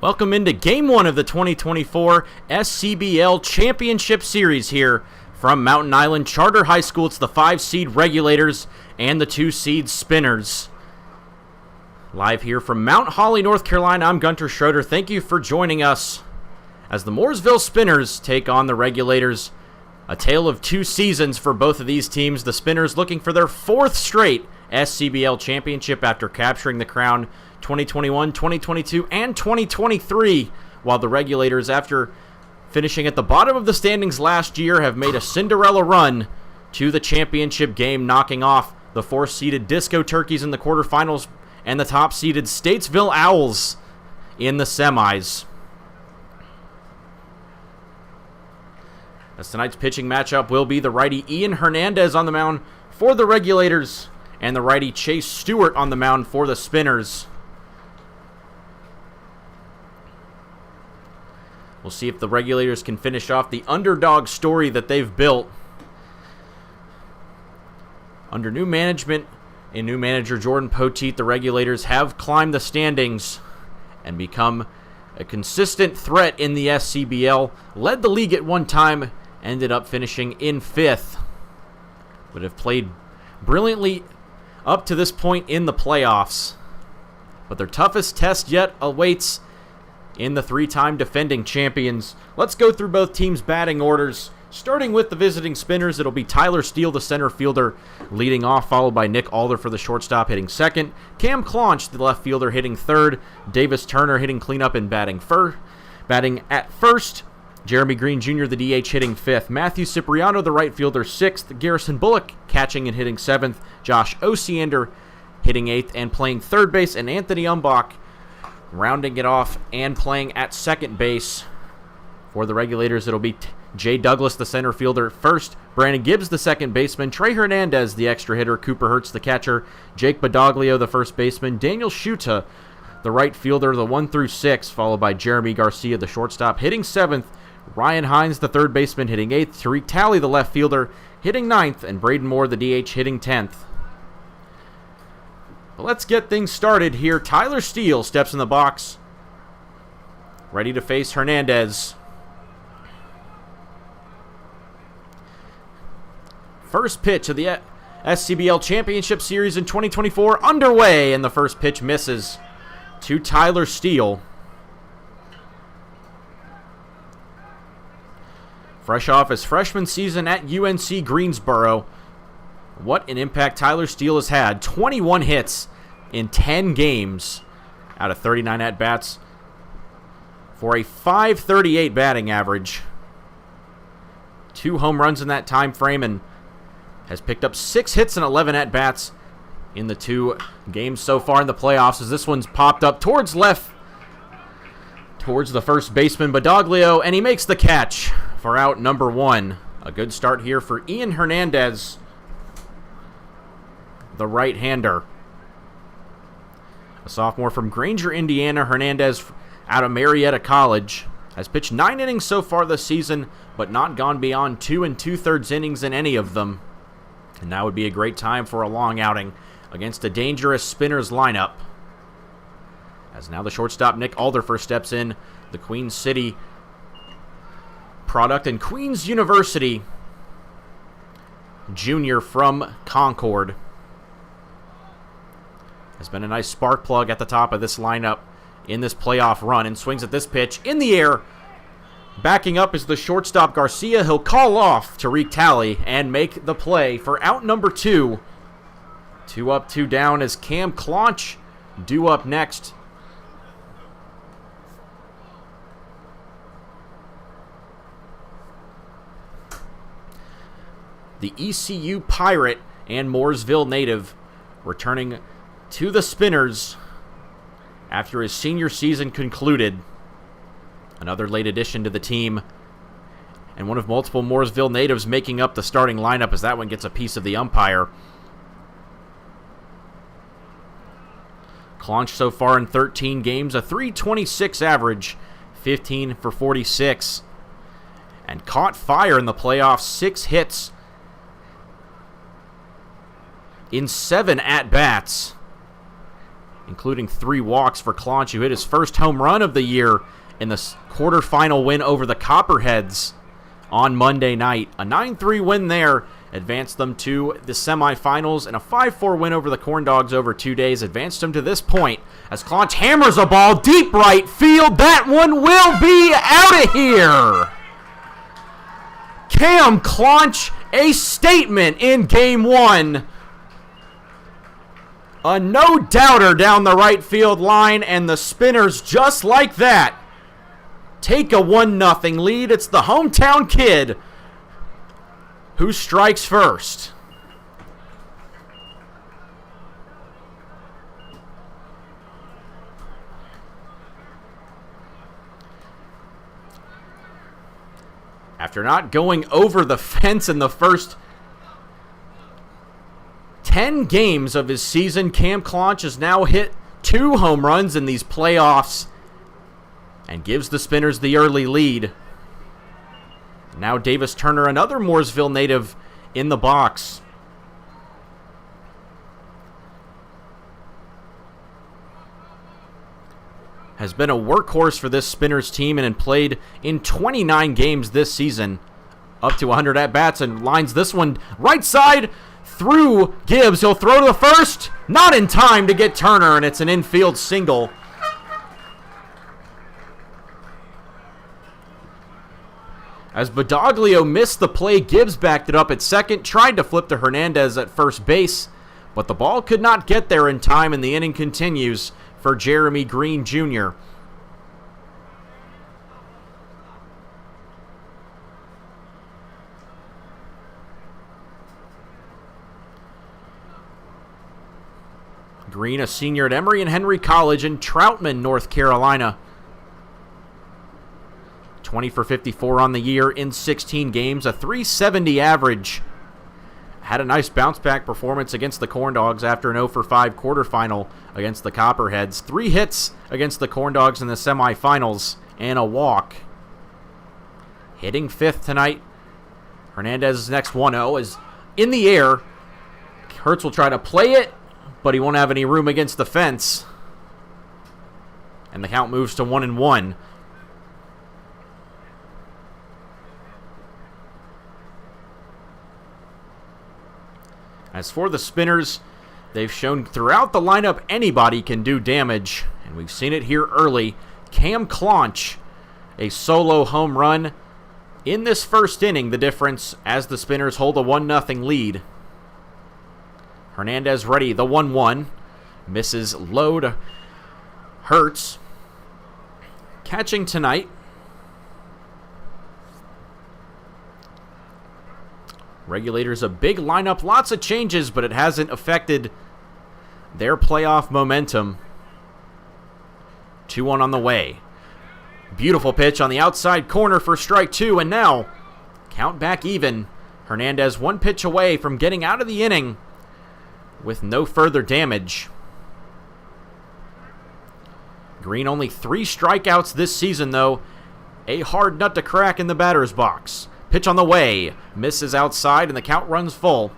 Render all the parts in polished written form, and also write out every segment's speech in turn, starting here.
Welcome into Game 1 of the 2024 SCBL Championship Series here from Mountain Island Charter High School. It's the 5-seed Regulators and the 2-seed Spinners. Live here from Mount Holly, North Carolina, I'm Gunter Schroeder. Thank you for joining us as the Mooresville Spinners take on the Regulators. A tale of two seasons for both of these teams. The Spinners looking for their fourth straight SCBL championship after capturing the crown 2021, 2022, and 2023, while the Regulators, after finishing at the bottom of the standings last year, have made a Cinderella run to the championship game, knocking off the 4th-seeded Disco Turkeys in the quarterfinals and the top-seeded Statesville Owls in the semis. As tonight's pitching matchup will be the righty Ian Hernandez on the mound for the Regulators and the righty Chase Stewart on the mound for the Spinners. We'll see if the Regulators can finish off the underdog story that they've built. Under new management and new manager Jordan Poteet, the Regulators have climbed the standings and become a consistent threat in the SCBL. Led the league at one time, ended up finishing in 5th, but have played brilliantly up to this point in the playoffs. But their toughest test yet awaits in the 3-time defending champions. Let's go through both teams' batting orders. Starting with the visiting Spinners, it'll be Tyler Steele, the center fielder, leading off, followed by Nick Alder for the shortstop, hitting second. Cam Clonch, the left fielder, hitting third. Davis Turner hitting cleanup and batting at first. Jeremy Green Jr., the DH, hitting 5th. Matthew Cipriano, the right fielder, 6th. Garrison Bullock catching and hitting 7th. Josh Osiander hitting 8th and playing third base. And Anthony Umbach rounding it off and playing at second base. For the Regulators, it'll be Jay Douglas, the center fielder, first. Brandon Gibbs, the second baseman. Trey Hernandez, the extra hitter. Cooper Hertz, the catcher. Jake Badoglio, the first baseman. Daniel Schuta, the right fielder, the 1 through 6, followed by Jeremy Garcia, the shortstop, hitting 7th. Ryan Hines, the third baseman, hitting 8th. Tariq Talley, the left fielder, hitting 9th. And Braden Moore, the DH, hitting 10th. But let's get things started here. Tyler Steele steps in the box, ready to face Hernandez. First pitch of the SCBL Championship Series in 2024 underway, and the first pitch misses to Tyler Steele. Fresh off his freshman season at UNC Greensboro, what an impact Tyler Steele has had. 21 hits in 10 games out of 39 at-bats for a .538 batting average. 2 home runs in that time frame, and has picked up 6 hits and 11 at-bats in the 2 games so far in the playoffs, as this one's popped up towards left, towards the first baseman Badoglio, and he makes the catch for out number 1. A good start here for Ian Hernandez, the right-hander. A sophomore from Granger, Indiana, Hernandez out of Marietta College has pitched 9 innings so far this season, but not gone beyond 2 2/3 innings in any of them. And now would be a great time for a long outing against a dangerous Spinners lineup. As now the shortstop Nick Alder first steps in, the Queen City product and Queens University junior from Concord. Has been a nice spark plug at the top of this lineup in this playoff run, and swings at this pitch in the air. Backing up is the shortstop Garcia. He'll call off Tariq Talley and make the play for out number 2. 2 up, 2 down as Cam Clonch due up next. The ECU Pirate and Mooresville native returning to the Spinners after his senior season concluded. Another late addition to the team, and one of multiple Mooresville natives making up the starting lineup, as that one gets a piece of the umpire. Clonch so far in 13 games, a .326 average, 15 for 46, and caught fire in the playoffs. 6 hits in 7 at-bats. including 3 walks for Claunch, who hit his first home run of the year in the quarterfinal win over the Copperheads on Monday night. A 9-3 win there advanced them to the semifinals, and a 5-4 win over the Corn Dogs over 2 days advanced them to this point as Claunch hammers a ball deep right field. That one will be out of here. Cam Claunch, a statement in Game 1. A no-doubter down the right field line, and the Spinners, just like that, take a 1-0 lead. It's the hometown kid who strikes first. After not going over the fence in the first 10 games of his season, Cam Claunch has now hit 2 home runs in these playoffs and gives the Spinners the early lead. Now Davis Turner, another Mooresville native, in the box. Has been a workhorse for this Spinners team and played in 29 games this season. Up to 100 at-bats and lines this one right side through Gibbs. He'll throw to the first. Not in time to get Turner, and it's an infield single. As Badoglio missed the play, Gibbs backed it up at second, tried to flip to Hernandez at first base, but the ball could not get there in time, and the inning continues for Jeremy Green Jr. Green, a senior at Emory and Henry College in Troutman, North Carolina. 20 for 54 on the year in 16 games, a .370 average. Had a nice bounce-back performance against the Corn Dogs after an 0 for 5 quarterfinal against the Copperheads. 3 hits against the Corn Dogs in the semifinals and a walk. Hitting 5th tonight. Hernandez's next 1-0 is in the air. Hertz will try to play it, but he won't have any room against the fence. And the count moves to 1-1. As for the Spinners, they've shown throughout the lineup anybody can do damage, and we've seen it here early. Cam Claunch, a solo home run in this first inning, the difference as the Spinners hold a 1-0 lead. Hernandez ready, the 1-1. Misses low to Hertz. Catching tonight, Regulators, a big lineup, lots of changes, but it hasn't affected their playoff momentum. 2-1 on the way. Beautiful pitch on the outside corner for strike 2, and now count back even. Hernandez 1 pitch away from getting out of the inning with no further damage. Green only 3 strikeouts this season, though. A hard nut to crack in the batter's box. Pitch on the way. Misses outside, and the count runs full.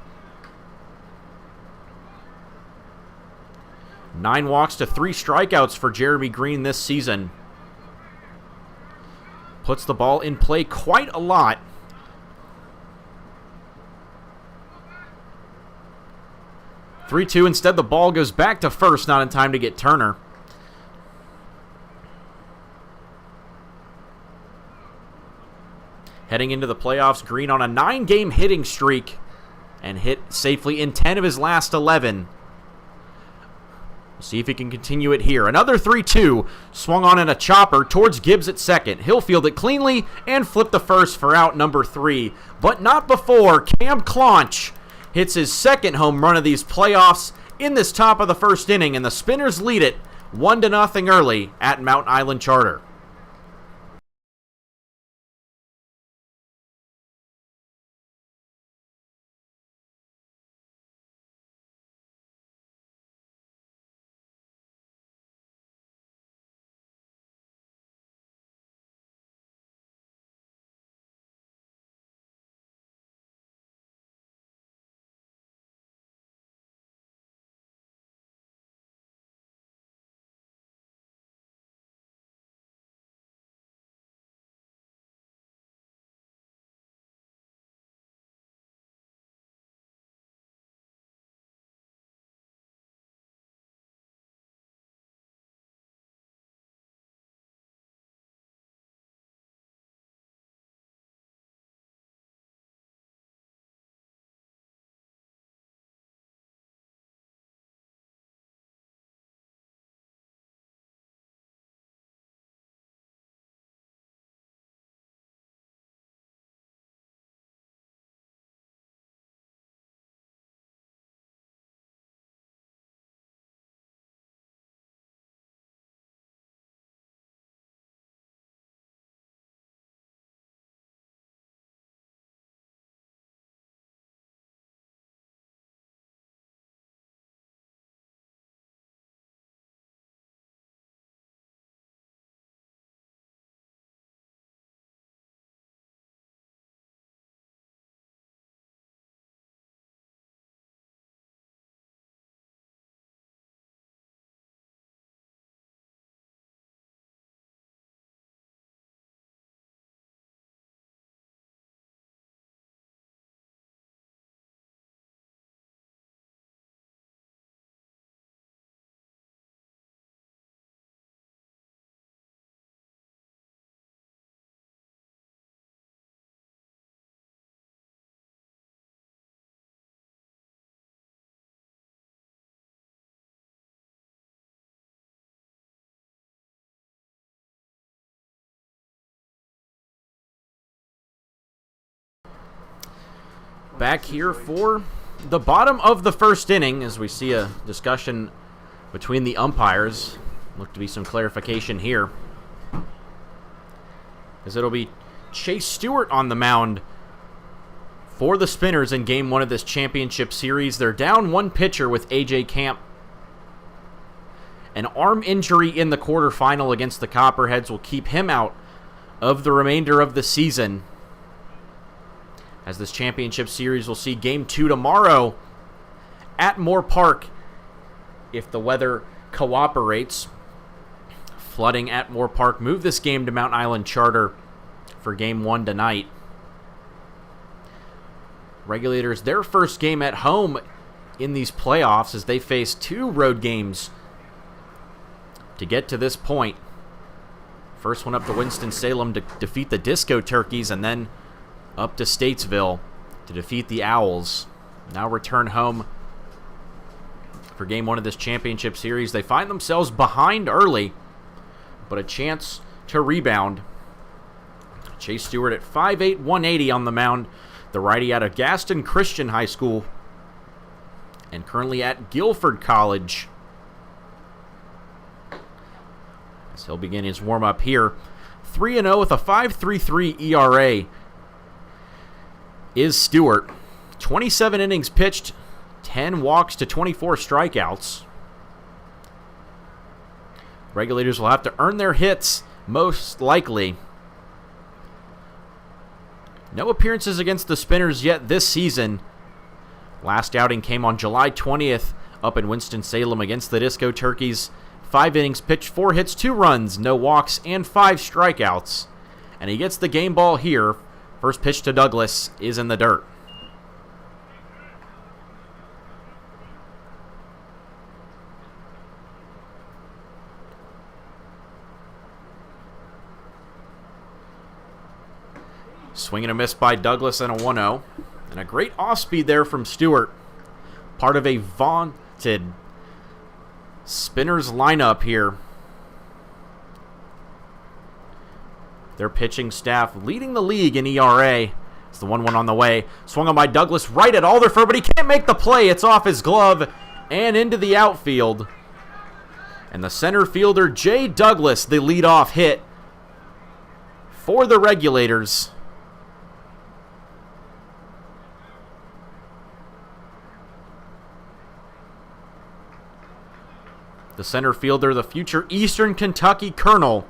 9 walks to 3 strikeouts for Jeremy Green this season. Puts the ball in play quite a lot. (3-2). Instead, the ball goes back to first, not in time to get Turner. Heading into the playoffs, Green on a 9-game hitting streak and hit safely in 10 of his last 11. We'll see if he can continue it here. Another 3-2, swung on in a chopper towards Gibbs at second. He'll field it cleanly and flip the first for out number 3. But not before Cam Claunch hits his second home run of these playoffs in this top of the first inning, and the Spinners lead it 1-0 early at Mount Island Charter. back here for the bottom of the first inning as we see a discussion between the umpires. Look to be some clarification here, as it'll be Chase Stewart on the mound for the Spinners in Game 1 of this championship series. They're down one pitcher with A.J. Camp. An arm injury in the quarterfinal against the Copperheads will keep him out of the remainder of the season, as this championship series will see Game 2 tomorrow at Moore Park if the weather cooperates. Flooding at Moore Park moved this game to Mount Island Charter for Game 1 tonight. Regulators, their first game at home in these playoffs as they face 2 road games to get to this point. First one up to Winston-Salem to defeat the Disco Turkeys, and then up to Statesville to defeat the Owls. Now return home for Game 1 of this championship series. They find themselves behind early, but a chance to rebound. Chase Stewart at 5'8", 180 on the mound. The righty out of Gaston Christian High School and currently at Guilford College. As he'll begin his warm-up here. 3-0 with a 5.33 ERA is Stewart. 27 innings pitched, 10 walks to 24 strikeouts. Regulators will have to earn their hits, most likely. No appearances against the Spinners yet this season. Last outing came on July 20th up in Winston-Salem against the Disco Turkeys. 5 innings pitched, 4 hits, 2 runs, no walks, and 5 strikeouts. And he gets the game ball here. First pitch to Douglas is in the dirt. Swing and a miss by Douglas and a 1-0. And a great off-speed there from Stewart. Part of a vaunted Spinners lineup here. Their pitching staff leading the league in ERA. It's the 1-1 on the way. Swung on by Douglas right at Alderfer, but he can't make the play. It's off his glove and into the outfield. And the center fielder, Jay Douglas, the leadoff hit for the Regulators. The center fielder, the future Eastern Kentucky Colonel,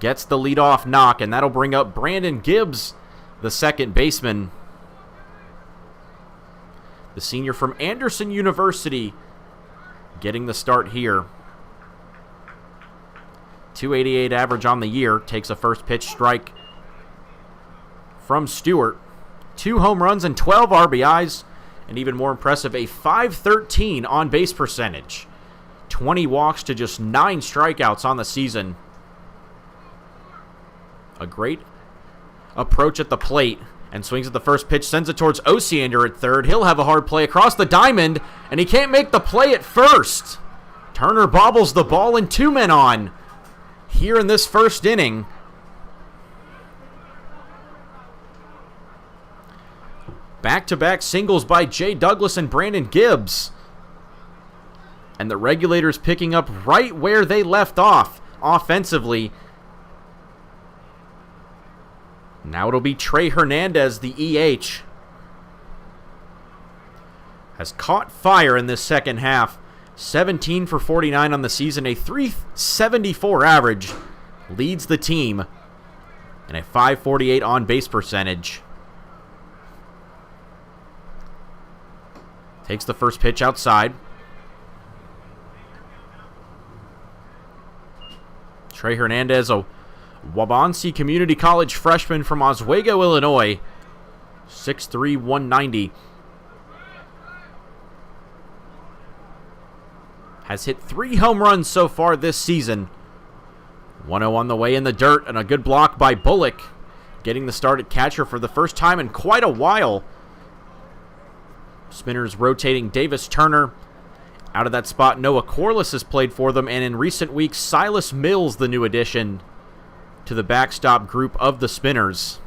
gets the leadoff knock, and that'll bring up Brandon Gibbs, the second baseman. The senior from Anderson University getting the start here. 288 average on the year. Takes a first pitch strike from Stewart. 2 home runs and 12 RBIs. And even more impressive, a .513 on base percentage. 20 walks to just 9 strikeouts on the season. A great approach at the plate, and swings at the first pitch, sends it towards Osiander at third. He'll have a hard play across the diamond, and he can't make the play at first. Turner bobbles the ball, and 2 men on here in this first inning. Back-to-back singles by Jay Douglas and Brandon Gibbs. And the Regulators picking up right where they left off offensively. Now it'll be Trey Hernandez, the EH. Has caught fire in this second half. 17 for 49 on the season, a .374 average. Leads the team. And a .548 on base percentage. Takes the first pitch outside. Trey Hernandez, a Waubonsee Community College freshman from Oswego, Illinois. 6'3", 190. Has hit 3 home runs so far this season. 1-0 on the way in the dirt, and a good block by Bullock. Getting the start at catcher for the first time in quite a while. Spinners rotating Davis Turner. Out of that spot, Noah Corliss has played for them, and in recent weeks, Silas Mills, the new addition to the backstop group of the Spinners.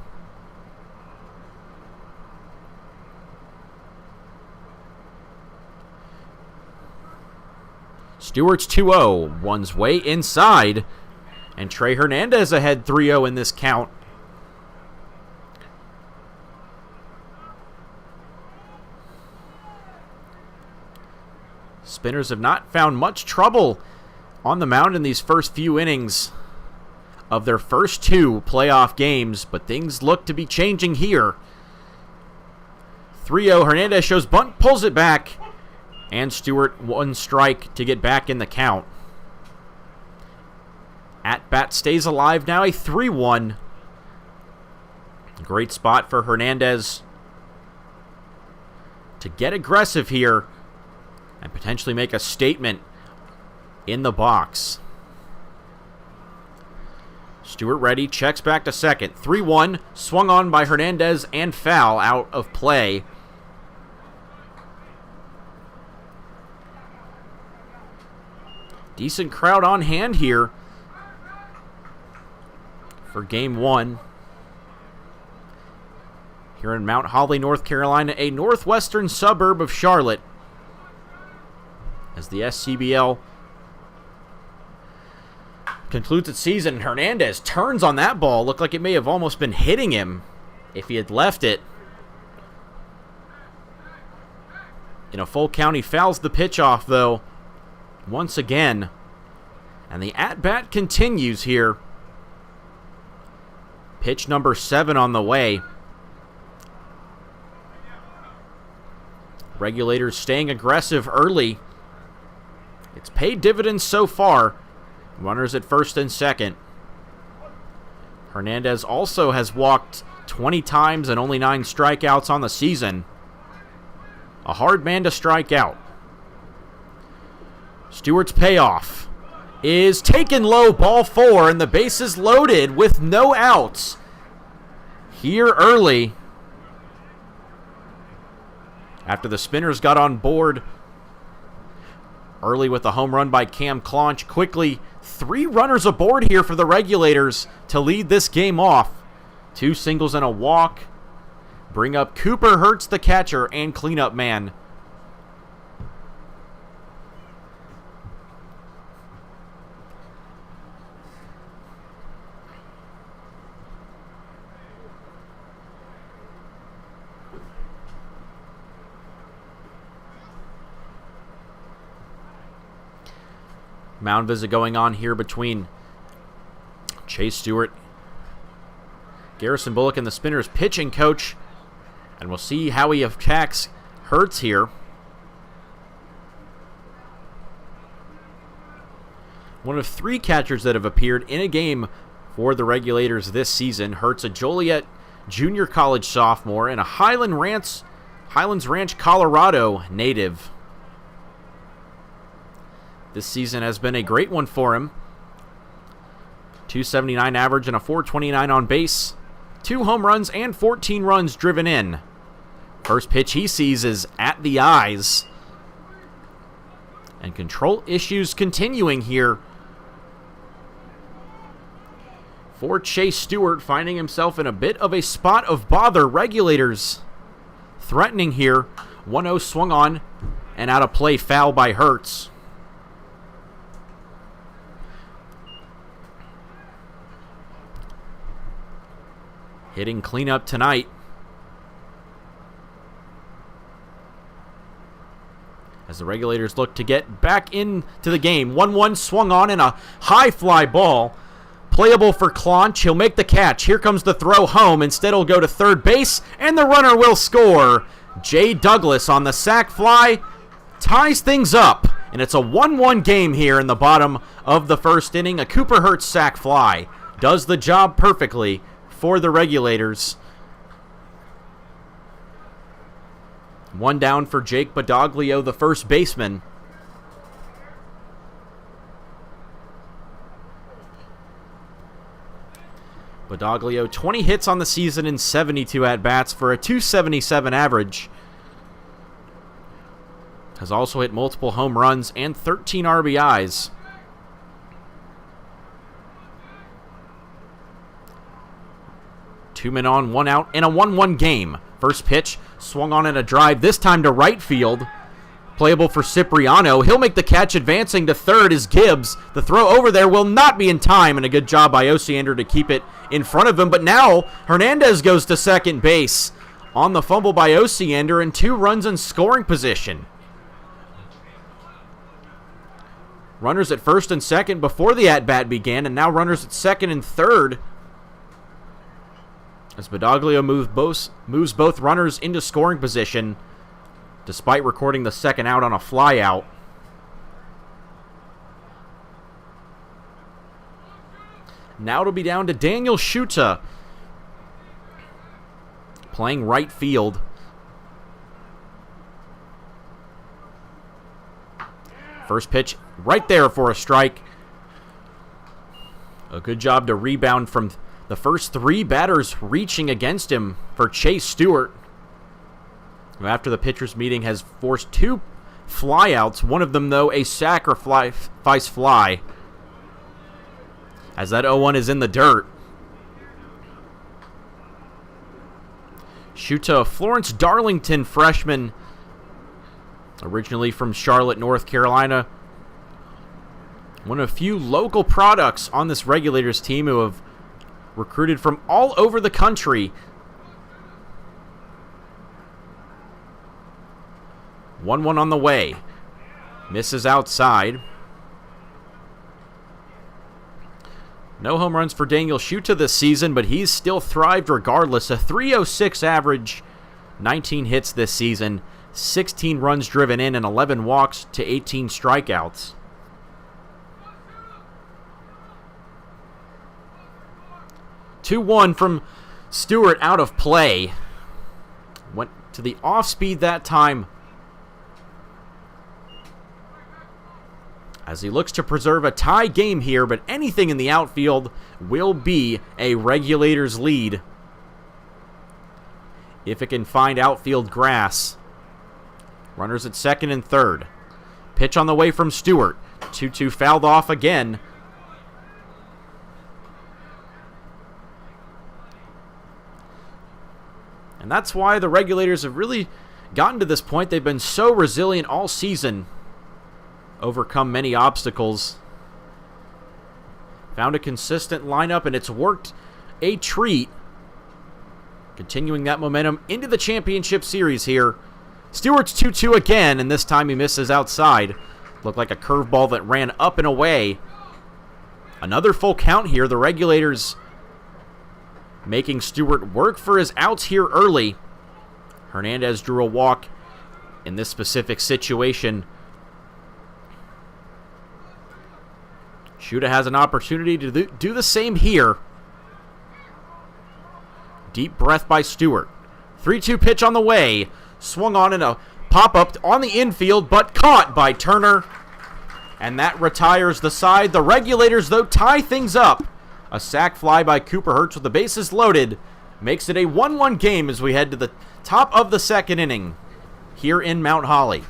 Stewart's 2-0. One's way inside. And Trey Hernandez ahead 3-0 in this count. Spinners have not found much trouble on the mound in these first few innings of their first 2 playoff games, but things look to be changing here. 3-0, Hernandez shows bunt, pulls it back, and Stewart 1 strike to get back in the count. At bat stays alive now, a 3-1. Great spot for Hernandez to get aggressive here and potentially make a statement in the box. Stewart ready, checks back to second. 3-1, swung on by Hernandez and foul out of play. Decent crowd on hand here for game 1. Here in Mount Holly, North Carolina, a northwestern suburb of Charlotte, as the SCBL concludes its season. Hernandez turns on that ball. Looked like it may have almost been hitting him if he had left it. In a full count, he fouls the pitch off, though, once again. And the at-bat continues here. Pitch number 7 on the way. Regulators staying aggressive early. It's paid dividends so far. Runners at first and second. Hernandez also has walked 20 times and only 9 strikeouts on the season. A hard man to strike out. Stewart's payoff is taken low, ball 4, and the base is loaded with no outs here early. After the Spinners got on board early with a home run by Cam Claunch. Quickly, 3 runners aboard here for the Regulators to lead this game off. 2 singles and a walk. Bring up Cooper Hertz, the catcher, and cleanup man. Mound visit going on here between Chase Stewart, Garrison Bullock, and the Spinners pitching coach. And we'll see how he attacks Hertz here. One of 3 catchers that have appeared in a game for the Regulators this season. Hertz, a Joliet junior college sophomore, and a Highlands Ranch, Colorado native. This season has been a great one for him. 279 average and a 429 on base. 2 home runs and 14 runs driven in. First pitch he sees is at the eyes. And control issues continuing here for Chase Stewart, finding himself in a bit of a spot of bother. Regulators threatening here. 1-0 swung on and out of play, foul by Hertz. Hitting cleanup tonight. As the Regulators look to get back into the game. 1-1 swung on and a high fly ball. Playable for Claunch. He'll make the catch. Here comes the throw home. Instead, he'll go to third base, and the runner will score. Jay Douglas on the sac fly ties things up. And it's a 1-1 game here in the bottom of the first inning. A Cooper Hertz sac fly does the job perfectly for the Regulators. 1 down for Jake Badoglio, the first baseman. Badoglio, 20 hits on the season in 72 at-bats for a 277 average. Has also hit multiple home runs and 13 RBIs. Two men on, 1 out, in a 1-1 game. First pitch swung on in a drive, this time to right field. Playable for Cipriano. He'll make the catch, advancing to third is Gibbs. The throw over there will not be in time, and a good job by Osiander to keep it in front of him. But now Hernandez goes to second base on the fumble by Osiander, and 2 runs in scoring position. Runners at first and second before the at-bat began, and now runners at second and third as Badoglio moves both runners into scoring position, despite recording the second out on a fly out. Now it'll be down to Daniel Schutte, playing right field. First pitch right there for a strike. A good job to rebound from the first 3 batters reaching against him for Chase Stewart, who after the pitcher's meeting has forced 2 flyouts, one of them, though, a sacrifice fly, as that 0-1 is in the dirt. Schutte, Florence Darlington freshman, originally from Charlotte, North Carolina. One of a few local products on this Regulators team who have recruited from all over the country. 1-1 on the way. Misses outside. No home runs for Daniel Schutte this season, but he's still thrived regardless. A .306 average, 19 hits this season, 16 runs driven in, and 11 walks to 18 strikeouts. (2-1) from Stewart out of play. Went to the off-speed that time, as he looks to preserve a tie game here, but anything in the outfield will be a Regulators lead if it can find outfield grass. Runners at second and third. Pitch on the way from Stewart. 2-2 fouled off again. And that's why the Regulators have really gotten to this point. They've been so resilient all season, overcome many obstacles, found a consistent lineup, and it's worked a treat, continuing that momentum into the championship series here. Stewart's 2-2 again, and this time he misses outside. Looked like a curveball that ran up and away. Another full count here. The Regulators making Stewart work for his outs here early. Hernandez drew a walk in this specific situation. Schutte has an opportunity to do the same here. Deep breath by Stewart. 3-2 pitch on the way. Swung on in a pop-up on the infield, but caught by Turner. And that retires the side. The Regulators, though, tie things up. A sac fly by Cooper Hertz with the bases loaded makes it a 1-1 game as we head to the top of the second inning here in Mount Holly.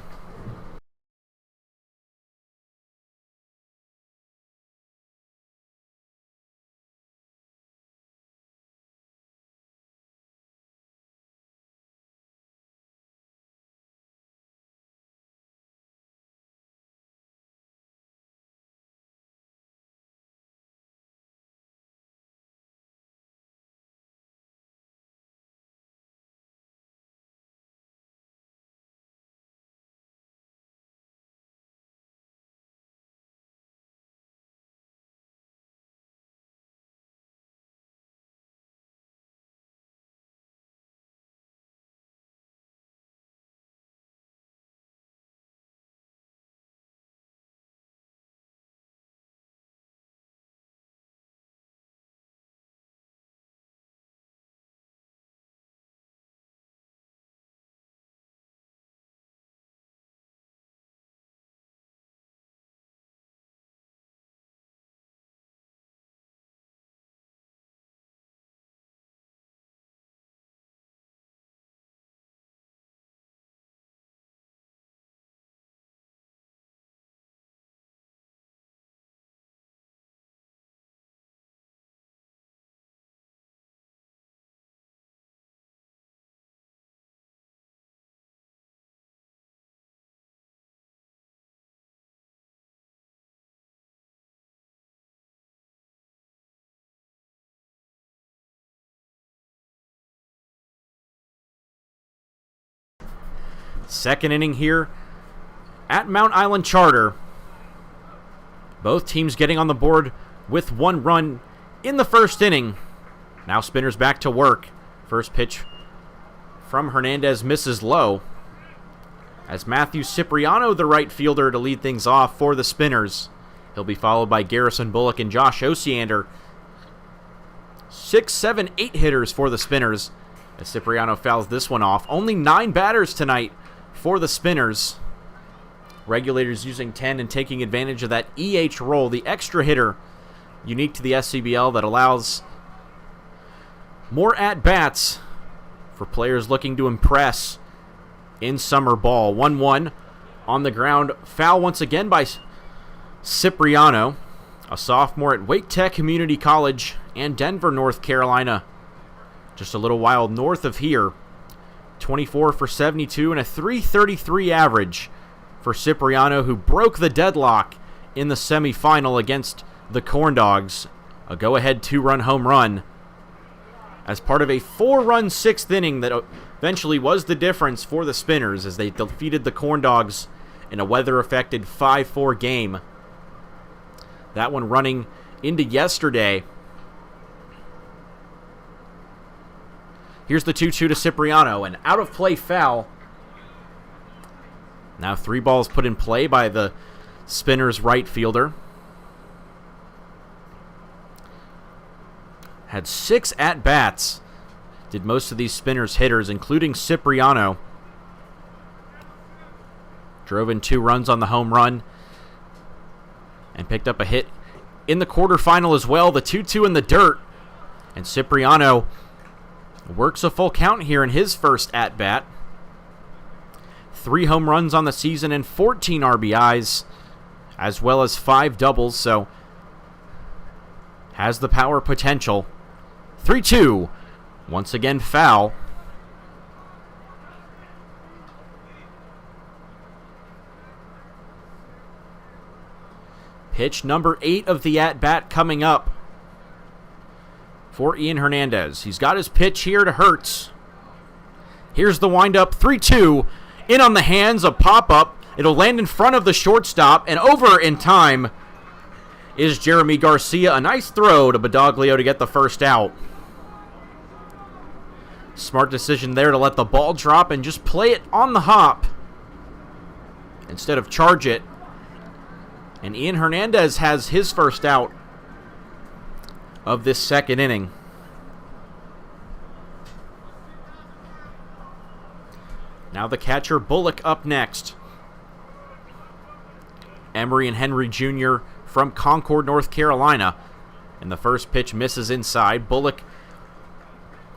Second inning here at Mount Island Charter. Both teams getting on the board with 1 run in the first inning. Now Spinners back to work. First pitch from Hernandez misses low, as Matthew Cipriano, the right fielder, to lead things off for the Spinners. He'll be followed by Garrison Bullock and Josh Osiander. 6, 7, 8 hitters for the Spinners, as Cipriano fouls this one off. Only 9 batters tonight for the Spinners. Regulators using 10 and taking advantage of that EH role, the extra hitter unique to the SCBL that allows more at-bats for players looking to impress in summer ball. 1-1 on the ground. Foul once again by Cipriano, a sophomore at Wake Tech Community College and Denver, North Carolina. Just a little while north of here. 24 for 72 and a .333 average for Cipriano, who broke the deadlock in the semifinal against the Corn Dogs. A go-ahead 2-run home run as part of a 4-run 6th inning that eventually was the difference for the Spinners as they defeated the Corn Dogs in a weather-affected 5-4 game. That one running into yesterday. Here's the 2-2 to Cipriano, an out-of-play foul. Now 3 balls put in play by the Spinners right fielder. Had 6 at-bats. Did most of these Spinners hitters, including Cipriano. Drove in 2 runs on the home run and picked up a hit in the quarterfinal as well. The 2-2 in the dirt. And Cipriano works a full count here in his first at-bat. 3 home runs on the season and 14 RBIs, as well as 5 doubles, so has the power potential. 3-2. Once again, foul. Pitch number 8 of the at-bat coming up for Ian Hernandez. He's got his pitch here to Hertz. Here's the windup. 3-2. In on the hands, a pop-up. It'll land in front of the shortstop, and over in time is Jeremy Garcia. A nice throw to Badoglio to get the first out. Smart decision there to let the ball drop and just play it on the hop instead of charge it. And Ian Hernandez has his first out of this second inning. Now the catcher Bullock up next. Emery and Henry Jr. from Concord, North Carolina. And the first pitch misses inside. Bullock,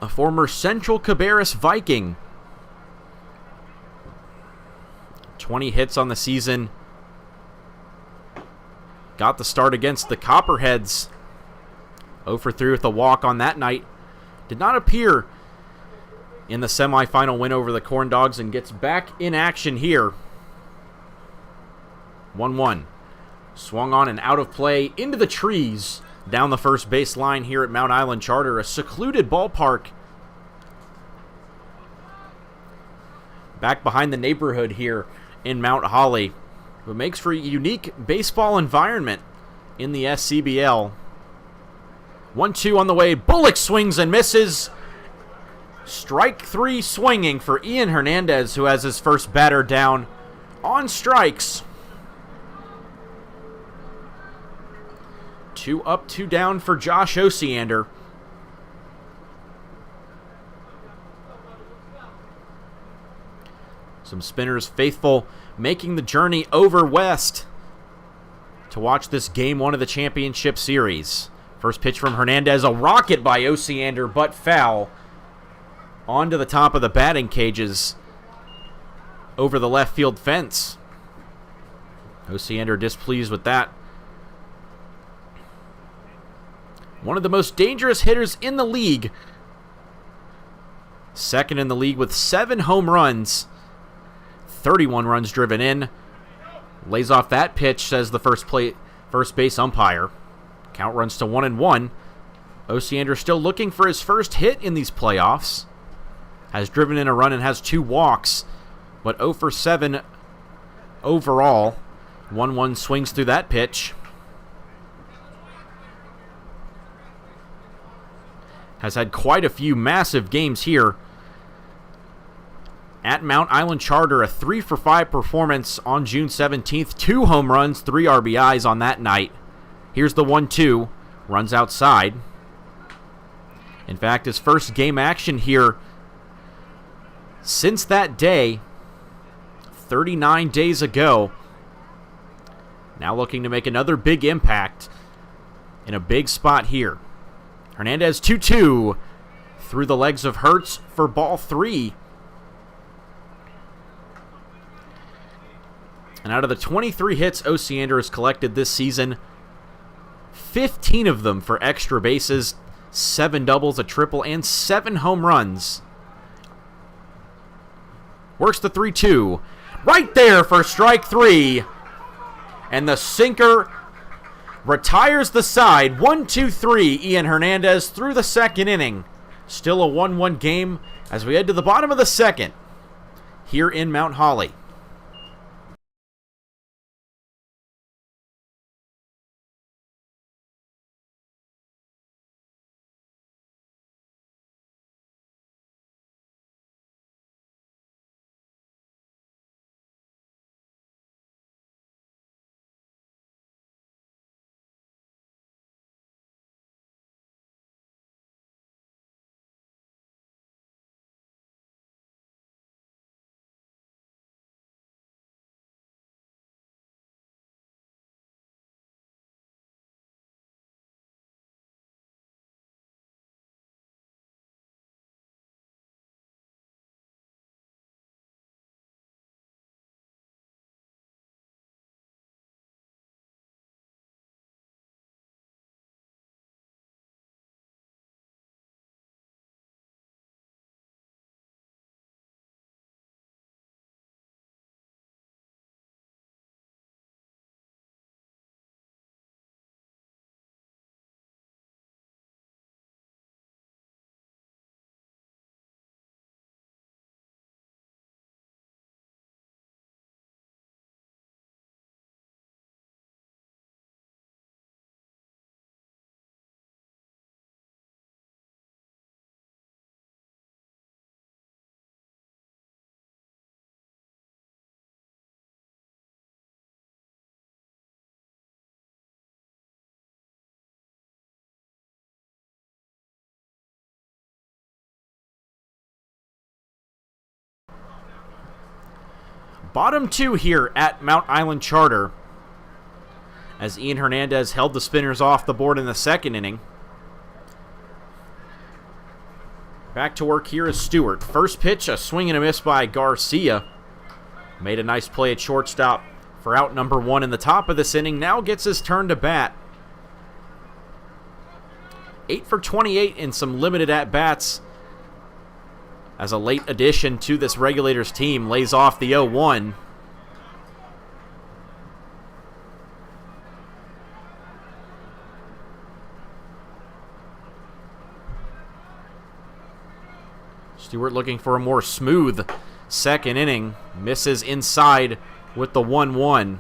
a former Central Cabarrus Viking. 20 hits on the season. Got the start against the Copperheads. 0 for 3 with a walk on that night. Did not appear in the semifinal win over the Corn Dogs and gets back in action here. 1-1. Swung on and out of play into the trees down the first base line here at Mount Island Charter, a secluded ballpark back behind the neighborhood here in Mount Holly. It makes for a unique baseball environment in the SCBL. 1-2 on the way. Bullock swings and misses. Strike 3 swinging for Ian Hernandez, who has his first batter down on strikes. 2 up, 2 down for Josh Osiander. Some Spinners faithful making the journey over west to watch this Game 1 of the championship series. First pitch from Hernandez, a rocket by Osiander, but foul. Onto the top of the batting cages over the left field fence. Osiander displeased with that. One of the most dangerous hitters in the league. Second in the league with 7 home runs. 31 runs driven in. Lays off that pitch, says the first base umpire. Count runs to 1-1. Osiander still looking for his first hit in these playoffs. Has driven in a run and has 2 walks but 0 for 7 overall. 1-1 swings through that pitch. Has had quite a few massive games here at Mount Island Charter. A 3 for 5 performance on June 17th. 2 home runs, 3 RBIs on that night. Here's the 1-2. Runs outside. In fact, his first game action here since that day, 39 days ago. Now looking to make another big impact in a big spot here. Hernandez 2-2 through the legs of Hertz for ball 3. And out of the 23 hits Osiander has collected this season, 15 of them for extra bases, 7 doubles, a triple, and 7 home runs. Works the 3-2. Right there for strike 3. And the sinker retires the side. 1-2-3. Ian Hernandez through the second inning. Still a 1-1 game as we head to the bottom of the second here in Mount Holly. Bottom 2 here at Mount Island Charter as Ian Hernandez held the spinners off the board in the second inning. Back to work here is Stewart. First pitch, a swing and a miss by Garcia. Made a nice play at shortstop for out number 1 in the top of this inning. Now gets his turn to bat. 8 for 28 in some limited at-bats as a late addition to this Regulators team. Lays off the 0-1. Stewart looking for a more smooth second inning. Misses inside with the 1-1.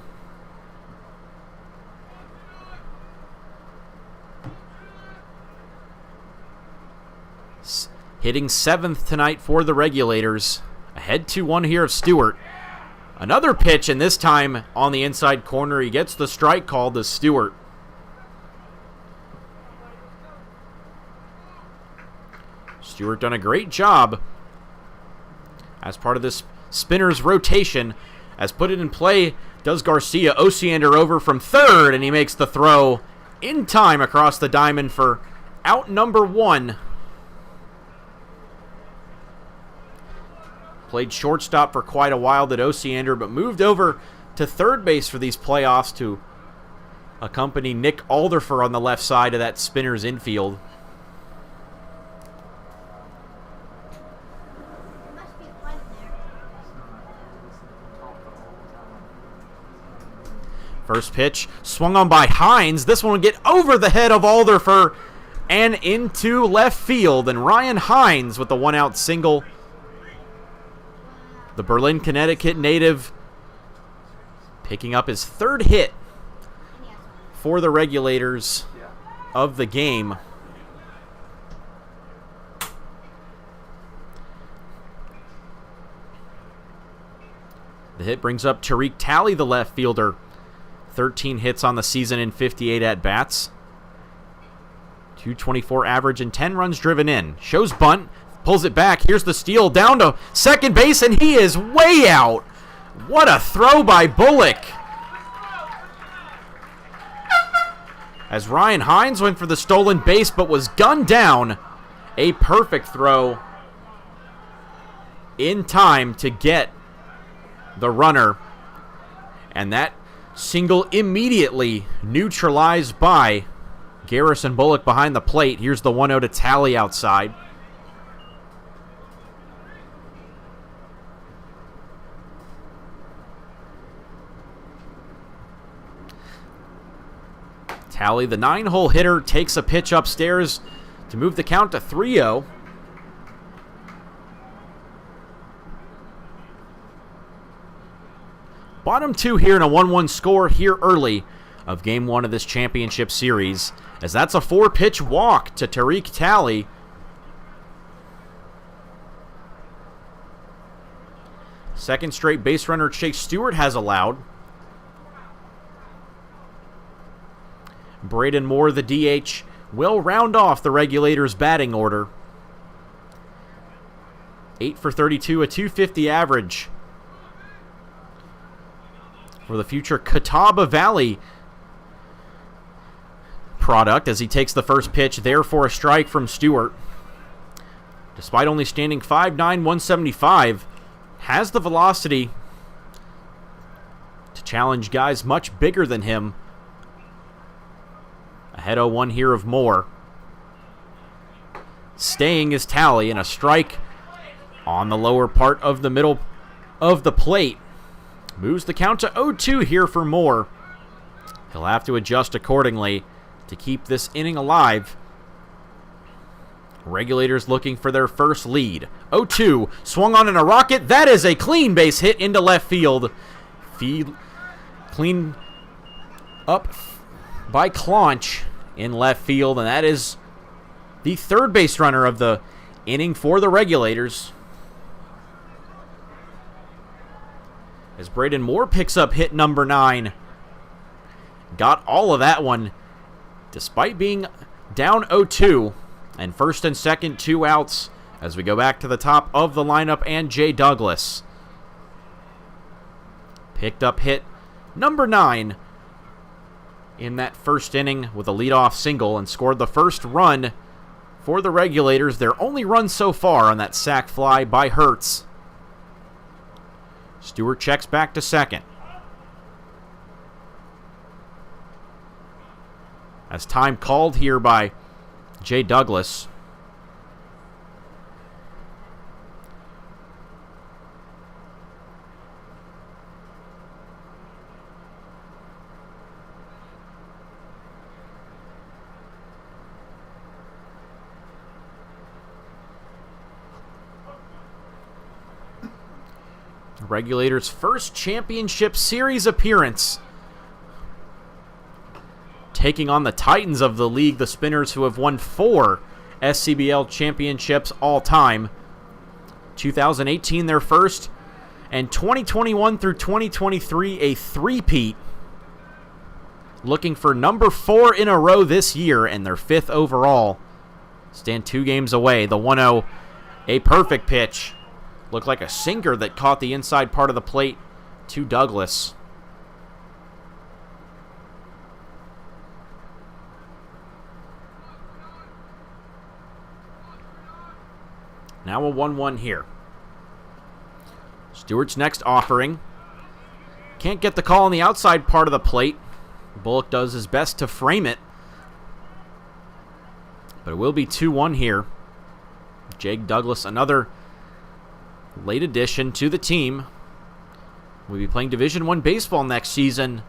Hitting 7th tonight for the Regulators. Ahead 2-1 here of Stewart. Another pitch, and this time on the inside corner. He gets the strike called to Stewart. Stewart done a great job as part of this spinner's rotation. As put it in play, does Garcia. Osiander over from third, and he makes the throw in time across the diamond for out number 1. Played shortstop for quite a while, did Osiander, but moved over to third base for these playoffs to accompany Nick Alderfer on the left side of that spinner's infield. First pitch swung on by Hines. This one will get over the head of Alderfer and into left field. And Ryan Hines with the 1-out single the Berlin, Connecticut native, picking up his third hit for the Regulators of the game. The hit brings up Tariq Talley, the left fielder. 13 hits on the season in 58 at-bats. 224 average and 10 runs driven in. Shows bunt, pulls it back. Here's the steal down to second base, and he is way out. What a throw by Bullock. As Ryan Hines went for the stolen base but was gunned down. A perfect throw in time to get the runner. And that single immediately neutralized by Garrison Bullock behind the plate. Here's the 1-0 to Talley outside. Talley, the 9-hole hitter, takes a pitch upstairs to move the count to 3-0. Bottom two here in a 1-1 score here early of Game 1 of this championship series, as that's a 4-pitch walk to Tariq Talley. Second straight base runner Chase Stewart has allowed. Braden Moore, the DH, will round off the Regulators' batting order. 8 for 32, a 250 average for the future Catawba Valley product, as he takes the first pitch there for a strike from Stewart. Despite only standing 5'9", 175, has the velocity to challenge guys much bigger than him. Ahead 0-1 here of Moore. Staying is Talley, and a strike on the lower part of the middle of the plate. Moves the count to 0-2 here for Moore. He'll have to adjust accordingly to keep this inning alive. Regulators looking for their first lead. 0-2, swung on in a rocket. That is a clean base hit into left field. Clean up by Claunch in left field, and that is the third base runner of the inning for the Regulators. As Braden Moore picks up hit number 9. Got all of that one despite being down 0-2. And first and second, 2 outs as we go back to the top of the lineup, and Jay Douglas picked up hit number 9 in that first inning with a leadoff single and scored the first run for the Regulators. Their only run so far on that sac fly by Hertz. Stewart checks back to second. As time called here by Jay Douglas. Regulators' first championship series appearance. Taking on the Titans of the league, the Spinners, who have won 4 SCBL championships all time. 2018 their first, and 2021 through 2023 a three-peat. Looking for number 4 in a row this year and their 5th overall. Stand 2 games away. The 1-0, a perfect pitch. Looked like a sinker that caught the inside part of the plate to Douglas. Now a 1-1 here. Stewart's next offering. Can't get the call on the outside part of the plate. Bullock does his best to frame it. But it will be 2-1 here. Jake Douglas, another late addition to the team. We'll be playing Division I baseball next season.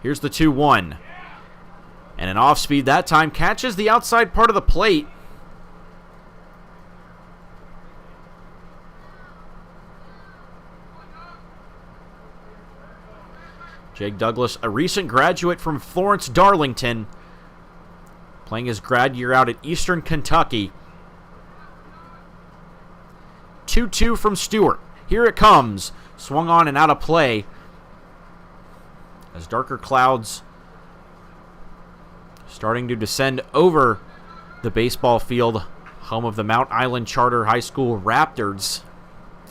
Here's the 2-1. And an off-speed that time catches the outside part of the plate. Jake Douglas, a recent graduate from Florence Darlington, playing his grad year out at Eastern Kentucky. 2-2 from Stewart. Here it comes. Swung on and out of play as darker clouds starting to descend over the baseball field, home of the Mount Island Charter High School Raptors.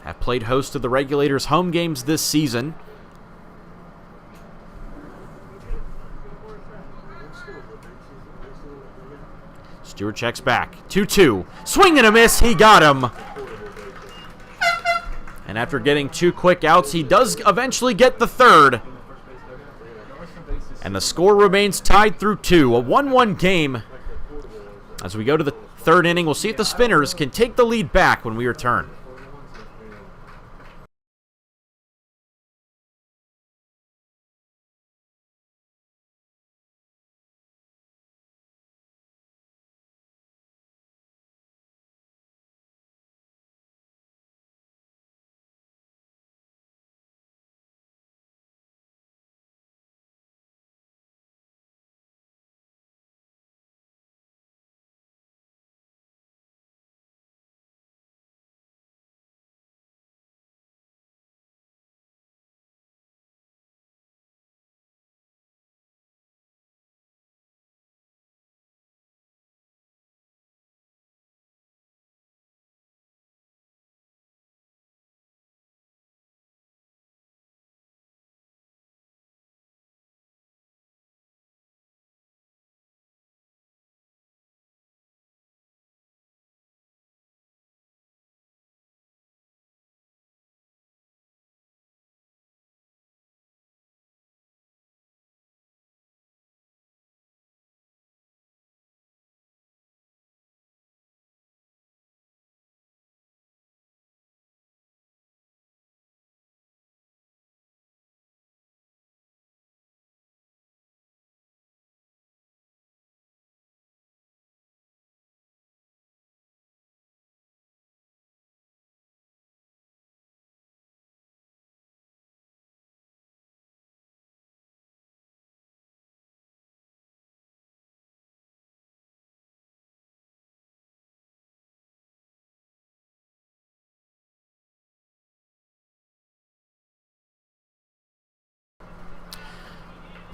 Have played host to the Regulators' home games this season. Stewart checks back. 2-2. Swing and a miss. He got him. And after getting 2 quick outs, he does eventually get the third. And the score remains tied through 2. A 1-1 game. As we go to the third inning, we'll see if the Spinners can take the lead back when we return.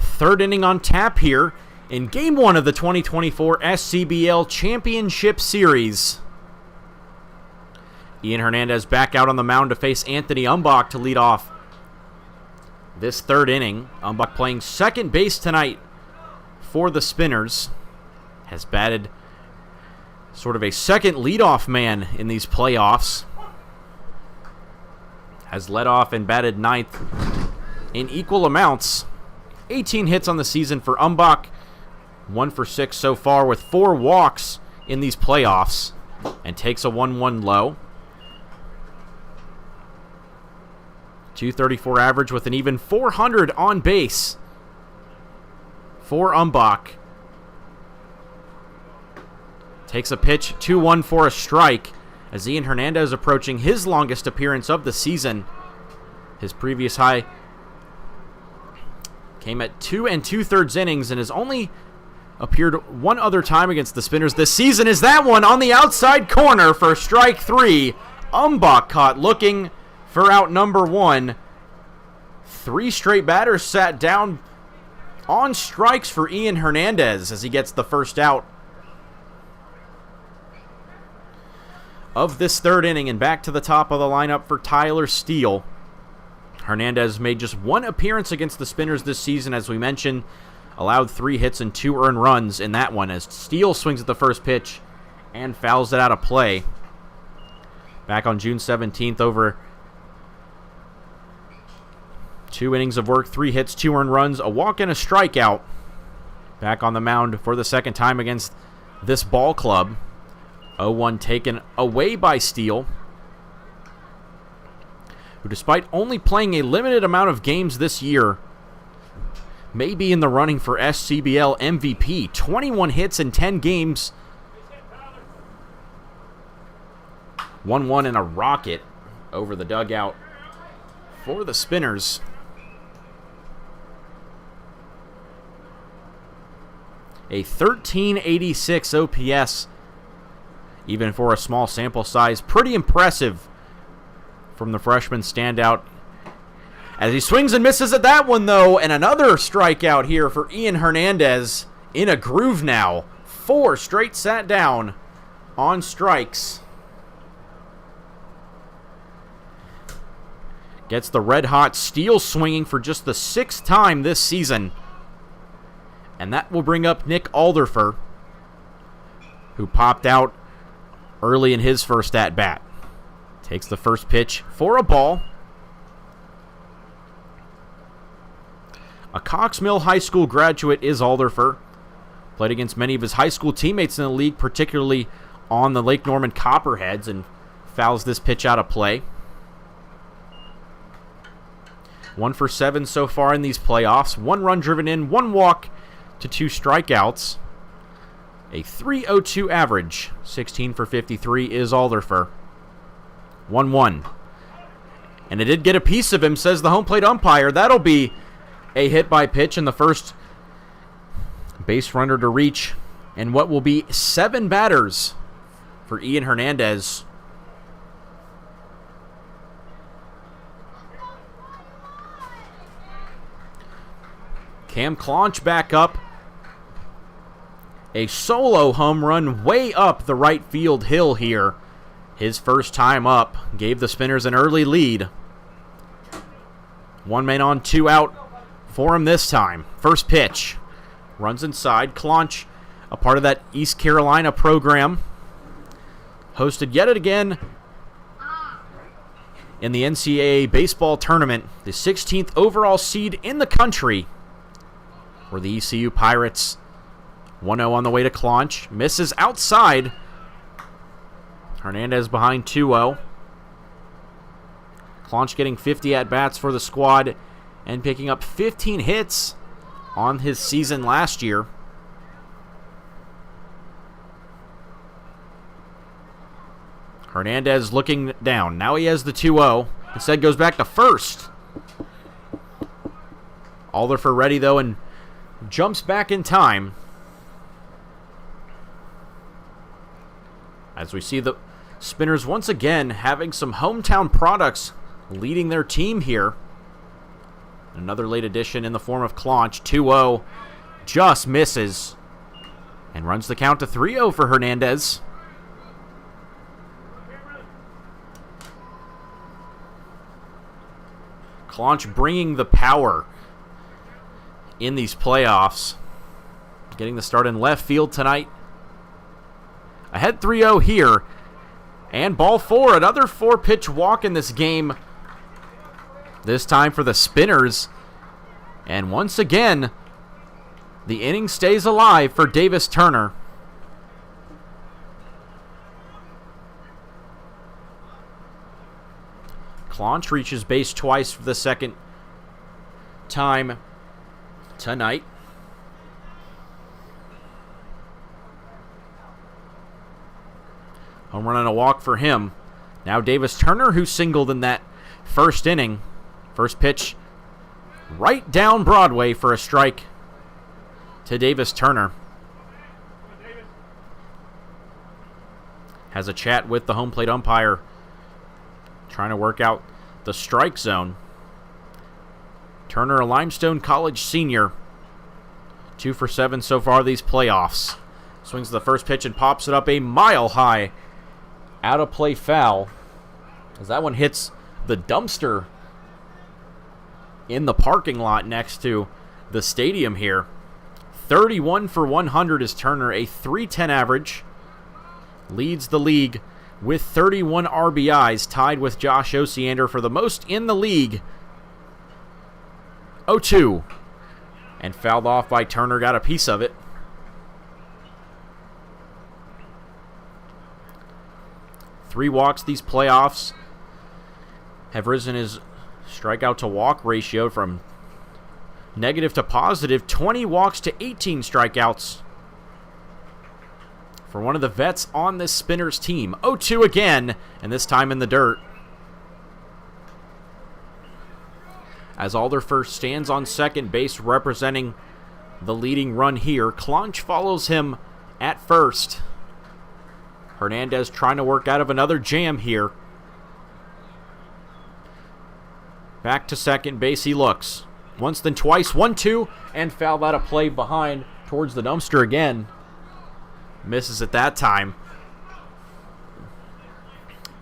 Third inning on tap here in Game 1 of the 2024 SCBL Championship Series. Ian Hernandez back out on the mound to face Anthony Umbach to lead off this third inning. Umbach playing second base tonight for the Spinners. Has batted sort of a second leadoff man in these playoffs. Has led off and batted ninth in equal amounts. 18 hits on the season for Umbach. 1 for 6 so far with 4 walks in these playoffs. And takes a 1-1 low. 234 average with an even 400 on base for Umbach. Takes a pitch, 2-1 for a strike, as Ian Hernandez approaching his longest appearance of the season. His previous high came at 2 2/3 innings and has only appeared one other time against the Spinners this season. Is that one on the outside corner for strike 3. Umbach caught looking for out number 1. 3 straight batters sat down on strikes for Ian Hernandez as he gets the first out of this third inning. And back to the top of the lineup for Tyler Steele. Hernandez made just 1 appearance against the Spinners this season, as we mentioned. Allowed 3 hits and 2 earned runs in that one, as Steele swings at the first pitch and fouls it out of play. Back on June 17th, over 2 innings of work, 3 hits, 2 earned runs, a walk and a strikeout. Back on the mound for the second time against this ball club. 0-1 taken away by Steele, who, despite only playing a limited amount of games this year, may be in the running for SCBL MVP. 21 hits in 10 games. 1-1 and a rocket over the dugout for the Spinners. A 1386 OPS, even for a small sample size. Pretty impressive from the freshman standout. As he swings and misses at that one, though, and another strikeout here for Ian Hernandez. In a groove now. 4 straight sat down on strikes. Gets the red-hot steel swinging for just the 6th time this season. And that will bring up Nick Alderfer, who popped out early in his first at-bat. Takes the first pitch for a ball. A Cox Mill High School graduate is Alderfer. Played against many of his high school teammates in the league, particularly on the Lake Norman Copperheads, and fouls this pitch out of play. 1 for 7 so far in these playoffs. 1 run driven in, 1 walk to 2 strikeouts. A .302 average. 16 for 53 is Alderfer. 1-1. And it did get a piece of him, says the home plate umpire. That'll be a hit by pitch in the first base runner to reach. And what will be 7 batters for Ian Hernandez. Cam Claunch back up. A solo home run way up the right field hill here. His first time up gave the Spinners an early lead. 1 man on, 2 out for him this time. First pitch. Runs inside. Claunch, a part of that East Carolina program. Hosted yet again in the NCAA baseball tournament. The 16th overall seed in the country were the ECU Pirates. 1-0 on the way to Claunch. Misses outside. Hernandez behind 2-0. Claunch getting 50 at-bats for the squad and picking up 15 hits on his season last year. Hernandez looking down. Now he has the 2-0. Instead goes back to first. Alderfer ready, though, and jumps back in time. As we see the Spinners once again having some hometown products leading their team here. Another late addition in the form of Claunch. 2-0. Just misses. And runs the count to 3-0 for Hernandez. Claunch bringing the power in these playoffs. Getting the start in left field tonight. Ahead 3-0 here. And ball 4. Another 4-pitch walk in this game. This time for the Spinners. And once again, the inning stays alive for Davis Turner. Claunch reaches base twice for the second time tonight. Home run and a walk for him. Now Davis Turner, who singled in that first inning. First pitch right down Broadway for a strike to Davis Turner. Has a chat with the home plate umpire, trying to work out the strike zone. Turner, a Limestone College senior. 2 for 7 so far these playoffs. Swings the first pitch and pops it up a mile high. Out of play foul. As that one hits the dumpster in the parking lot next to the stadium here. 31 for 100 is Turner, a .310 average. Leads the league with 31 RBIs, tied with Josh Osiander for the most in the league. 0-2. And fouled off by Turner, got a piece of it. Three walks these playoffs have risen his strikeout to walk ratio from negative to positive. 20 walks to 18 strikeouts for one of the vets on this Spinners team. 0-2 again, and this time in the dirt. As Alderfer stands on second base representing the leading run here. Clonch follows him at first. Hernandez trying to work out of another jam here. Back to second base he looks. Once, then twice. 1-2, and fouled out of play behind towards the dumpster again. Misses at that time.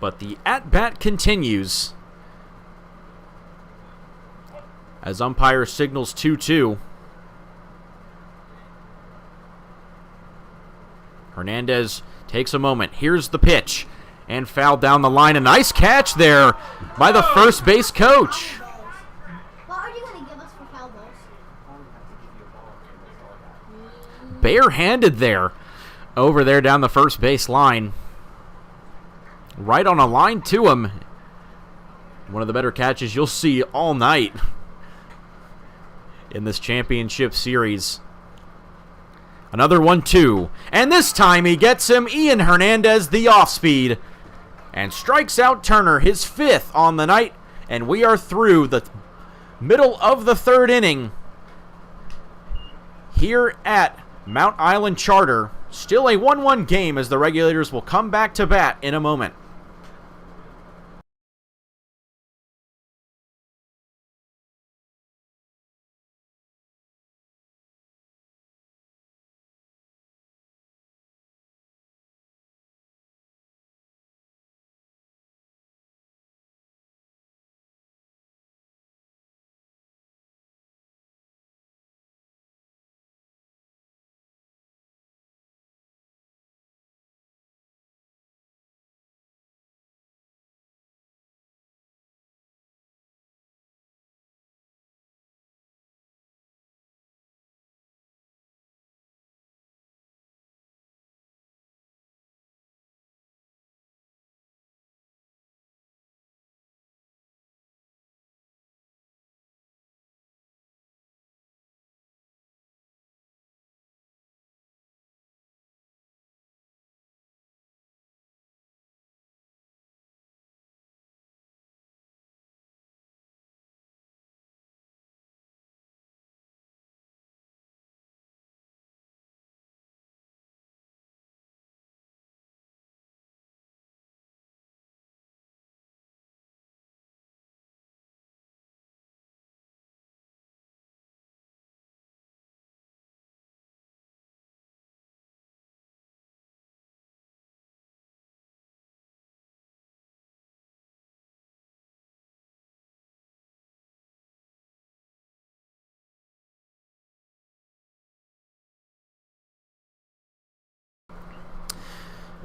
But the at-bat continues as umpire signals 2-2. Hernandez takes a moment. Here's the pitch. And fouled down the line. A nice catch there by the first base coach. What are you going to give us for foul balls? Barehanded there. Over there down the first base line. Right on a line to him. One of the better catches you'll see all night in this championship series. Another 1-2. And this time he gets him. Ian Hernandez, the off-speed. And strikes out Turner, his 5th on the night. And we are through the middle of the 3rd inning here at Mount Island Charter. Still a 1-1 game as the Regulators will come back to bat in a moment.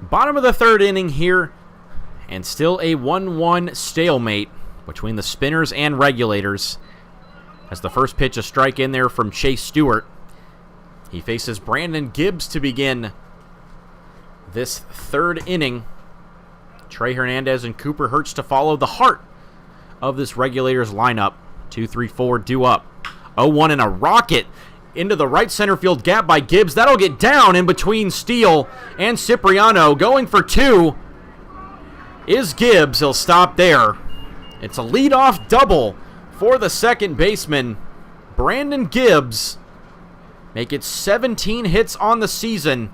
Bottom of the 3rd inning here, and still a 1-1 stalemate between the Spinners and Regulators. As the first pitch, a strike in there from Chase Stewart. He faces Brandon Gibbs to begin this 3rd inning. Trey Hernandez and Cooper Hertz to follow, the heart of this Regulators lineup. 2-3-4 due up. 0-1 and a rocket into the right center field gap by Gibbs. That'll get down in between Steele and Cipriano. Going for 2 is Gibbs. He'll stop there. It's a leadoff double for the second baseman, Brandon Gibbs. Make it 17 hits on the season.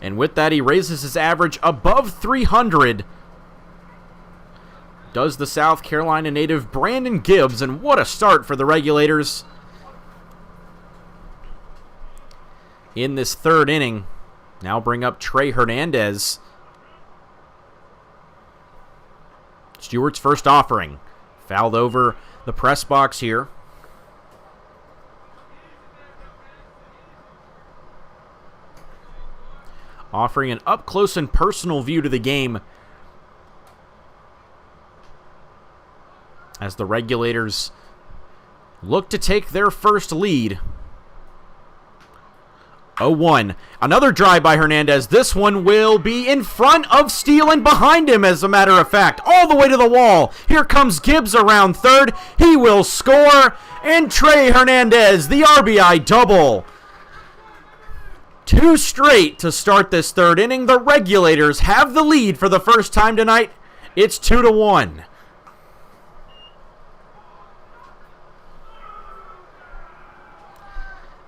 And with that, he raises his average above 300. Does the South Carolina native Brandon Gibbs, and what a start for the Regulators in this 3rd inning. Now bring up Trey Hernandez. Stewart's first offering. Fouled over the press box here. Offering an up-close and personal view to the game as the Regulators look to take their first lead. 0-1. Another drive by Hernandez. This one will be in front of Steele and behind him, as a matter of fact. All the way to the wall. Here comes Gibbs around third. He will score. And Trey Hernandez, the RBI double. 2 straight to start this 3rd inning. The Regulators have the lead for the first time tonight. It's 2-1.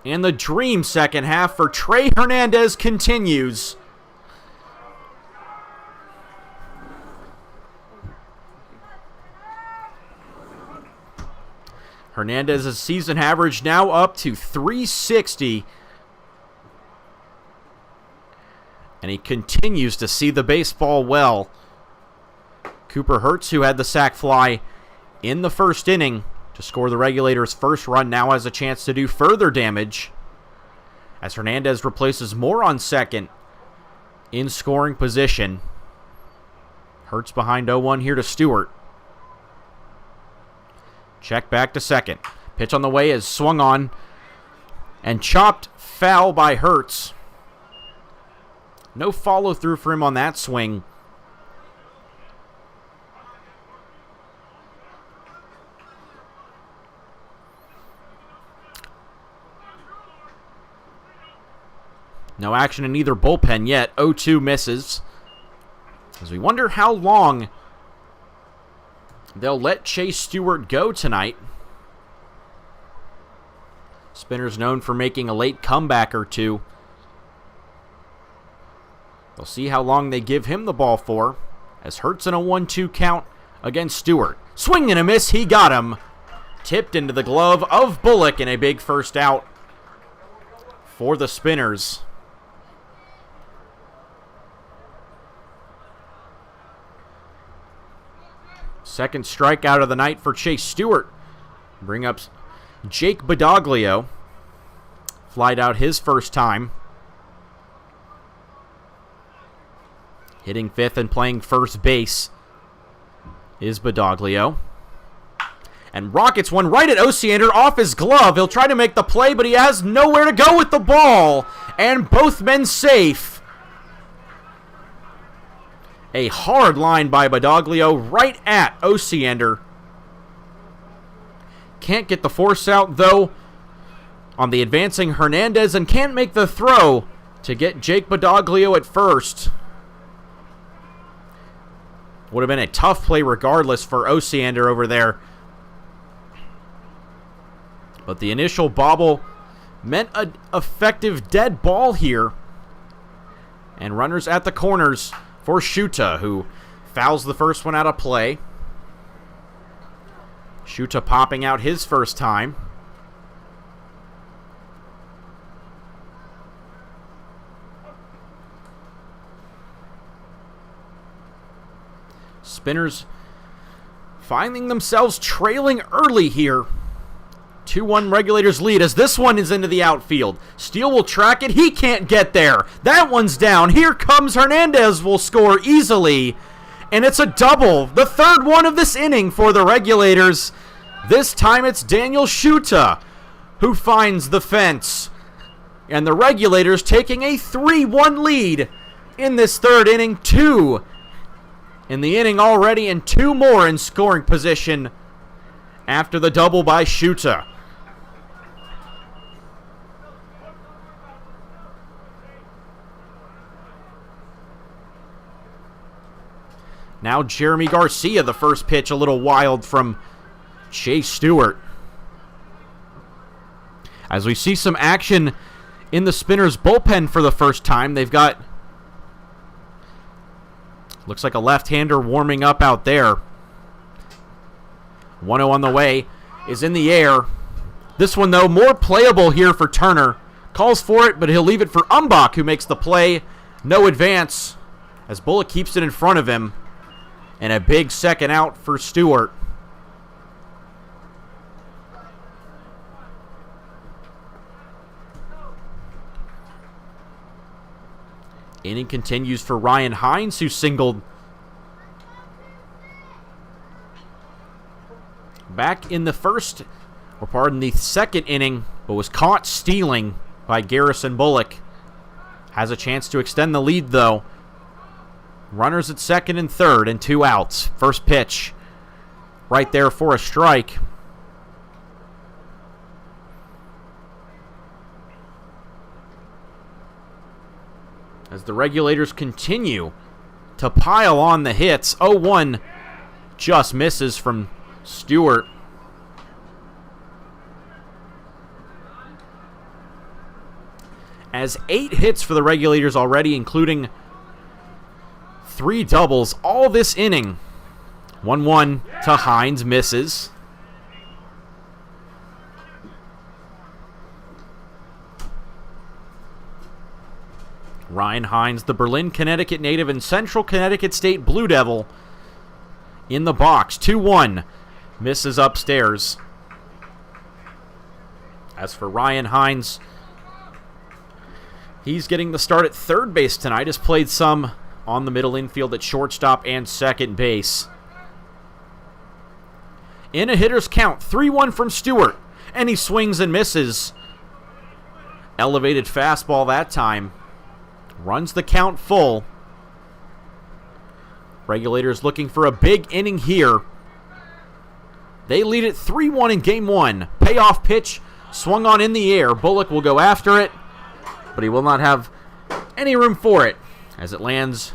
And the dream second half for Trey Hernandez continues. Hernandez's season average now up to 360. And he continues to see the baseball well. Cooper Hertz, who had the sac fly in the first inning to score the Regulators' first run, now has a chance to do further damage as Hernandez replaces Moore on second in scoring position. Hertz behind 0-1 here to Stewart. Check back to second. Pitch on the way is swung on and chopped foul by Hertz. No follow through for him on that swing. No action in either bullpen yet. 0-2 misses. As we wonder how long they'll let Chase Stewart go tonight. Spinner's known for making a late comeback or two. They'll see how long they give him the ball for, as Hertz in a 1-2 count against Stewart. Swing and a miss, he got him. Tipped into the glove of Bullock in a big first out for the Spinners. Second strikeout of the night for Chase Stewart. Bring up Jake Badoglio. Flied out his first time. Hitting fifth and playing first base is Badoglio. And rockets one right at Osiander off his glove. He'll try to make the play, but he has nowhere to go with the ball. And both men safe. A hard line by Badoglio right at Osiander. Can't get the force out, though, on the advancing Hernandez, and can't make the throw to get Jake Badoglio at first. Would have been a tough play regardless for Osiander over there. But the initial bobble meant an effective dead ball here. And runners at the corners for Shuta, who fouls the first one out of play. Shuta popping out his first time. Spinners finding themselves trailing early here. 2-1 Regulators lead as this one is into the outfield. Steele will track it. He can't get there. That one's down. Here comes Hernandez, will score easily. And it's a double. The third one of this inning for the Regulators. This time it's Daniel Shuta who finds the fence. And the Regulators taking a 3-1 lead in this third inning. 2 in the inning already and 2 more in scoring position after the double by Shuta. Now Jeremy Garcia, the first pitch a little wild from Chase Stewart. As we see some action in the Spinners bullpen for the first time, they've got, looks like a left-hander warming up out there. 1-0 on the way, is in the air. This one, though, more playable here for Turner. Calls for it, but he'll leave it for Umbach, who makes the play. No advance, as Bullock keeps it in front of him. And a big second out for Stewart. Inning continues for Ryan Hines, who singled back in the first, or pardon, the second inning, but was caught stealing by Garrison Bullock. Has a chance to extend the lead, though. Runners at second and third and 2 outs. First pitch right there for a strike. As the Regulators continue to pile on the hits. 0-1 just misses from Stewart. as 8 hits for the Regulators already, including 3 doubles all this inning. 1-1 to Hines, misses. Ryan Hines, the Berlin, Connecticut native and Central Connecticut State Blue Devil, in the box. 2-1, misses upstairs. As for Ryan Hines, he's getting the start at third base tonight. Has played some on the middle infield at shortstop and second base. In a hitter's count, 3-1 from Stewart, and he swings and misses. Elevated fastball that time. Runs the count full. Regulators looking for a big inning here. They lead it 3-1 in game 1. Payoff pitch swung on in the air. Bullock will go after it, but he will not have any room for it as it lands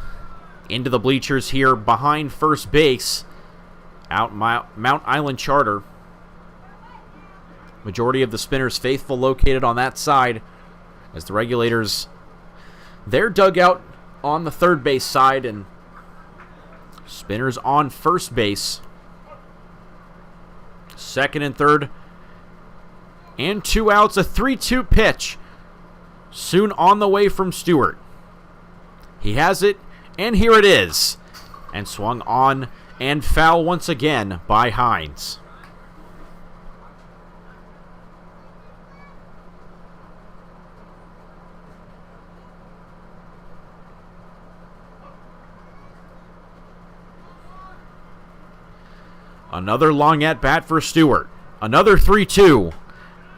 into the bleachers here behind first base out Mount Island Charter. Majority of the Spinners faithful located on that side as the Regulators, their dugout on the third base side and Spinners on first base. Second and third and 2 outs, a 3-2 pitch. Soon on the way from Stewart. He has it, and here it is. And swung on and foul once again by Hines. Another long at-bat for Stewart. Another 3-2.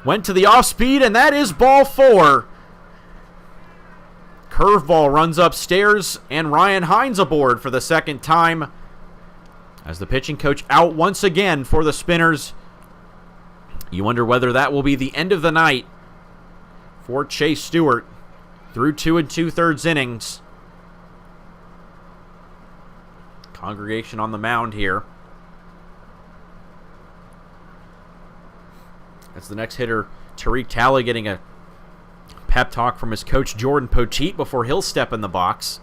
Went to the off-speed, and that is ball 4. Curveball runs upstairs, and Ryan Hines aboard for the second time. As the pitching coach out once again for the Spinners. You wonder whether that will be the end of the night for Chase Stewart through 2 2/3 innings. Congregation on the mound here. That's the next hitter, Tariq Talley, getting a pep talk from his coach, Jordan Poteet, before he'll step in the box.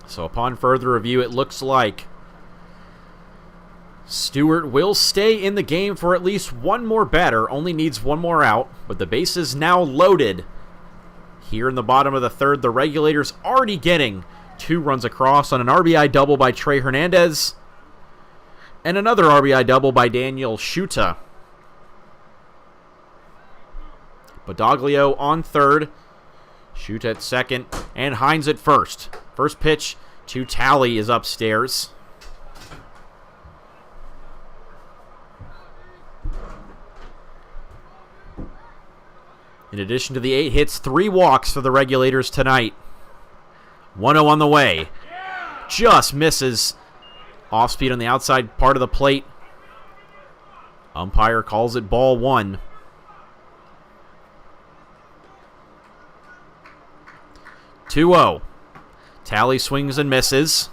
So upon further review, it looks like Stewart will stay in the game for at least one more batter. Only needs one more out, but the base is now loaded. Here in the bottom of the third, the Regulators already getting 2 runs across on an RBI double by Trey Hernandez and another RBI double by Daniel Schuta. Badoglio on third, Schuta at second, and Hines at first. First pitch to Talley is upstairs. In addition to the 8 hits, 3 walks for the Regulators tonight. 1-0 on the way. Just misses. Off speed on the outside part of the plate. Umpire calls it ball 1. Two-0. Talley swings and misses.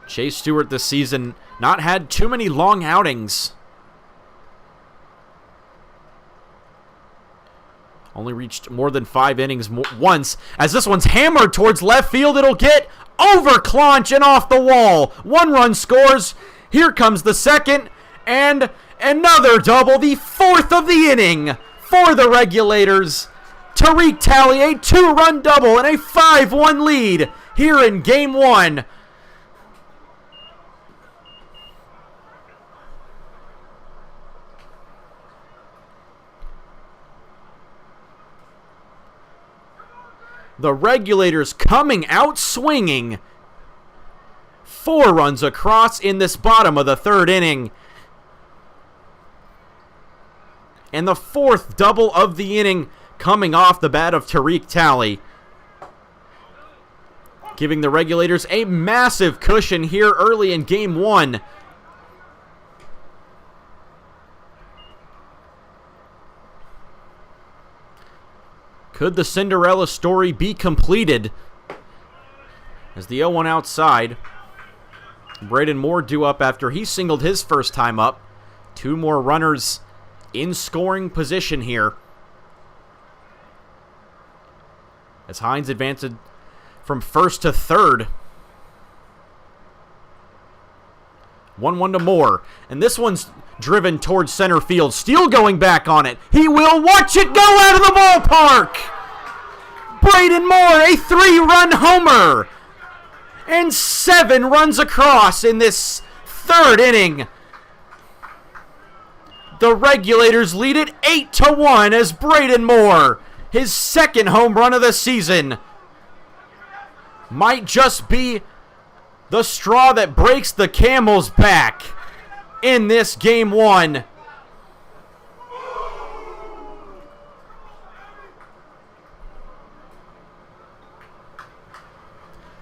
Chase Stewart this season not had too many long outings. Only reached more than 5 innings once. As this one's hammered towards left field, it'll get over Clonch and off the wall. 1 run scores. Here comes the second, and another double, the 4th of the inning for the Regulators. Tariq Talley, a 2-run double and a 5-1 lead here in Game 1. The Regulators coming out swinging. 4 runs across in this bottom of the 3rd inning. And the 4th double of the inning coming off the bat of Tariq Talley, giving the Regulators a massive cushion here early in Game 1. Could the Cinderella story be completed? As the 0-1 outside, Braden Moore due up after he singled his first time up. 2 more runners in scoring position here, as Hines advanced from first to third. 1-1 to Moore, and this one's driven towards center field. Steele going back on it. He will watch it go out of the ballpark. Braden Moore, a 3-run homer, and 7 runs across in this 3rd inning. The Regulators lead it 8-1 as Braden Moore, his 2nd home run of the season, might just be the straw that breaks the camel's back in this Game 1.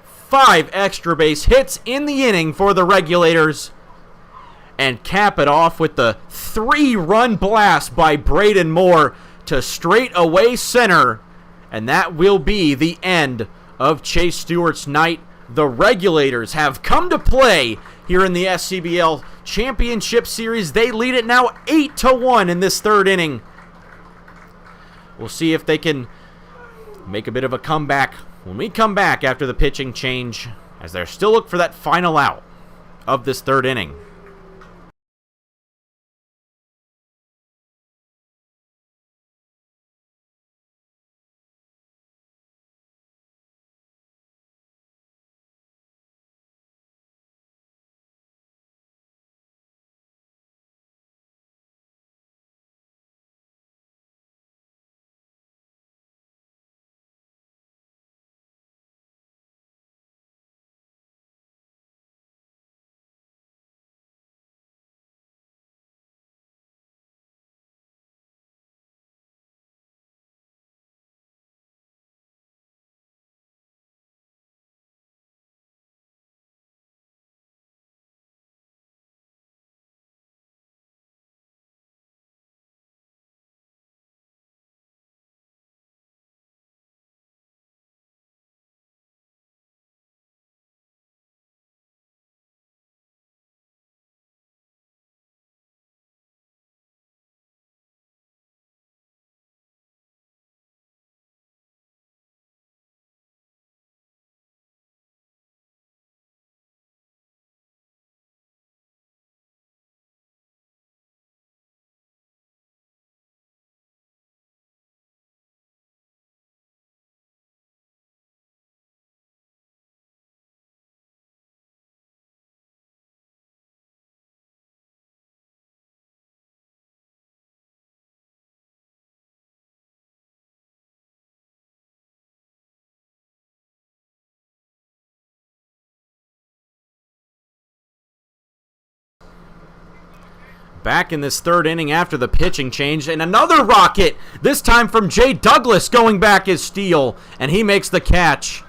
Five extra base hits in the inning for the Regulators, and cap it off with the 3-run blast by Braden Moore to straightaway center, and that will be the end of Chase Stewart's night. The Regulators have come to play here in the SCBL Championship Series. They lead it now 8-1 in this 3rd inning. We'll see if they can make a bit of a comeback when we come back after the pitching change, as they're still looking for that final out of this 3rd inning. Back in this 3rd inning after the pitching change, and another rocket, this time from Jay Douglas going back as Steele, and he makes the catch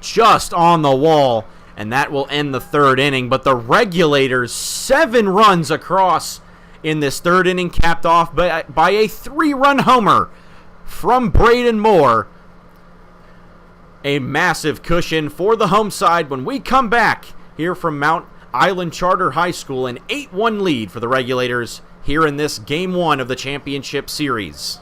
just on the wall, and that will end the 3rd inning. But the Regulators, 7 runs across in this 3rd inning, capped off by a 3-run homer from Braden Moore. A massive cushion for the home side when we come back here from Mount Island Charter High School, an 8-1 lead for the Regulators here in this Game 1 of the Championship Series.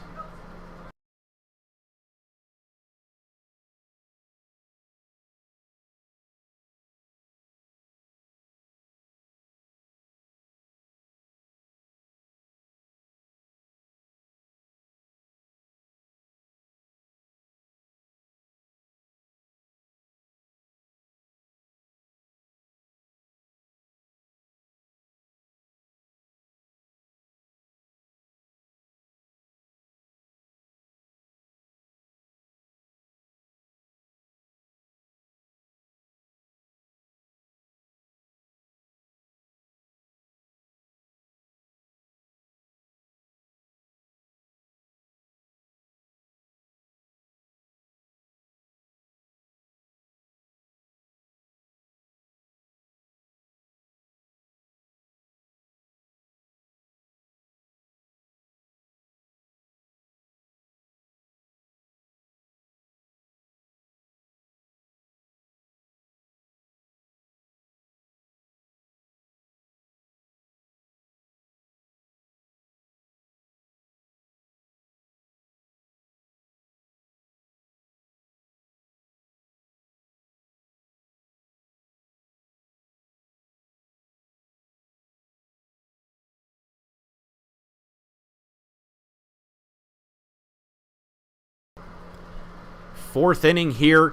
4th inning here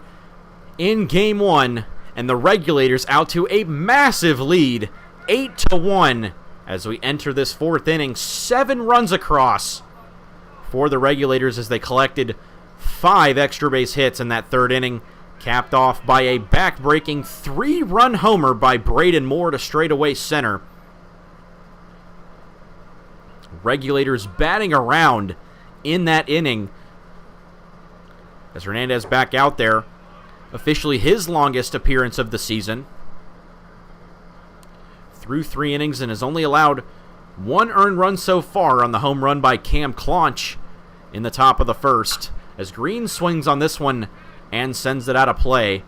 in Game 1, and the Regulators out to a massive lead, 8-1, as we enter this 4th inning. 7 runs across for the Regulators as they collected 5 extra base hits in that 3rd inning, capped off by a back-breaking 3-run homer by Braden Moore to straightaway center. Regulators batting around in that inning as Hernandez back out there, officially his longest appearance of the season. Through 3 innings and has only allowed 1 earned run so far on the home run by Cam Claunch in the top of the 1st, as Green swings on this one and sends it out of play.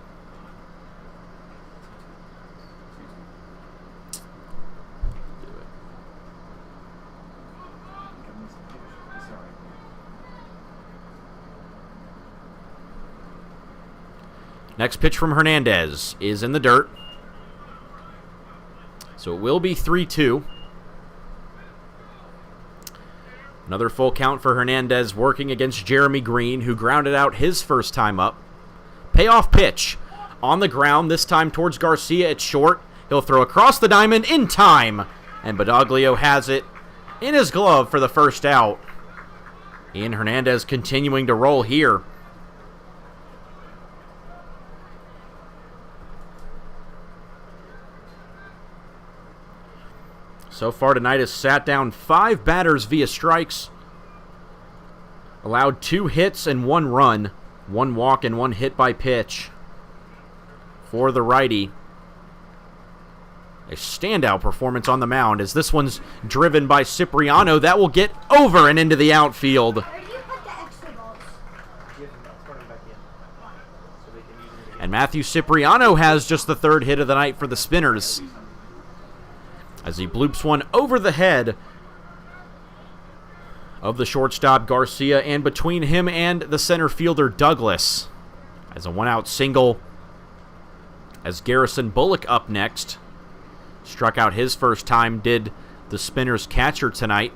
Next pitch from Hernandez is in the dirt. So it will be 3-2. Another full count for Hernandez working against Jeremy Green, who grounded out his first time up. Payoff pitch on the ground, this time towards Garcia at short. He'll throw across the diamond in time, and Badoglio has it in his glove for the first out. Ian Hernandez continuing to roll here. So far tonight has sat down 5 batters via strikes, allowed 2 hits and 1 run, 1 walk and 1 hit by pitch for the righty. A standout performance on the mound as this one's driven by Cipriano. That will get over and into the outfield. Where do you put the extra balls? And Matthew Cipriano has just the 3rd hit of the night for the Spinners, as he bloops one over the head of the shortstop Garcia and between him and the center fielder Douglas. As a 1-out single, as Garrison Bullock up next. Struck out his first time, did the Spinners catcher tonight.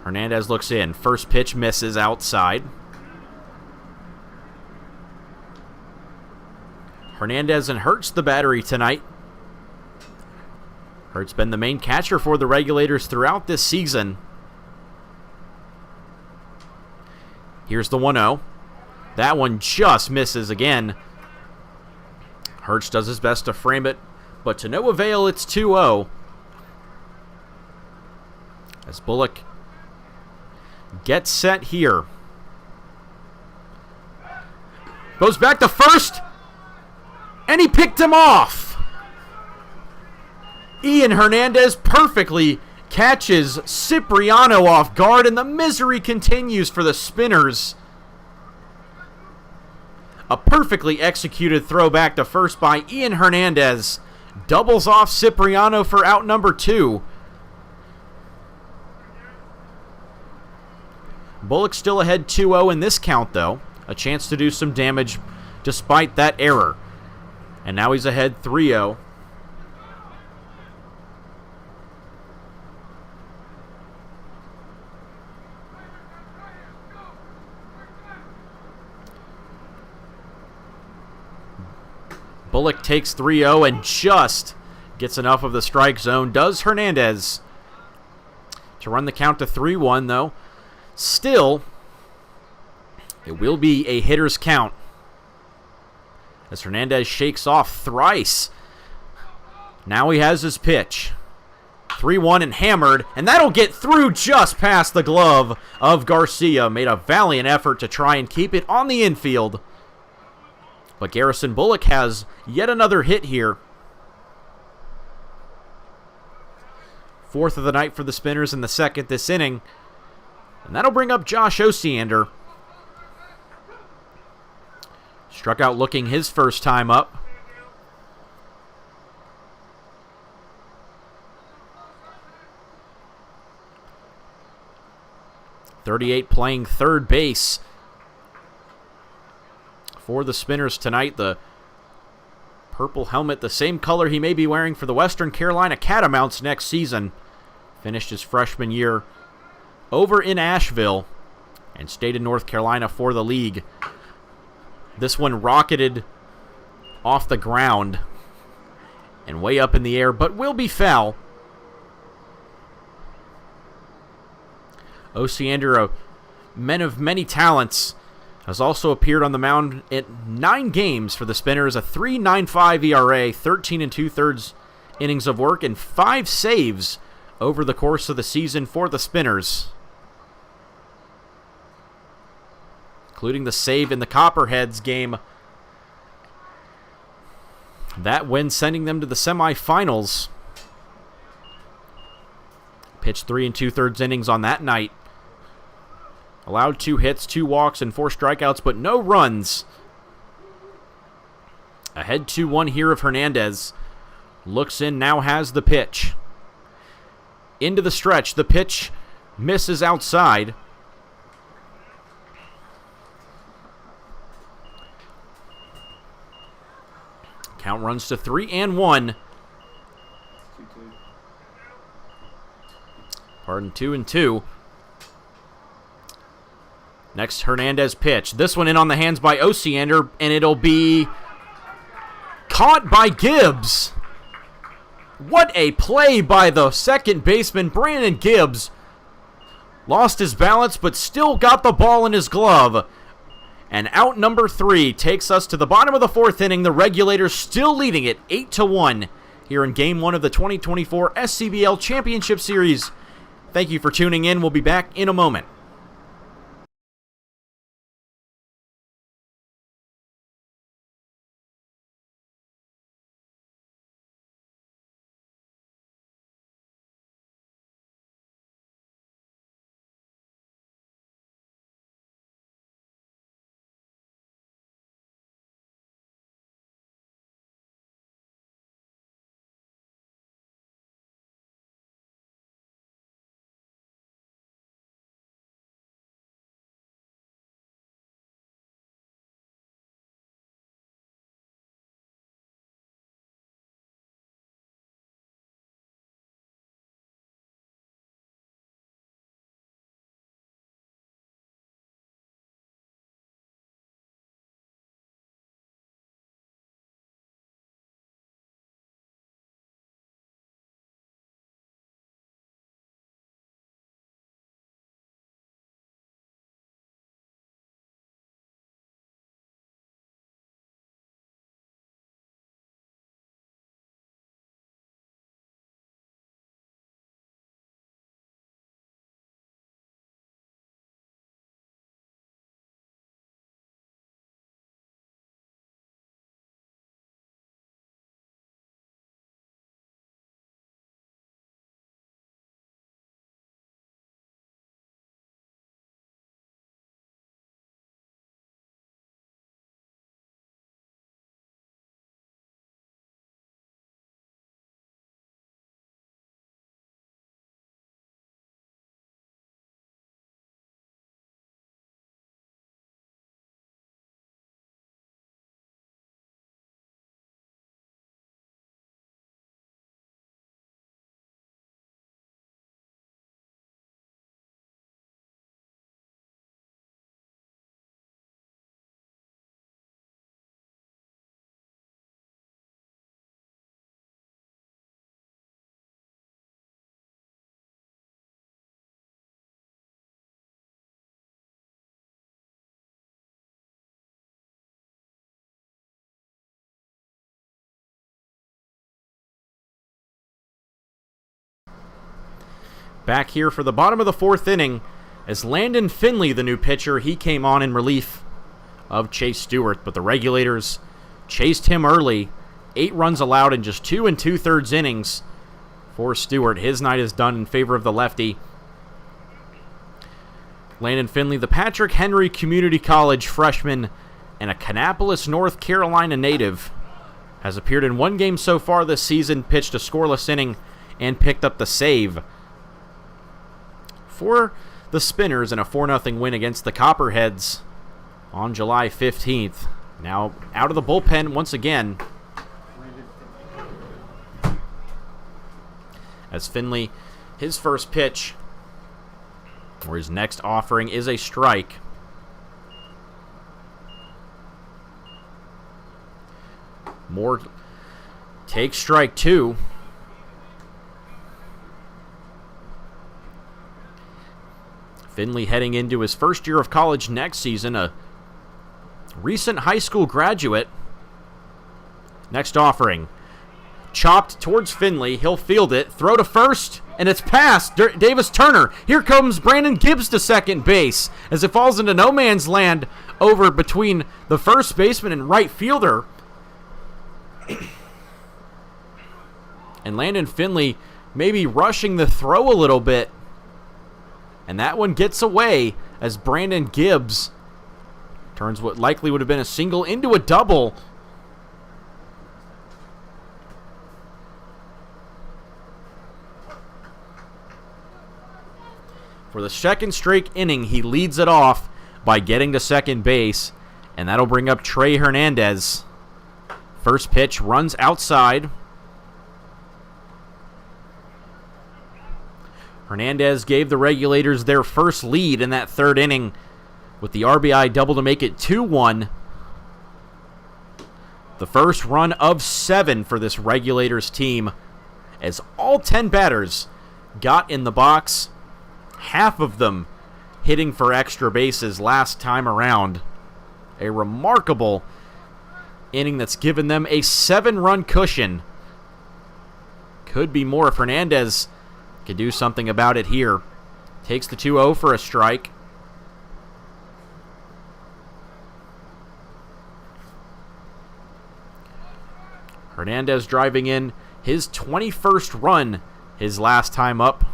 Hernandez looks in. First pitch misses outside. Hernandez and Hertz the battery tonight. Hertz been the main catcher for the Regulators throughout this season. Here's the 1-0. That one just misses again. Hertz does his best to frame it, but to no avail. It's 2-0. As Bullock gets set here. Goes back to first, and he picked him off. Ian Hernandez perfectly catches Cipriano off guard, and the misery continues for the Spinners. A perfectly executed throw back to first by Ian Hernandez doubles off Cipriano for out number 2. Bullock still ahead 2-0 in this count, though. A chance to do some damage despite that error. And now he's ahead 3-0. Bullock takes 3-0 and just gets enough of the strike zone. Does Hernandez to run the count to 3-1, though. Still, it will be a hitter's count as Hernandez shakes off thrice. Now he has his pitch. 3-1 and hammered, and that'll get through just past the glove of Garcia. Made a valiant effort to try and keep it on the infield. But Garrison Bullock has yet another hit here. 4th of the night for the Spinners in the 2nd this inning. And that'll bring up Josh Osiander. Struck out looking his first time up. .38 playing third base for the Spinners tonight. The purple helmet, the same color he may be wearing for the Western Carolina Catamounts next season. Finished his freshman year over in Asheville and state of North Carolina for the league. This one rocketed off the ground and way up in the air, but will be foul. Osiander, a man of many talents, has also appeared on the mound in 9 games for the Spinners, a 3.95 ERA, 13 2/3 innings of work, and 5 saves over the course of the season for the Spinners, including the save in the Copperheads game. That win sending them to the semifinals. Pitched 3 2/3 innings on that night. Allowed 2 hits, 2 walks, and 4 strikeouts, but no runs. Ahead 2-1 here of Hernandez. Looks in, now has the pitch. Into the stretch, the pitch misses outside. Count runs to 3-1. Pardon, 2-2. Next, Hernandez pitch. This one in on the hands by Osiander, and it'll be caught by Gibbs. What a play by the second baseman, Brandon Gibbs. Lost his balance, but still got the ball in his glove. And out number 3 takes us to the bottom of the 4th inning. The Regulators still leading it 8-1 here in Game 1 of the 2024 SCBL Championship Series. Thank you for tuning in. We'll be back in a moment. Back here for the bottom of the 4th inning as Landon Finley, the new pitcher, he came on in relief of Chase Stewart, but the Regulators chased him early. 8 runs allowed in just 2 2/3 innings for Stewart. His night is done in favor of the lefty. Landon Finley, the Patrick Henry Community College freshman and a Kannapolis, North Carolina native, has appeared in 1 game so far this season, pitched a scoreless inning, and picked up the save for the Spinners in a 4-0 win against the Copperheads on July 15th. Now out of the bullpen once again as Finley, his first pitch where his next offering is a strike. Moore takes strike 2. Finley heading into his first year of college next season, a recent high school graduate. Next offering. Chopped towards Finley. He'll field it. Throw to first, and it's past Davis Turner. Here comes Brandon Gibbs to second base as it falls into no man's land over between the first baseman and right fielder. And Landon Finley maybe rushing the throw a little bit. And that one gets away as Brandon Gibbs turns what likely would have been a single into a double. For the second straight inning, he leads it off by getting to second base, and that'll bring up Trey Hernandez. First pitch runs outside. Hernandez gave the Regulators their first lead in that third inning with the RBI double to make it 2-1. The first run of 7 for this Regulators team as all 10 batters got in the box. Half of them hitting for extra bases last time around. A remarkable inning that's given them a 7-run cushion. Could be more if Hernandez could do something about it here. Takes the 2-0 for a strike. Hernandez driving in his 21st run his last time up.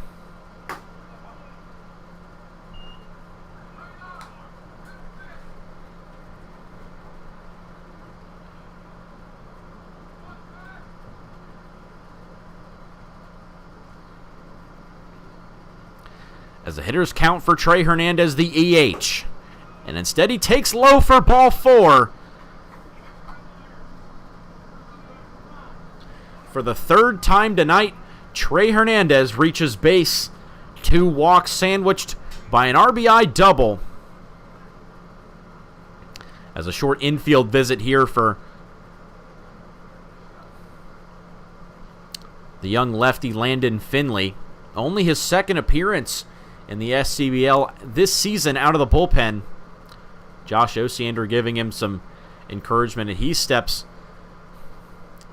As the hitters count for Trey Hernandez, the EH. And instead he takes low for ball 4. For the third time tonight, Trey Hernandez reaches base. 2 walks sandwiched by an RBI double. As a short infield visit here for the young lefty Landon Finley. Only his second appearance in the SCBL this season out of the bullpen. Josh Osiander giving him some encouragement, and he steps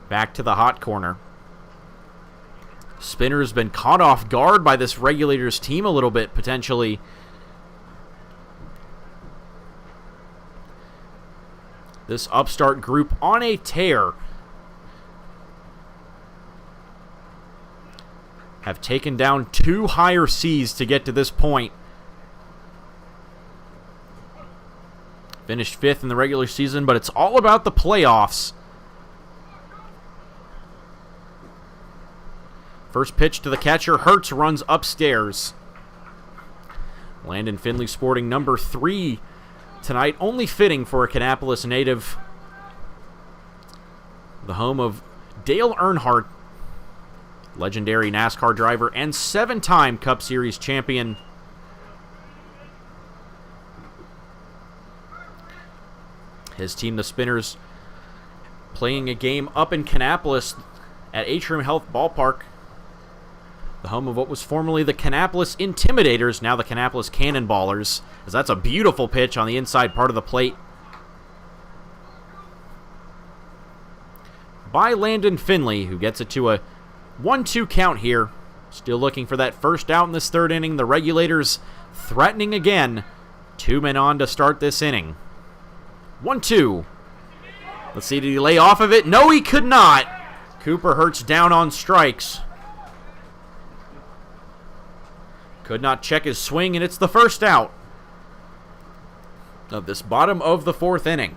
back to the hot corner. Spinner's been caught off guard by this Regulators team a little bit, potentially. This upstart group on a tear. Have taken down 2 higher C's to get to this point. Finished 5th in the regular season, but it's all about the playoffs. First pitch to the catcher. Hertz runs upstairs. Landon Finley sporting number 3 tonight, only fitting for a Kannapolis native. The home of Dale Earnhardt, legendary NASCAR driver and 7-time Cup Series champion. His team, the Spinners, playing a game up in Kannapolis at Atrium Health Ballpark, the home of what was formerly the Kannapolis Intimidators, now the Kannapolis Cannonballers, as that's a beautiful pitch on the inside part of the plate by Landon Finley, who gets it to a 1-2 count here. Still looking for that first out in this third inning. The Regulators threatening again. 2 men on to start this inning. 1-2. Let's see, did he lay off of it? No, he could not. Cooper Hertz down on strikes. Could not check his swing, and it's the first out of this bottom of the 4th inning.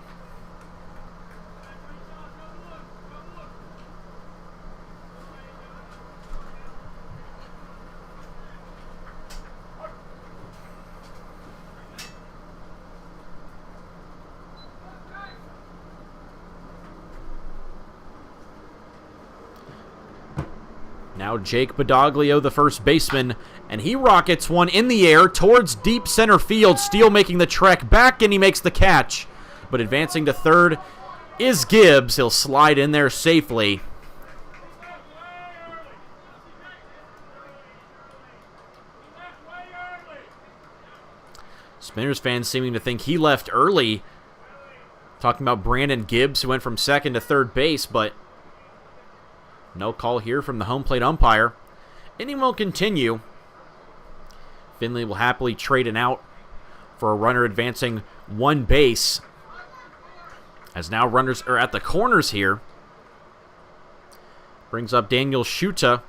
Now Jake Badoglio, the first baseman, And he rockets one in the air towards deep center field. Steele making the trek back, and he makes the catch. But advancing to third is Gibbs. He'll slide in there safely. Spinners fans seeming to think he left early. Talking about Brandon Gibbs, who went from second to third base, but no call here from the home plate umpire. Inning will continue. Finley will happily trade an out for a runner advancing one base. As now runners are at the corners here. Brings up Daniel Schuta.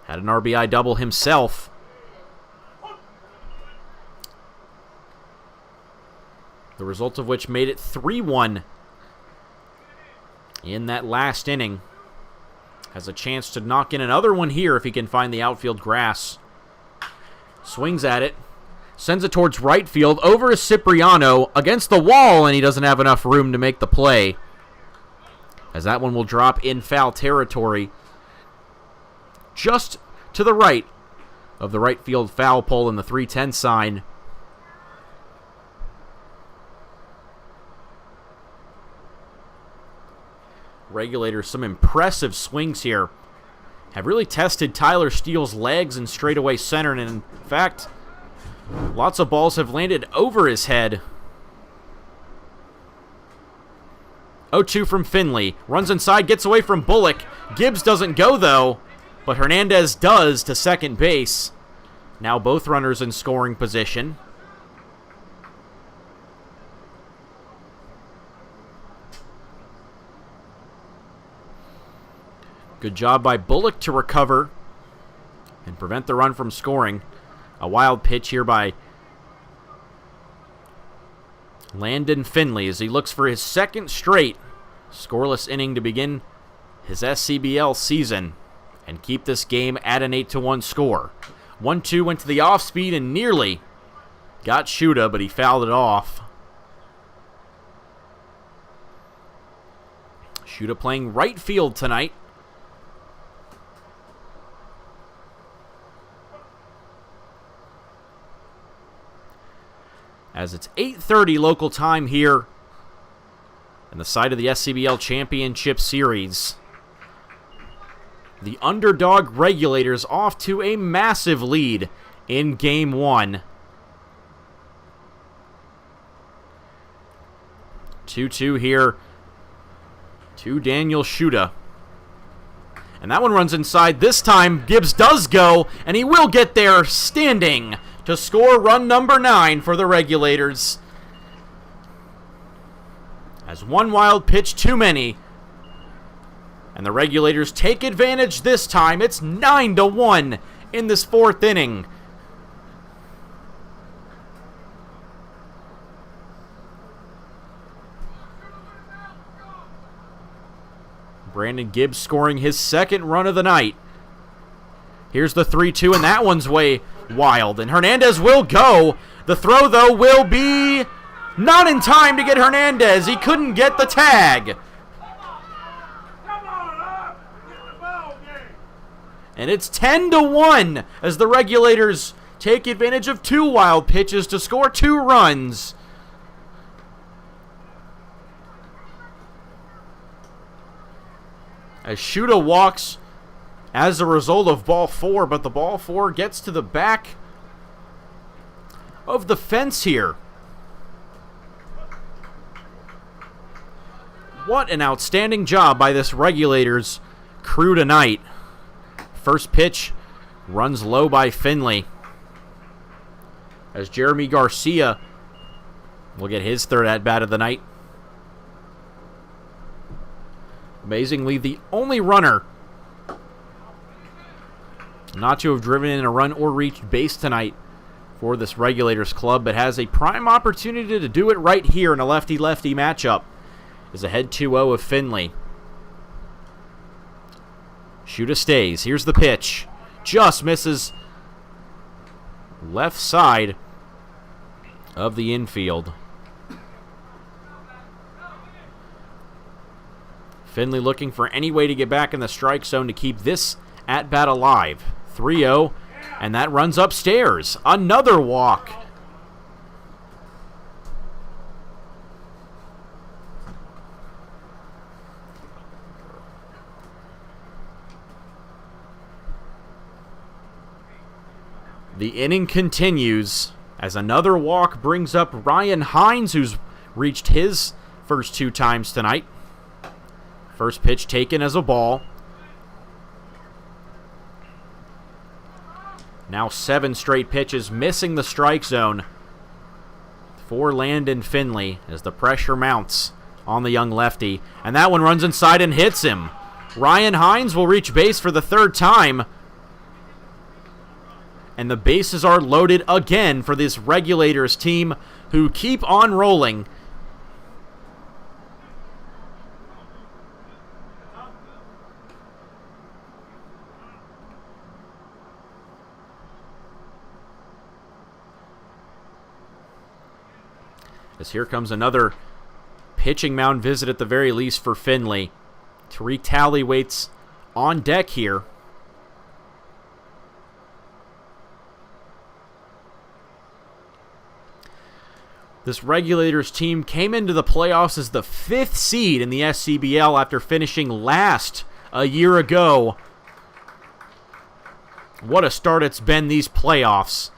Had an RBI double himself. The result of which made it 3-1 in that last inning. Has a chance to knock in another one here if he can find the outfield grass. Swings at it. Sends it towards right field. Over to Cipriano. Against the wall, and he doesn't have enough room to make the play. As that one will drop in foul territory. Just to the right of the right field foul pole and the 3-10 sign. Regulators, some impressive swings here. Have really tested Tyler Steele's legs in straightaway center, and in fact, lots of balls have landed over his head. 0-2 from Finley. Runs inside, gets away from Bullock. Gibbs doesn't go, though, but Hernandez does to second base. Now both runners in scoring position. Good job by Bullock to recover and prevent the run from scoring. A wild pitch here by Landon Finley as he looks for his second straight scoreless inning to begin his SCBL season and keep this game at an 8-1 score. 1-2 went to the off speed and nearly got Schuta, but he fouled it off. Schuta playing right field tonight. As it's 8:30 local time here in the site of the SCBL Championship Series. The underdog Regulators off to a massive lead in Game 1. 2-2 here to Daniel Schuta. And that one runs inside. This time, Gibbs does go, and he will get there standing to score run number 9 for the Regulators. As one wild pitch too many. And the Regulators take advantage this time. It's 9-1 in this 4th inning. Brandon Gibbs scoring his second run of the night. Here's the 3-2, and that one's way wild. And Hernandez will go. The throw, though, will be not in time to get Hernandez. He couldn't get the tag. And it's 10-1 as the Regulators take advantage of 2 wild pitches to score 2 runs. As Schuta walks as a result of ball 4, but the ball 4 gets to the back of the fence here. What an outstanding job by this Regulators crew tonight. First pitch runs low by Finley. As Jeremy Garcia will get his 3rd at-bat of the night. Amazingly, the only runner not to have driven in a run or reached base tonight for this Regulators club, but has a prime opportunity to do it right here in a lefty-lefty matchup, is ahead 2-0 of Finley. Schuta stays. Here's the pitch. Just misses left side of the infield. Finley looking for any way to get back in the strike zone to keep this at-bat alive. 3-0, and that runs upstairs. Another walk. The inning continues as another walk brings up Ryan Hines, who's reached his first 2 times tonight. First pitch taken as a ball. Now 7 straight pitches missing the strike zone for Landon Finley as the pressure mounts on the young lefty. And that one runs inside and hits him. Ryan Hines will reach base for the 3rd time. And the bases are loaded again for this Regulators team, who keep on rolling. As here comes another pitching mound visit at the very least for Finley. Tariq Talley waits on deck here. This Regulators team came into the playoffs as the 5th seed in the SCBL after finishing last a year ago. What a start it's been, these playoffs.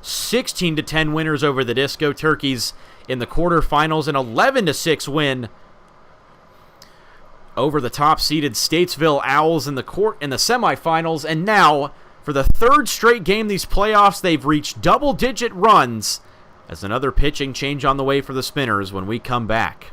16-10 winners over the Disco Turkeys in the quarterfinals, an 11-6 win over the top-seeded Statesville Owls in the semifinals, and now, for the 3rd straight game these playoffs, they've reached double-digit runs, as another pitching change on the way for the Spinners when we come back.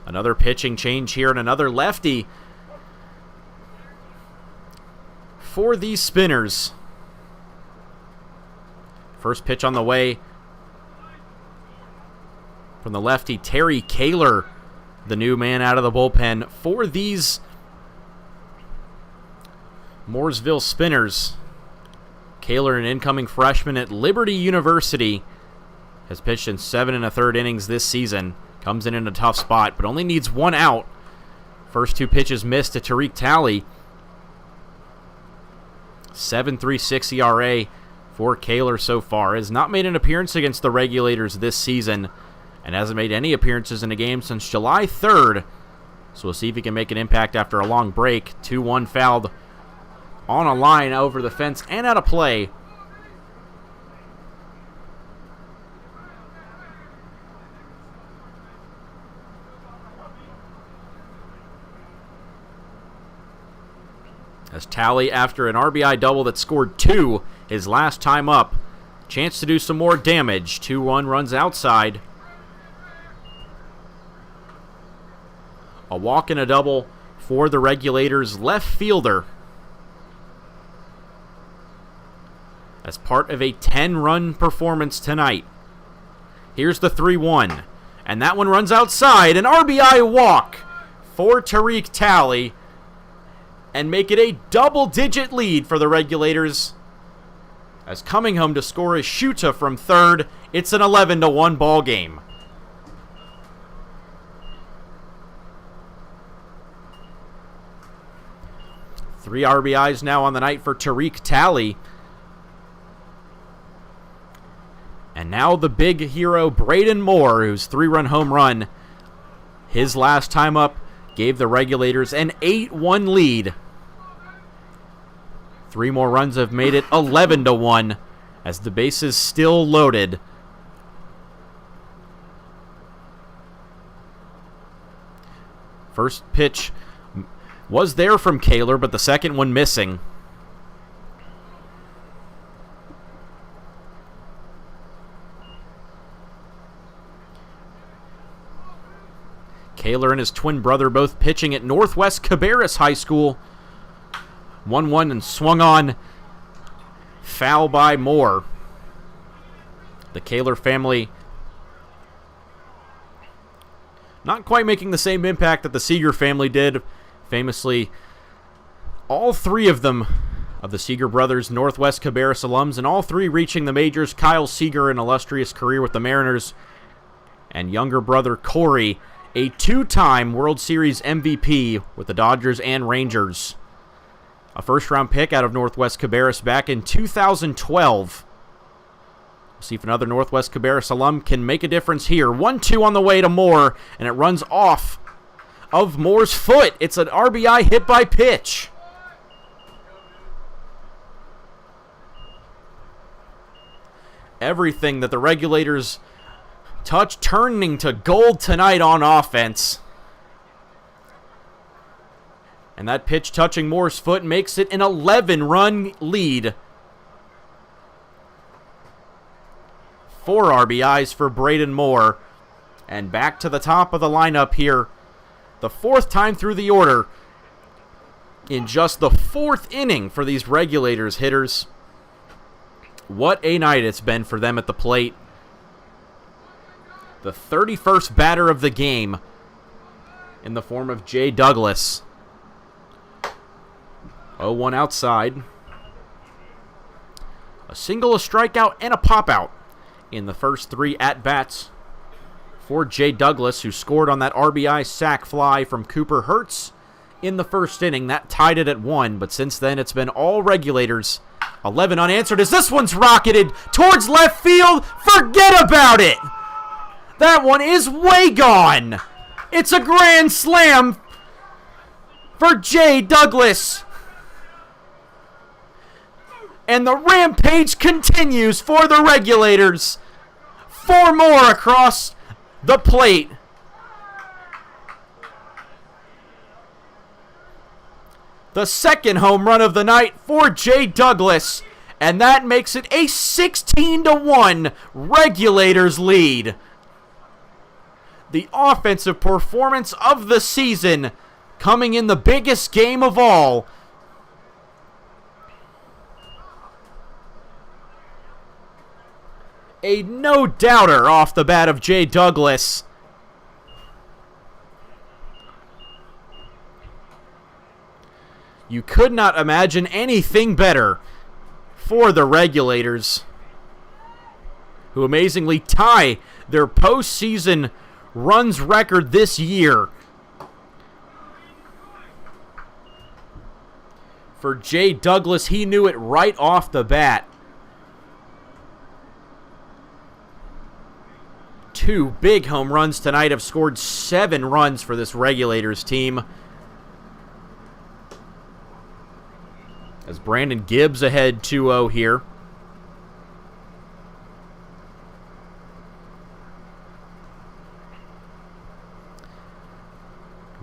Another pitching change here and another lefty for these Spinners. First pitch on the way from the lefty, Terry Kaler, the new man out of the bullpen for these Mooresville Spinners. Kaler, an incoming freshman at Liberty University, has pitched in 7 1/3 innings this season. Comes in a tough spot, but only needs 1 out. First 2 pitches missed to Tariq Talley. 7.36 ERA for Kaler so far. Has not made an appearance against the Regulators this season, and hasn't made any appearances in a game since July 3rd So we'll see if he can make an impact after a long break. 2-1 fouled on a line over the fence and out of play. As Talley, after an RBI double that scored 2 his last time up, chance to do some more damage. 2-1 runs outside. A walk and a double for the Regulators left fielder as part of a 10-run performance tonight. Here's the 3-1, and that one runs outside. An RBI walk for Tariq Talley, and make it a double-digit lead for the Regulators. As coming home to score is Shuta from third. It's an 11-1 ball game. Three RBIs now on the night for Tariq Talley. And now the big hero, Braden Moore, whose 3-run home run, his last time up, gave the Regulators an 8-1 lead. 3 more runs have made it 11-1 as the bases still loaded. First pitch was there from Kaler, but the second one missing. Kaler and his twin brother both pitching at Northwest Cabarrus High School. 1-1 and swung on. Foul by Moore. The Kaler family not quite making the same impact that the Seeger family did. Famously, all 3 of them, of the Seeger brothers, Northwest Cabarrus alums, and all 3 reaching the majors. Kyle Seeger, an illustrious career with the Mariners, and younger brother Corey, a 2-time World Series MVP with the Dodgers and Rangers. A first-round pick out of Northwest Cabarrus back in 2012. We'll see if another Northwest Cabarrus alum can make a difference here. 1-2 on the way to Moore, and it runs off of Moore's foot. It's an RBI hit by pitch. Everything that the Regulators touch turning to gold tonight on offense. And that pitch touching Moore's foot makes it an 11-run lead. 4 RBIs for Braden Moore. And back to the top of the lineup here. The 4th time through the order in just the 4th inning for these Regulators hitters. What a night it's been for them at the plate. The 31st batter of the game in the form of Jay Douglas. 0-1 outside. A single, a strikeout, and a pop-out in the first 3 at-bats for Jay Douglas, who scored on that RBI sac fly from Cooper Hertz in the first inning. That tied it at 1, but since then it's been all Regulators. 11 unanswered as this one's rocketed towards left field. Forget about it! That one is way gone! It's a grand slam for Jay Douglas. And the rampage continues for the Regulators. 4 more across the plate. The second home run of the night for Jay Douglas. And that makes it a 16-1 Regulators lead. The offensive performance of the season coming in the biggest game of all. A no-doubter off the bat of Jay Douglas. You could not imagine anything better for the Regulators, who amazingly tie their postseason runs record this year. For Jay Douglas, he knew it right off the bat. 2 big home runs tonight have scored 7 runs for this Regulators team. As Brandon Gibbs ahead 2-0 here.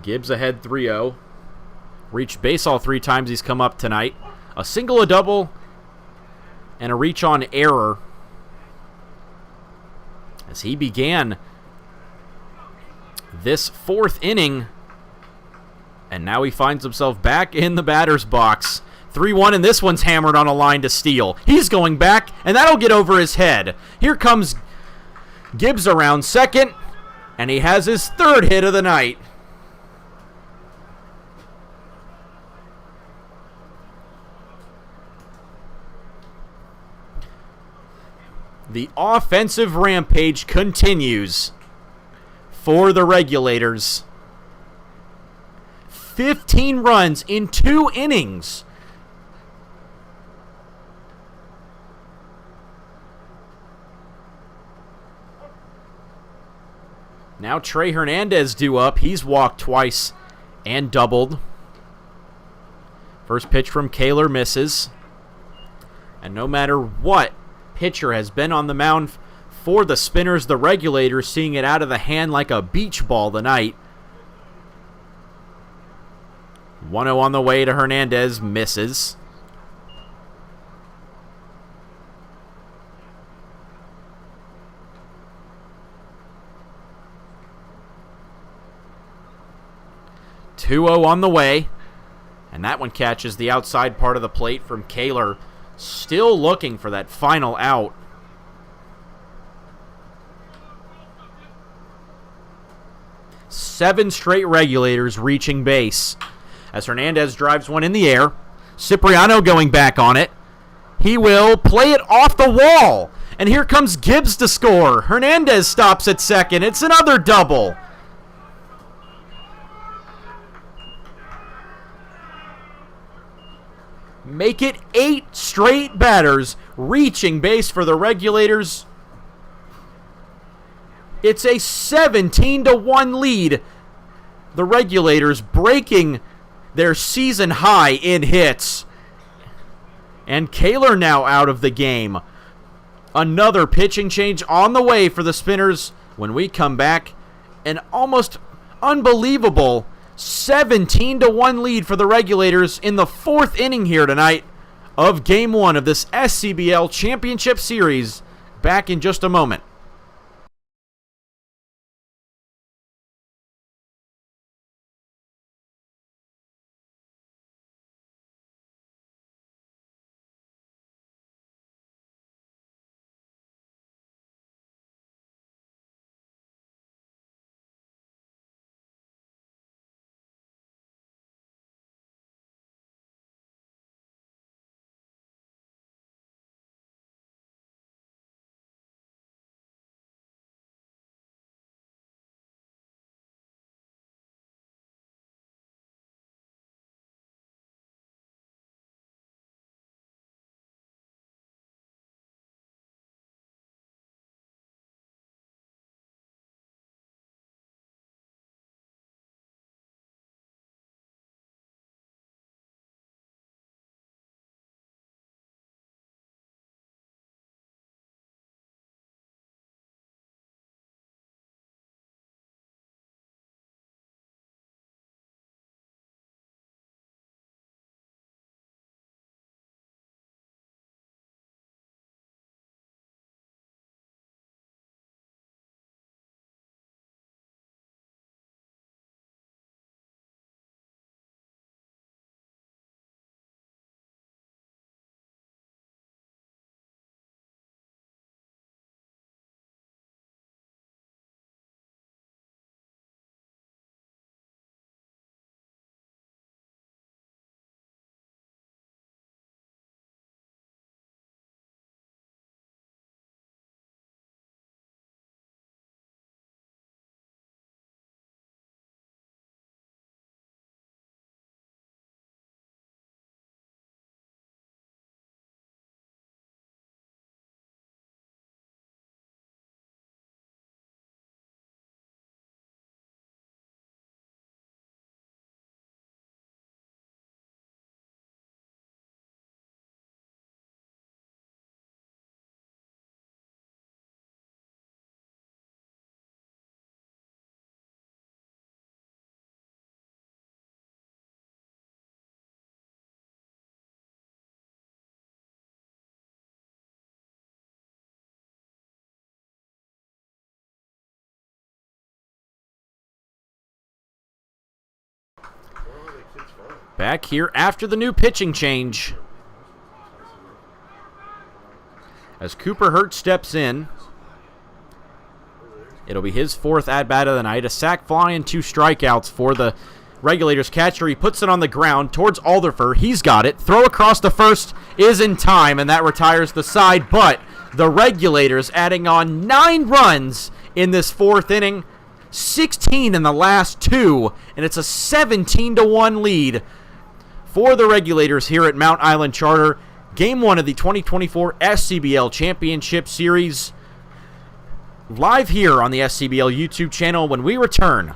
Gibbs ahead 3-0. Reached base all 3 times he's come up tonight. A single, a double, and a reach on error. As he began this 4th inning, and now he finds himself back in the batter's box. 3-1, and this one's hammered on a line to steal. He's going back, and that'll get over his head. Here comes Gibbs around second, and he has his 3rd hit of the night. The offensive rampage continues for the Regulators. 15 runs in 2 innings. Now Trey Hernandez due up. He's walked twice and doubled. First pitch from Kaler misses. And no matter what pitcher has been on the mound for the Spinners, the Regulators seeing it out of the hand like a beach ball tonight. 1-0 on the way to Hernandez, misses. Two-0 on the way, and that one catches the outside part of the plate from Kaler. Still looking for that final out. Seven straight Regulators reaching base. As Hernandez drives one in the air. Cipriano going back on it. He will play it off the wall. And here comes Gibbs to score. Hernandez stops at second. It's another double. Make it 8 straight batters reaching base for the Regulators. It's a 17-1 lead. The Regulators breaking their season high in hits. And Kaler now out of the game. Another pitching change on the way for the Spinners when we come back. An almost unbelievable 17-1 lead for the Regulators in the 4th inning here tonight of Game 1 of this SCBL Championship Series. Back in just a moment. Back here after the new pitching change. As Cooper Hurt steps in, it'll be his 4th at-bat of the night. A sac fly and 2 strikeouts for the Regulators catcher. He puts it on the ground towards Alderfer. He's got it. Throw across the first is in time, and that retires the side. But the Regulators adding on 9 runs in this 4th inning, 16 in the last 2, and it's a 17-1 lead for the Regulators here at Mount Island Charter. Game 1 of the 2024 SCBL Championship Series. Live here on the SCBL YouTube channel when we return.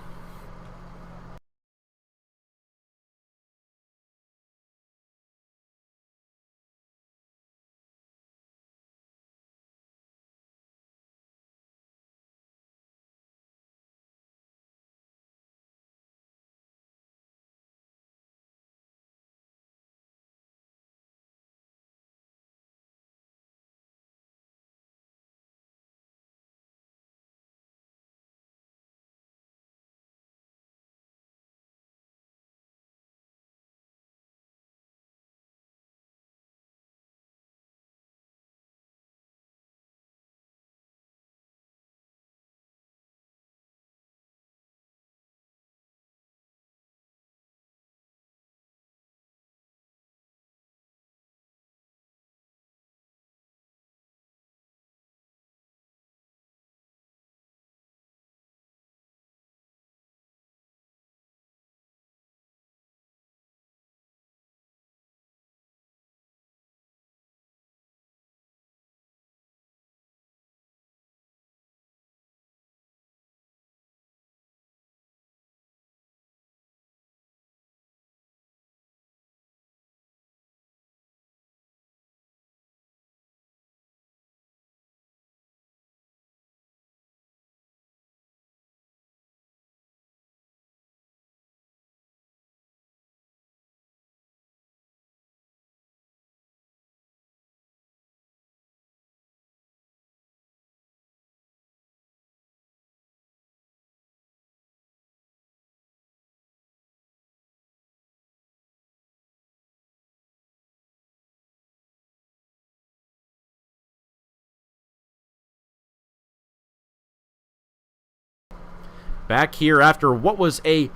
Back here after what was a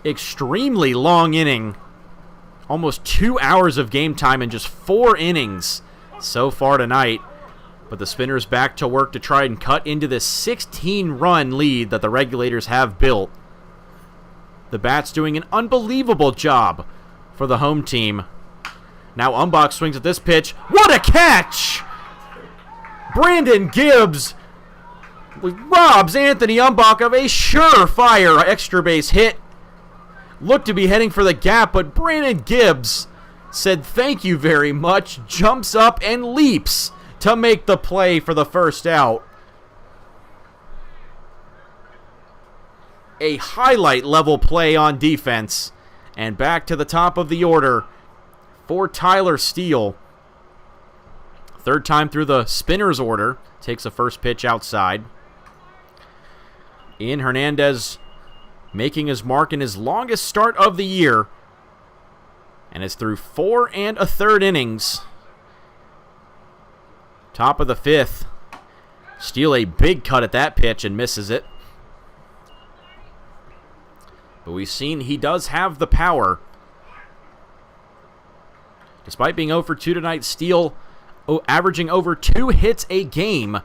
extremely long inning. Almost 2 hours of game time and just 4 innings so far tonight. But the Spinners back to work to try and cut into this 16-run lead that the Regulators have built. The Bats doing an unbelievable job for the home team. Now Umbach swings at this pitch. What a catch! Brandon Gibbs robs Anthony Umbach of a surefire extra base hit. Looked to be heading for the gap, but Brandon Gibbs said thank you very much, jumps up and leaps to make the play for the first out. A highlight level play on defense. And back to the top of the order for Tyler Steele. 3rd time through the Spinners order. Takes the first pitch outside. Ian Hernandez making his mark in his longest start of the year. And it's through 4 1/3 innings. Top of the 5th. Steele a big cut at that pitch and misses it. But we've seen he does have the power. Despite being 0 for 2 tonight, Steele averaging over 2 hits a game.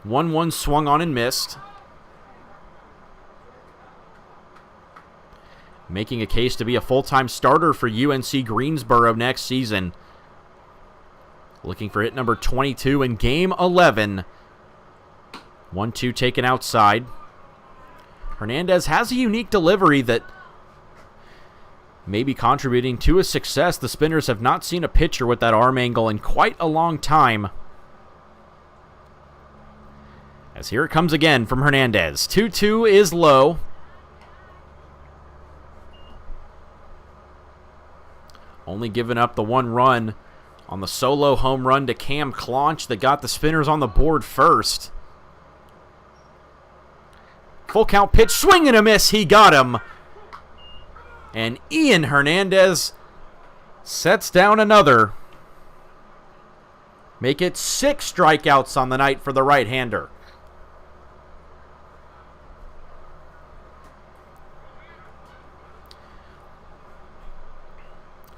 1-1 swung on and missed. Making a case to be a full-time starter for UNC Greensboro next season. Looking for hit number 22 in game 11. 1-2 taken outside. Hernandez has a unique delivery that may be contributing to his success. The Spinners have not seen a pitcher with that arm angle in quite a long time. As here it comes again from Hernandez. 2-2 is low. Only giving up the 1 run on the solo home run to Cam Claunch that got the Spinners on the board first. Full count pitch, swing and a miss, he got him. And Ian Hernandez sets down another. Make it 6 strikeouts on the night for the right-hander.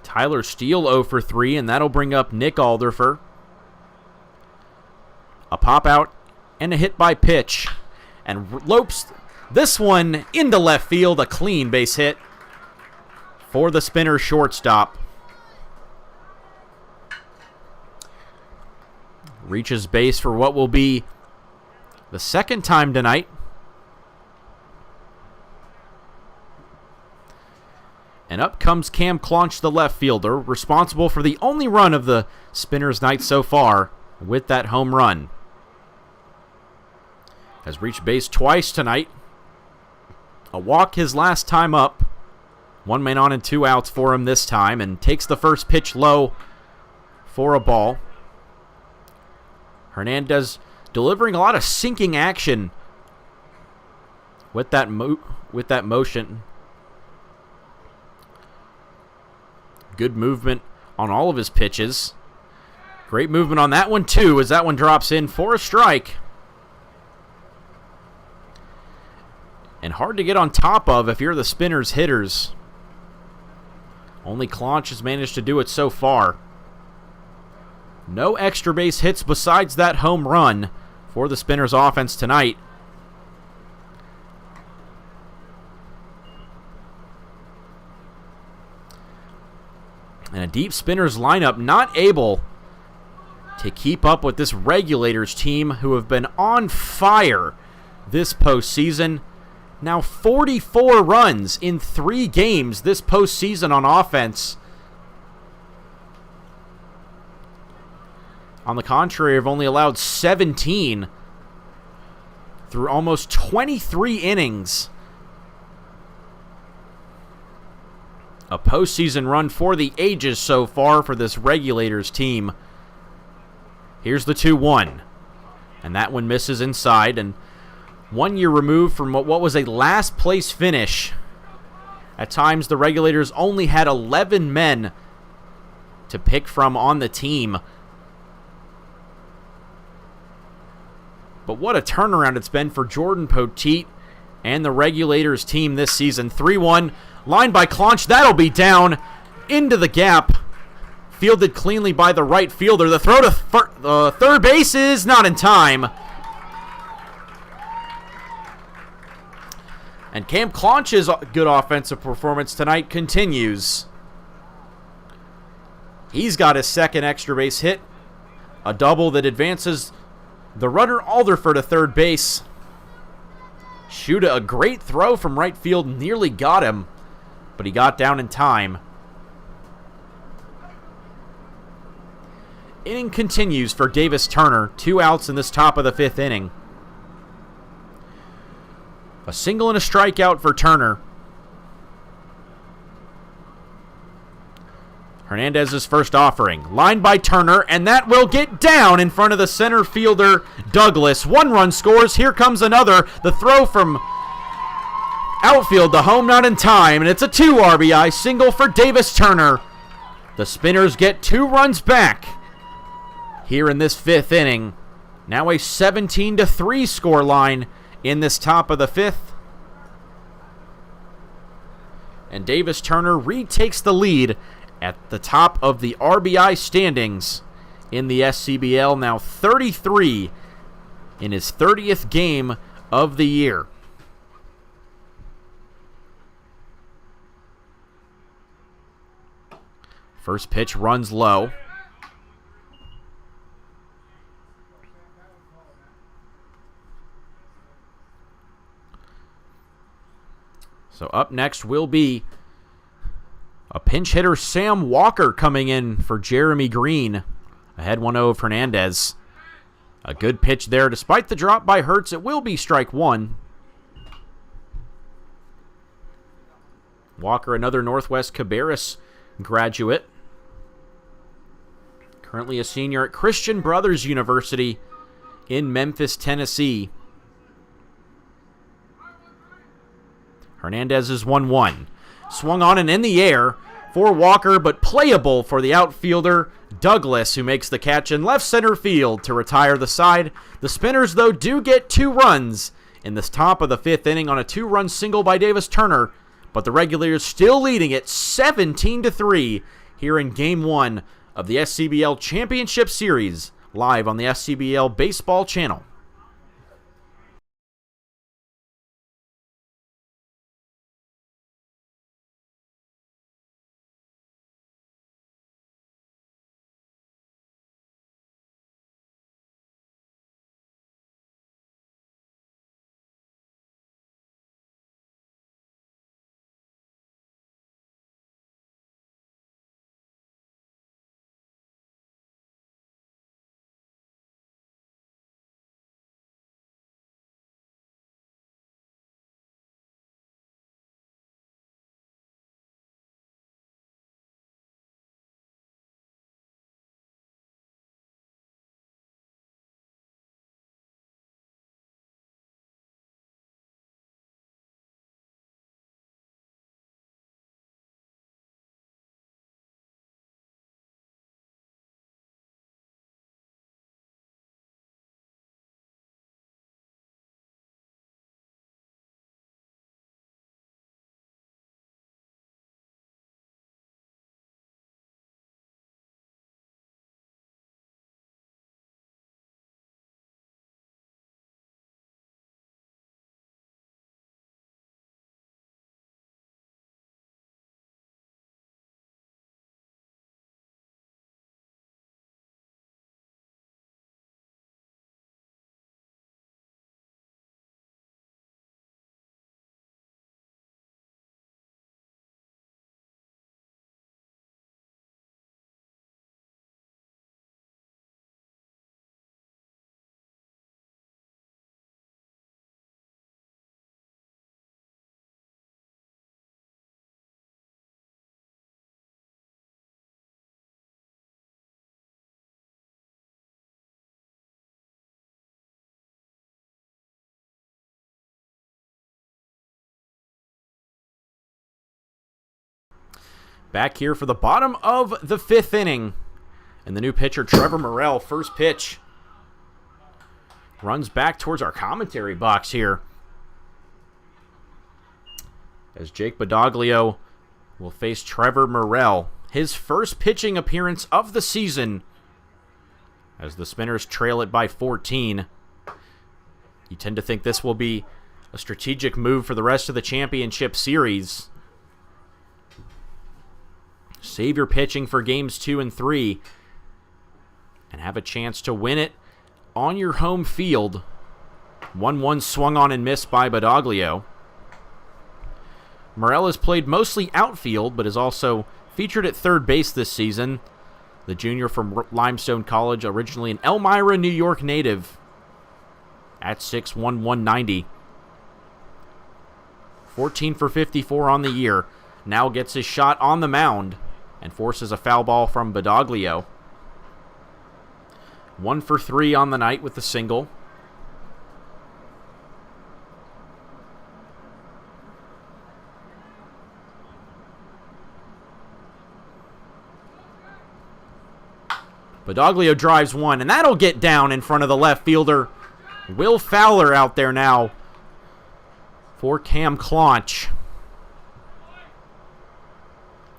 Tyler Steele 0 for 3, and that'll bring up Nick Alderfer. A pop out and a hit by pitch. And Lopes this one into left field, a clean base hit for the spinner shortstop. Reaches base for what will be the second time tonight. And up comes Cam Claunch, the left fielder, responsible for the only run of the Spinners' night so far with that home run. Has reached base twice tonight. A walk his last time up. 1 man on and 2 outs for him this time, and takes the first pitch low for a ball. Hernandez delivering a lot of sinking action with that motion. Good movement on all of his pitches. Great movement on that one too, as that one drops in for a strike. And hard to get on top of if you're the Spinners hitters. Only Claunch has managed to do it so far. No extra base hits besides that home run for the Spinners offense tonight. And a deep Spinners lineup not able to keep up with this Regulators team who have been on fire this postseason. Now 44 runs in 3 games this postseason on offense. On the contrary, have only allowed 17 through almost 23 innings. A postseason run for the ages so far for this Regulators team. Here's the 2-1. And that one misses inside. And 1 year removed from what was a last place finish. At times, the Regulators only had 11 men to pick from on the team. But what a turnaround it's been for Jordan Poteet and the Regulators team this season. 3-1, line by Claunch. That'll be down into the gap. Fielded cleanly by the right fielder. The throw to third base is not in time. And Cam Claunch's good offensive performance tonight continues. He's got his second extra base hit. A double that advances the runner Alderfer to third base. Shuda, a great throw from right field, nearly got him, but he got down in time. Inning continues for Davis Turner. 2 outs in this top of the 5th inning. A single and a strikeout for Turner. Hernandez's first offering. Line by Turner, and that will get down in front of the center fielder, Douglas. 1 run scores. Here comes another. The throw from outfield, the home not in time, and it's a 2 RBI single for Davis Turner. The Spinners get 2 runs back here in this 5th inning. Now a 17-3 score line in this top of the 5th. And Davis Turner retakes the lead at the top of the RBI standings in the SCBL, now 33 in his 30th game of the year. First pitch runs low. So up next will be a pinch hitter, Sam Walker, coming in for Jeremy Green. Ahead 1-0 of Hernandez. A good pitch there. Despite the drop by Hertz, it will be strike 1. Walker, another Northwest Cabarrus graduate. Currently a senior at Christian Brothers University in Memphis, Tennessee. Hernandez is 1-1. swung on and in the air for Walker, but playable for the outfielder Douglas, who makes the catch in left center field to retire the side. The Spinners, though, do get 2 runs in the top of the 5th inning on a 2-run single by Davis Turner, but the Regulators still leading it 17-3 here in Game 1 of the SCBL Championship Series, live on the SCBL Baseball Channel. Back here for the bottom of the 5th inning. And the new pitcher, Trevor Morrell, first pitch. Runs back towards our commentary box here. As Jake Badoglio will face Trevor Morrell. His first pitching appearance of the season. As the Spinners trail it by 14. You tend to think this will be a strategic move for the rest of the championship series. Save your pitching for games 2 and 3 and have a chance to win it on your home field. 1-1 swung on and missed by Badoglio. Morrell has played mostly outfield, but is also featured at third base this season. The junior from Limestone College, originally an Elmira, New York native, at 6'1", 190. 14 for 54 on the year. Now gets his shot on the mound and forces a foul ball from Badoglio. 1 for 3 on the night with the single. Badoglio drives one, and that'll get down in front of the left fielder. Will Fowler out there now for Cam Claunch.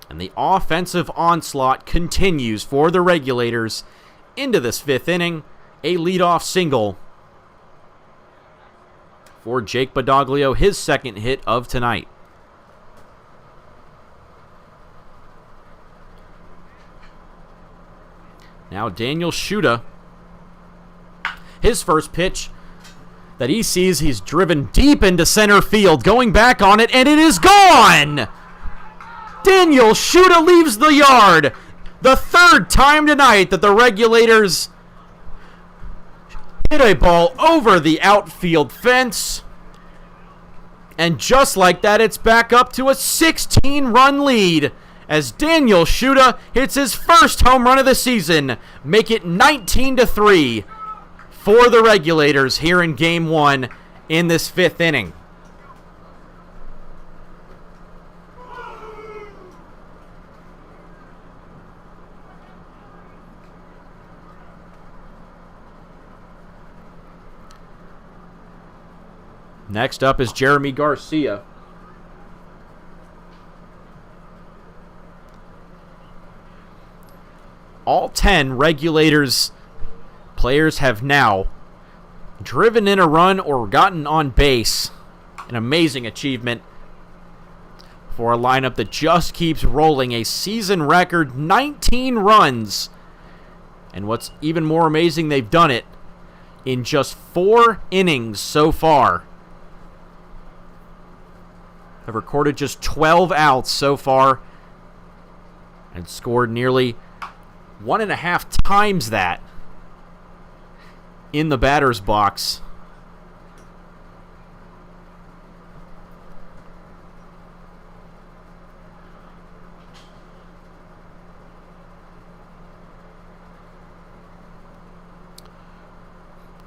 And the offensive onslaught continues for the Regulators into this 5th inning. A leadoff single for Jake Badoglio, his second hit of tonight. Now Daniel Shuda, his first pitch that he sees, he's driven deep into center field, going back on it, and it is gone! Daniel Shuda leaves the yard. The third time tonight that the Regulators hit a ball over the outfield fence. And just like that, it's back up to a 16-run lead as Daniel Shuda hits his first home run of the season. Make it 19-3 for the Regulators here in Game 1 in this 5th inning. Next up is Jeremy Garcia. All 10 Regulators players have now driven in a run or gotten on base. An amazing achievement for a lineup that just keeps rolling. A season record 19 runs. And what's even more amazing, they've done it in just 4 innings so far. Have recorded just 12 outs so far and scored nearly 1.5 times that in the batter's box.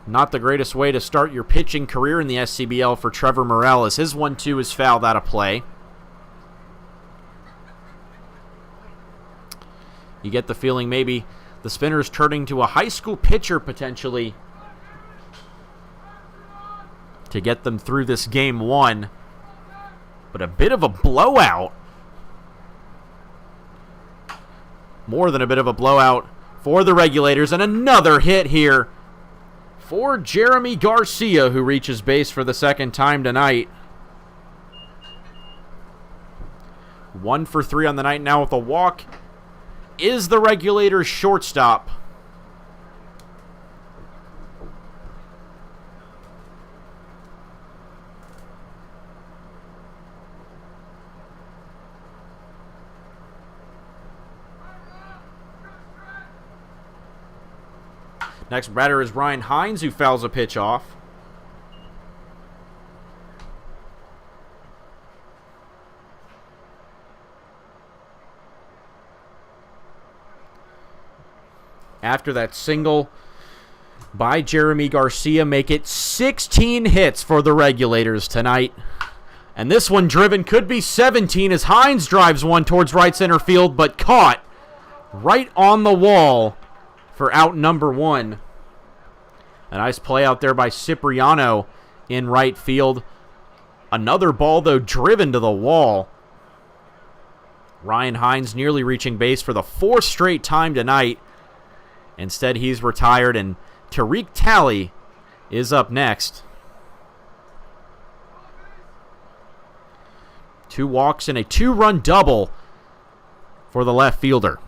Not the greatest way to start your pitching career in the SCBL for Trevor Morales. His 1-2 is fouled out of play. You get the feeling maybe the spinner's turning to a high school pitcher potentially to get them through this game 1. But a bit of a blowout. More than a bit of a blowout for the Regulators. And another hit here for Jeremy Garcia, who reaches base for the second time tonight. 1 for 3 on the night now with a walk. Is the Regulators shortstop. Next batter is Ryan Hines, who fouls a pitch off. After that single by Jeremy Garcia, make it 16 hits for the Regulators tonight. And this one driven could be 17 as Hines drives one towards right center field, but caught right on the wall for out number 1. A nice play out there by Cipriano in right field. Another ball, though, driven to the wall. Ryan Hines nearly reaching base for the 4th straight time tonight. Instead, he's retired, and Tariq Talley is up next. 2 walks and a 2-run double for the left fielder.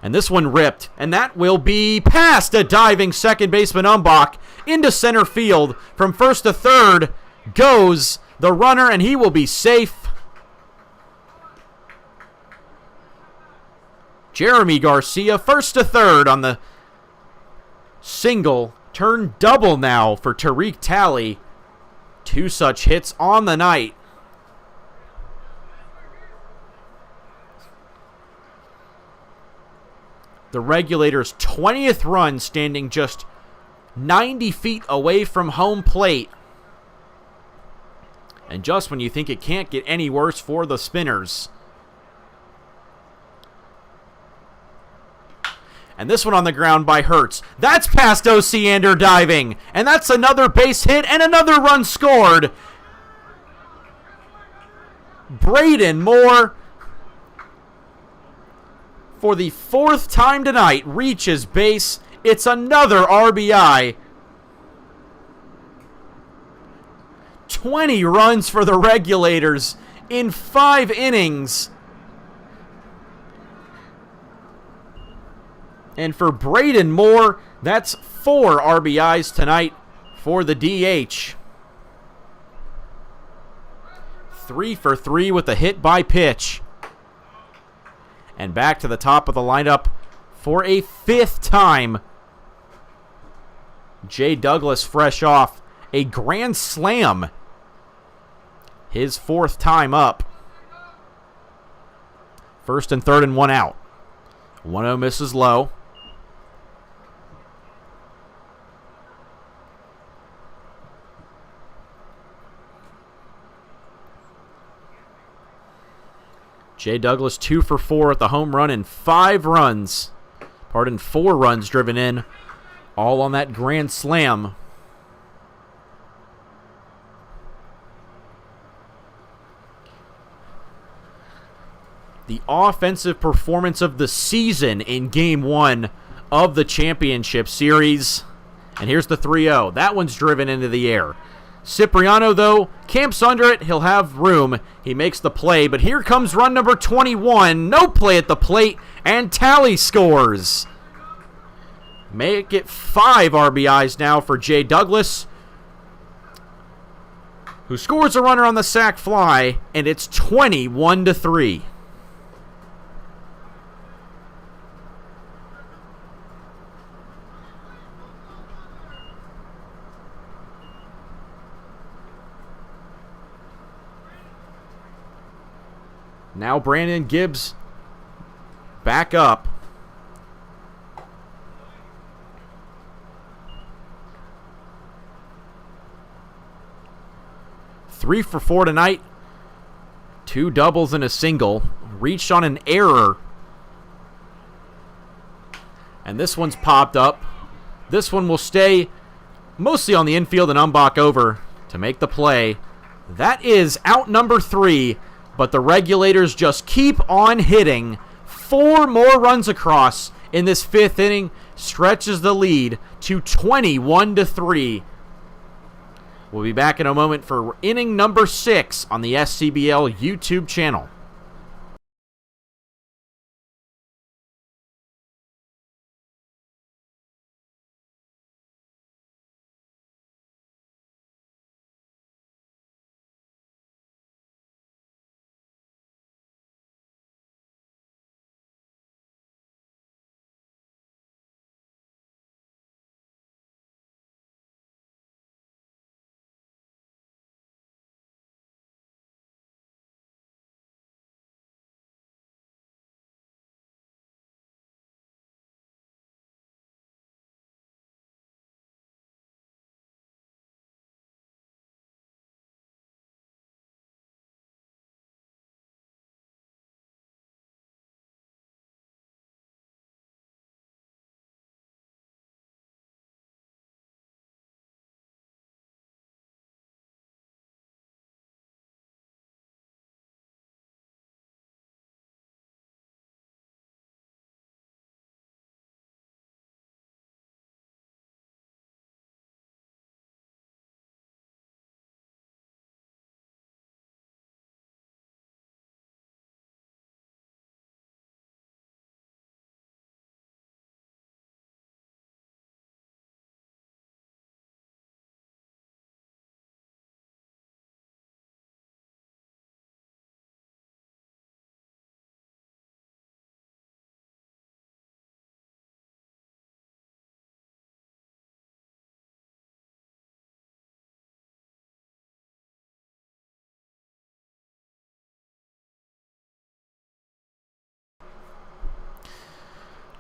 And this one ripped, and that will be past a diving second baseman Umbach into center field. From first to third goes the runner, and he will be safe. Jeremy Garcia, first to third on the single. Turn double now for Tariq Talley. 2 such hits on the night. The Regulators' 20th run, standing just 90 feet away from home plate. And just when you think it can't get any worse for the Spinners. And this one on the ground by Hertz. That's past Osiander diving. And that's another base hit and another run scored. Braden Moore, for the 4th time tonight, reaches base. It's another RBI. 20 runs for the Regulators in 5 innings. And for Braden Moore, that's 4 RBIs tonight for the DH. 3 for 3 with a hit by pitch. And back to the top of the lineup for a 5th time. Jay Douglas fresh off a grand slam. His 4th time up. 1st and 3rd and 1 out. 1-0 misses low. Jay Douglas 2 for 4 at the home run and 4 runs driven in, all on that grand slam. the offensive performance of the season in Game 1 of the championship series. And here's the 3-0. That one's driven into the air. Cipriano, though, camps under it. He'll have room. He makes the play, but here comes run number 21. No play at the plate, and Tally scores. Make it 5 RBIs now for Jay Douglas, who scores a runner on the sac fly, and it's 21-3. Now Brandon Gibbs back up. Three for 4 tonight. 2 doubles and a single. Reached on an error. And this one's popped up. This one will stay mostly on the infield and Umbach over to make the play. That is out number 3. But the Regulators just keep on hitting. 4 more runs across in this 5th inning. Stretches the lead to 21-3. We'll be back in a moment for inning number 6 on the SCBL YouTube channel.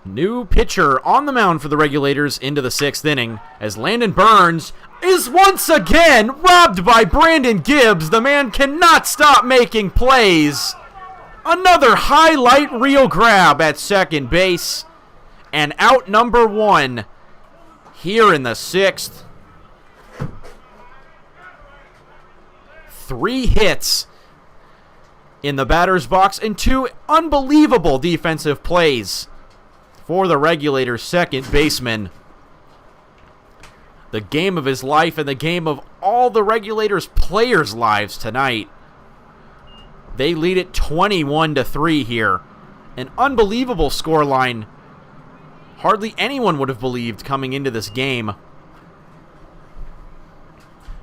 New pitcher on the mound for the Regulators into the 6th inning as Landon Burns is once again robbed by Brandon Gibbs. The man cannot stop making plays. Another highlight reel grab at second base. And out number 1 here in the 6th. 3 hits in the batter's box and 2 unbelievable defensive plays for the Regulators' second baseman. The game of his life and the game of all the Regulators' players' lives tonight. They lead it 21-3 here. An unbelievable scoreline. Hardly anyone would have believed coming into this game.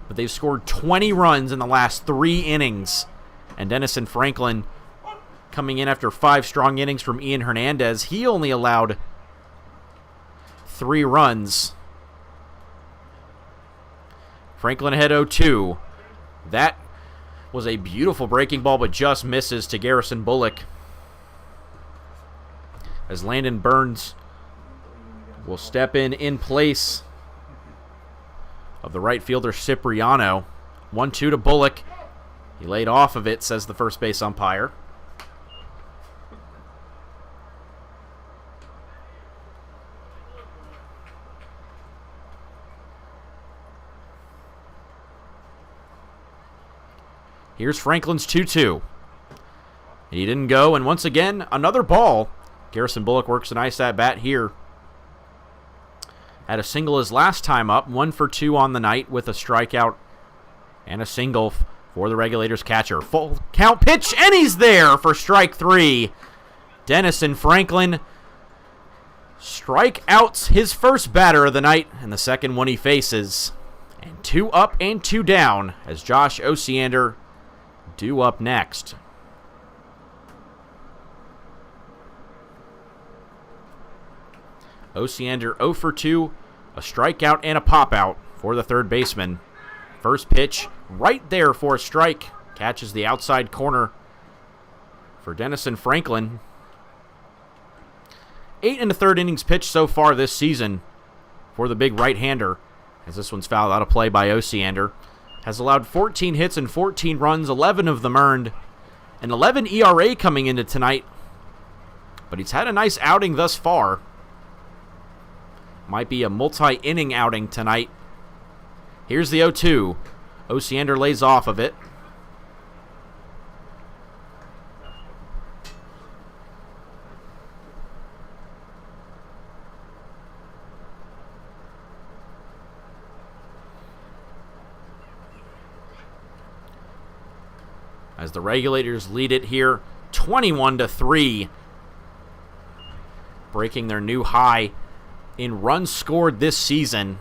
But they've scored 20 runs in the last 3 innings. And Denison Franklin, coming in after 5 strong innings from Ian Hernandez, he only allowed 3 runs. Franklin ahead 0-2. That was a beautiful breaking ball, but just misses to Garrison Bullock. As Landon Burns will step in place of the right fielder Cipriano. 1-2 to Bullock. He laid off of it, says the first base umpire. Here's Franklin's 2-2. He didn't go, and once again, another ball. Garrison Bullock works a nice at-bat here. Had a single his last time up, 1 for 2 on the night with a strikeout and a single for the Regulators catcher. Full count pitch, and he's there for strike 3. Dennison Franklin strikeouts his first batter of the night, and the second one he faces. And 2 up and 2 down as Josh Osiander due up next. Osiander 0 for 2, a strikeout and a pop-out for the third baseman. First pitch right there for a strike. Catches the outside corner for Dennison Franklin. 8 1/3 innings pitched so far this season for the big right-hander, as this one's fouled out of play by Osiander. Has allowed 14 hits and 14 runs, 11 of them earned. An 11 ERA coming into tonight, but he's had a nice outing thus far. Might be a multi-inning outing tonight. Here's the 0-2. Osiander lays off of it. As the Regulators lead it here, 21-3. Breaking their new high in runs scored this season.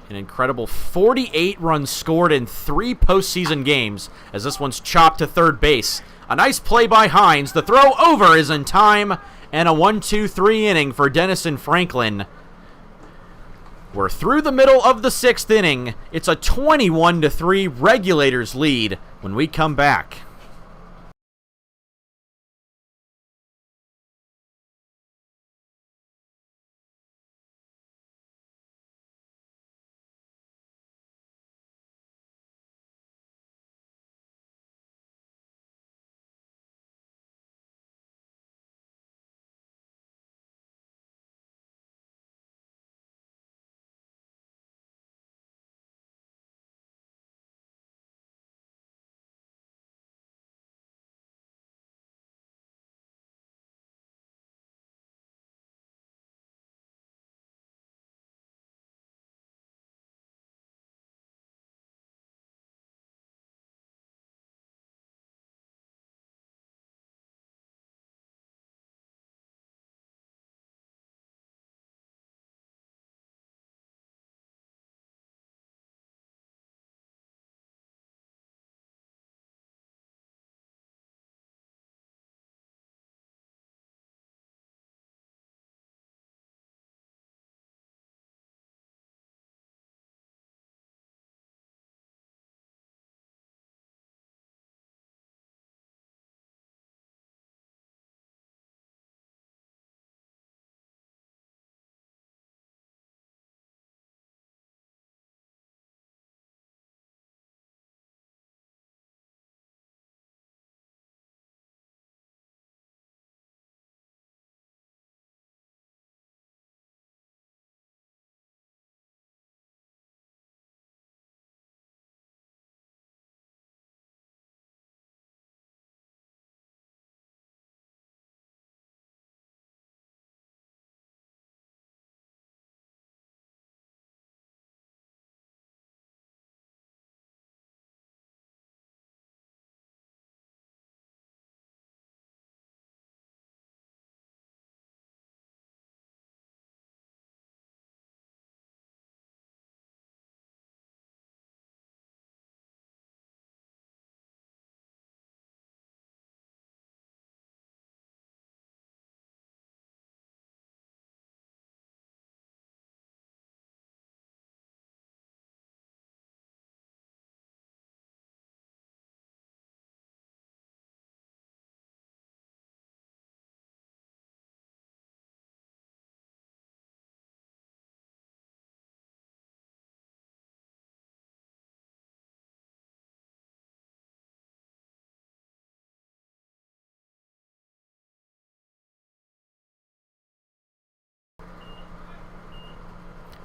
An incredible 48 runs scored in 3 postseason games, as this one's chopped to third base. A nice play by Hines. The throw over is in time, and a 1-2-3 inning for Dennison Franklin. We're through the middle of the 6th inning. It's a 21-3 Regulators lead when we come back.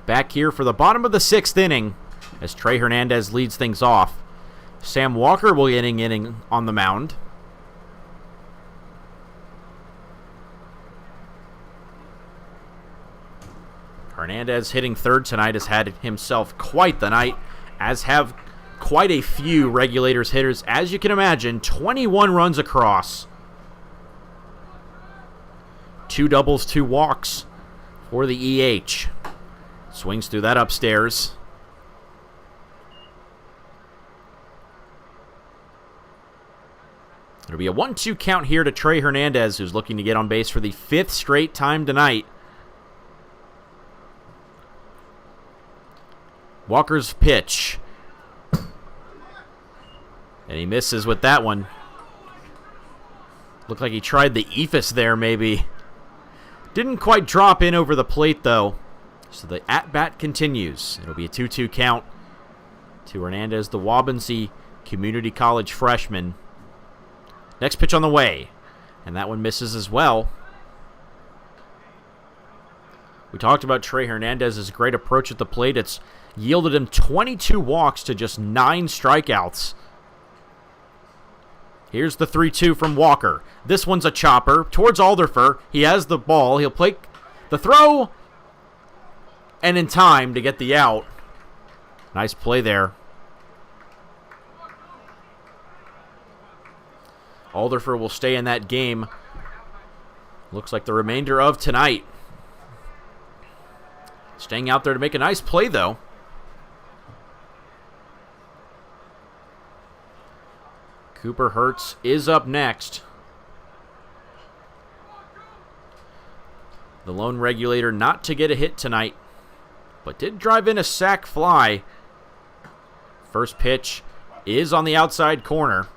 Back here for the bottom of the 6th inning. as Trey Hernandez leads things off. Sam Walker will get an inning on the mound. Hernandez hitting third tonight has had himself quite the night, as have quite a few Regulators hitters. As you can imagine, 21 runs across. 2 doubles, 2 walks for the EH. Swings through that upstairs. It'll be a 1-2 count here to Trey Hernandez, who's looking to get on base for the 5th straight time tonight. Walker's pitch. And he misses with that one. Looked like he tried the ephus there, maybe. Didn't quite drop in over the plate, though. So the at-bat continues. It'll be a 2-2 count to Hernandez, the Waubonsee Community College freshman. Next pitch on the way. And that one misses as well. We talked about Trey Hernandez's great approach at the plate. It's yielded him 22 walks to just 9 strikeouts. Here's the 3-2 from Walker. This one's a chopper towards Alderfer. He has the ball. He'll play the throw. And in time to get the out. Nice play there. Alderfer will stay in that game. Looks like the remainder of tonight. Staying out there to make a nice play, though. Cooper Hertz is up next. The lone Regulator not to get a hit tonight, but did drive in a sac fly. First pitch is on the outside corner.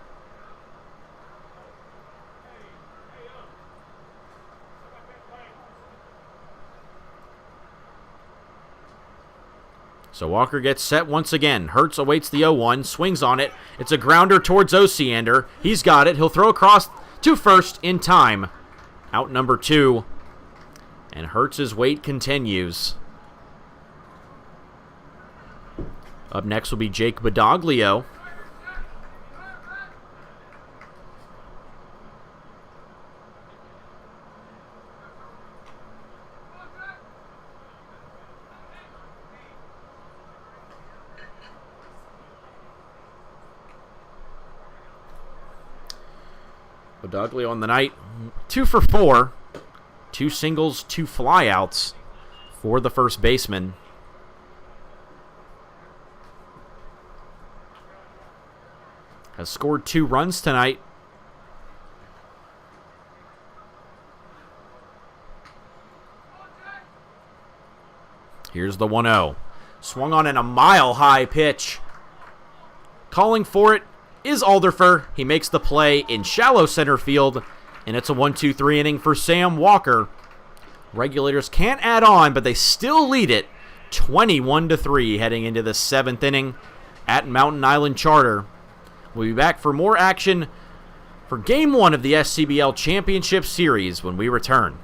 So Walker gets set once again. Hertz awaits the 0-1, swings on it. It's a grounder towards Osiander. He's got it. He'll throw across to first in time. Out number 2. And Hertz's wait continues. Up next will be Jake Badoglio. Badoglio on the night, 2 for 4. 2 singles, 2 flyouts for the first baseman. Has scored 2 runs tonight. Here's the 1-0. Swung on in a mile-high pitch. Calling for it is Alderfer. He makes the play in shallow center field, and it's a 1-2-3 inning for Sam Walker. Regulators can't add on, but they still lead it 21-3 heading into the 7th inning at Mountain Island Charter. We'll be back for more action for Game 1 of the SCBL Championship Series when we return.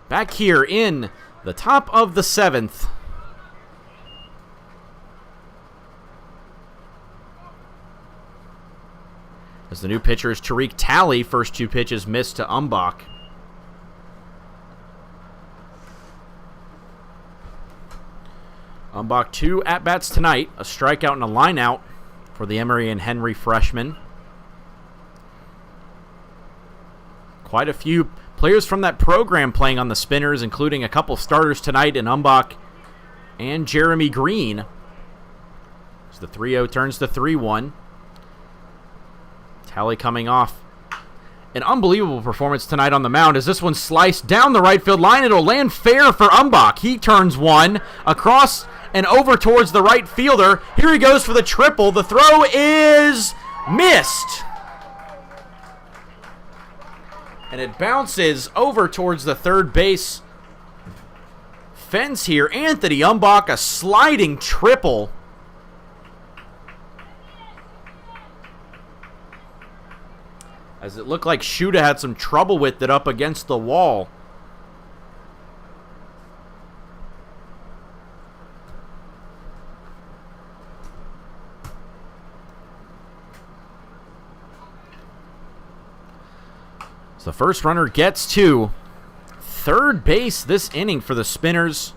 Back here in the top of the 7th. As the new pitcher is Tariq Talley. First 2 pitches missed to Umbach. Umbach 2 at-bats tonight. A strikeout and a line-out for the Emory and Henry freshman. Quite a few players from that program playing on the Spinners, including a couple starters tonight in Umbach and Jeremy Green. As the 3-0 turns to 3-1. Talley coming off an unbelievable performance tonight on the mound as this one sliced down the right field line. It'll land fair for Umbach. He turns one across and over towards the right fielder. Here he goes for the triple. The throw is missed. And it bounces over towards the third base fence here. Anthony Umbach, a sliding triple. As it looked like Shuda had some trouble with it up against the wall. So the first runner gets to third base this inning for the Spinners.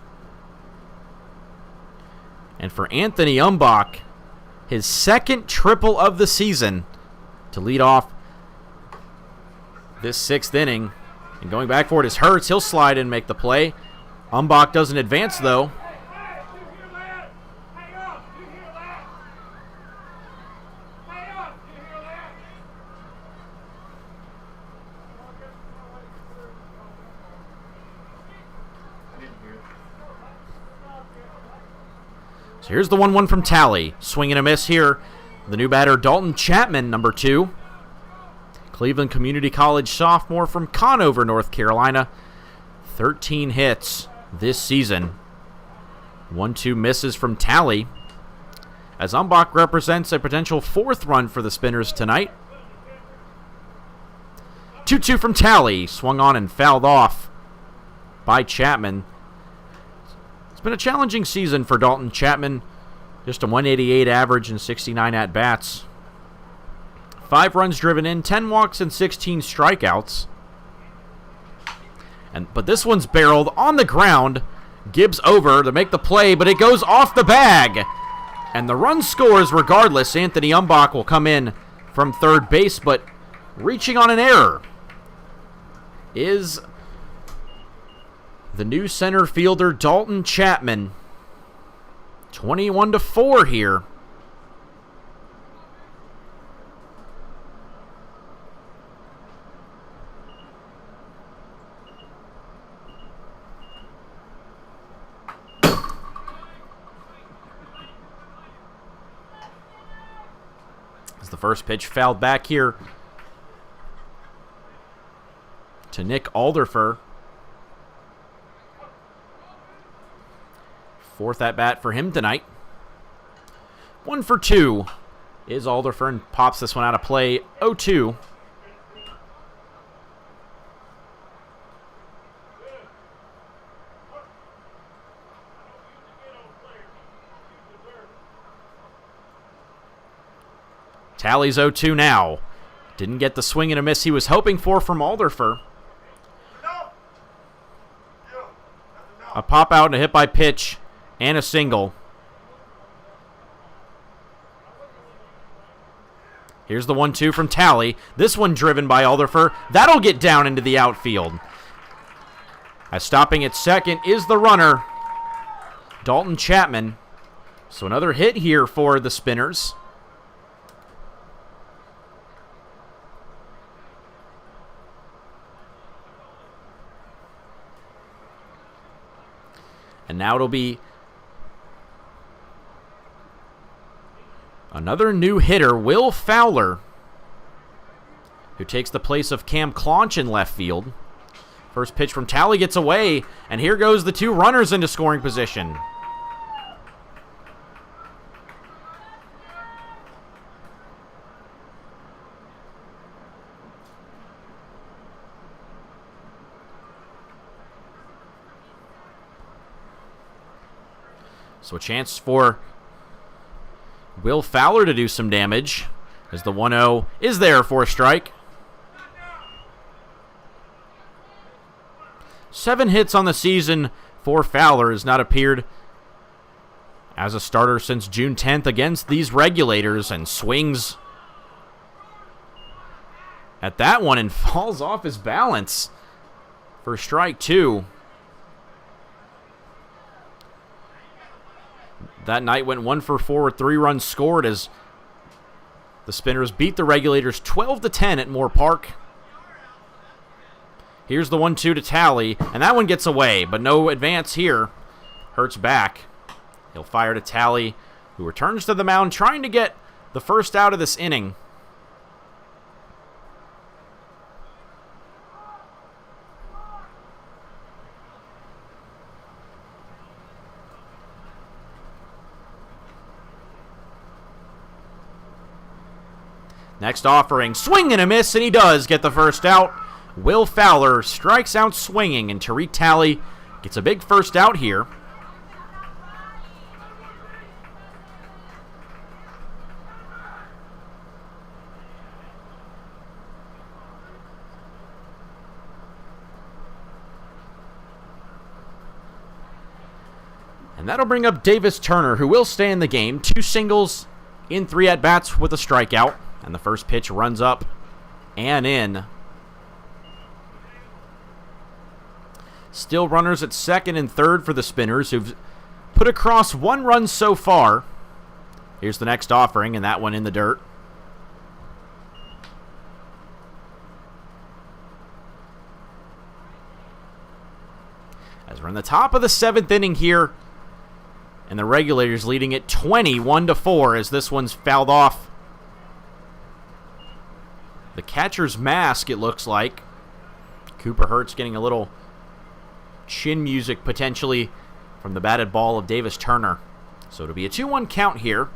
And for Anthony Umbach, his second triple of the season to lead off this 6th inning. And going back for it is Hurts. He'll slide and make the play. Umbach doesn't advance, though. So here's the 1-1 from Talley. Swing and a miss here. The new batter, Dalton Chapman, number 2. Cleveland Community College sophomore from Conover, North Carolina. 13 hits this season. 1-2 misses from Talley. As Umbach represents a potential 4th run for the Spinners tonight. 2-2 from Talley. Swung on and fouled off by Chapman. It's been a challenging season for Dalton Chapman. Just a 188 average and 69 at-bats. 5 runs driven in, 10 walks, and 16 strikeouts. But this one's barreled on the ground. Gibbs over to make the play, but it goes off the bag. And the run scores regardless. Anthony Umbach will come in from third base, but reaching on an error is the new center fielder, Dalton Chapman. 21-4 here. As the first pitch fouled back here to Nick Alderfer. 4th at bat for him tonight. 1 for 2 is Alderfer and pops this one out of play. 0-2. Talley's 0-2 now. Didn't get the swing and a miss he was hoping for from Alderfer. A pop out and a hit by pitch and a single. Here's the 1-2 from Talley. This one driven by Alderfer. That'll get down into the outfield. As stopping at second is the runner, Dalton Chapman. So another hit here for the Spinners. And now it'll be another new hitter, Will Fowler, who takes the place of Cam Claunch in left field. First pitch from Talley gets away, and here goes the 2 runners into scoring position. So a chance for Will Fowler to do some damage as the 1-0 is there for a strike. 7 hits on the season for Fowler. Has not appeared as a starter since June 10th against these Regulators, and swings at that one and falls off his balance for strike 2. That night went 1 for 4 with 3 runs scored as the Spinners beat the Regulators 12-10 at Moore Park. Here's the 1-2 to Talley, and that one gets away, but no advance here. Hurts back. He'll fire to Talley, who returns to the mound, trying to get the first out of this inning. Next offering, swing and a miss, and he does get the first out. Will Fowler strikes out swinging, and Tariq Talley gets a big first out here. And that'll bring up Davis Turner, who will stay in the game. 2 singles in 3 at-bats with a strikeout. And the first pitch runs up and in. Still runners at second and third for the Spinners, who've put across 1 run so far. Here's the next offering, and that one in the dirt. As we're in the top of the 7th inning here, and the Regulators leading it 21-4 as this one's fouled off the catcher's mask, it looks like. Cooper Hurts getting a little chin music potentially from the batted ball of Davis Turner. So it'll be a 2-1 count here.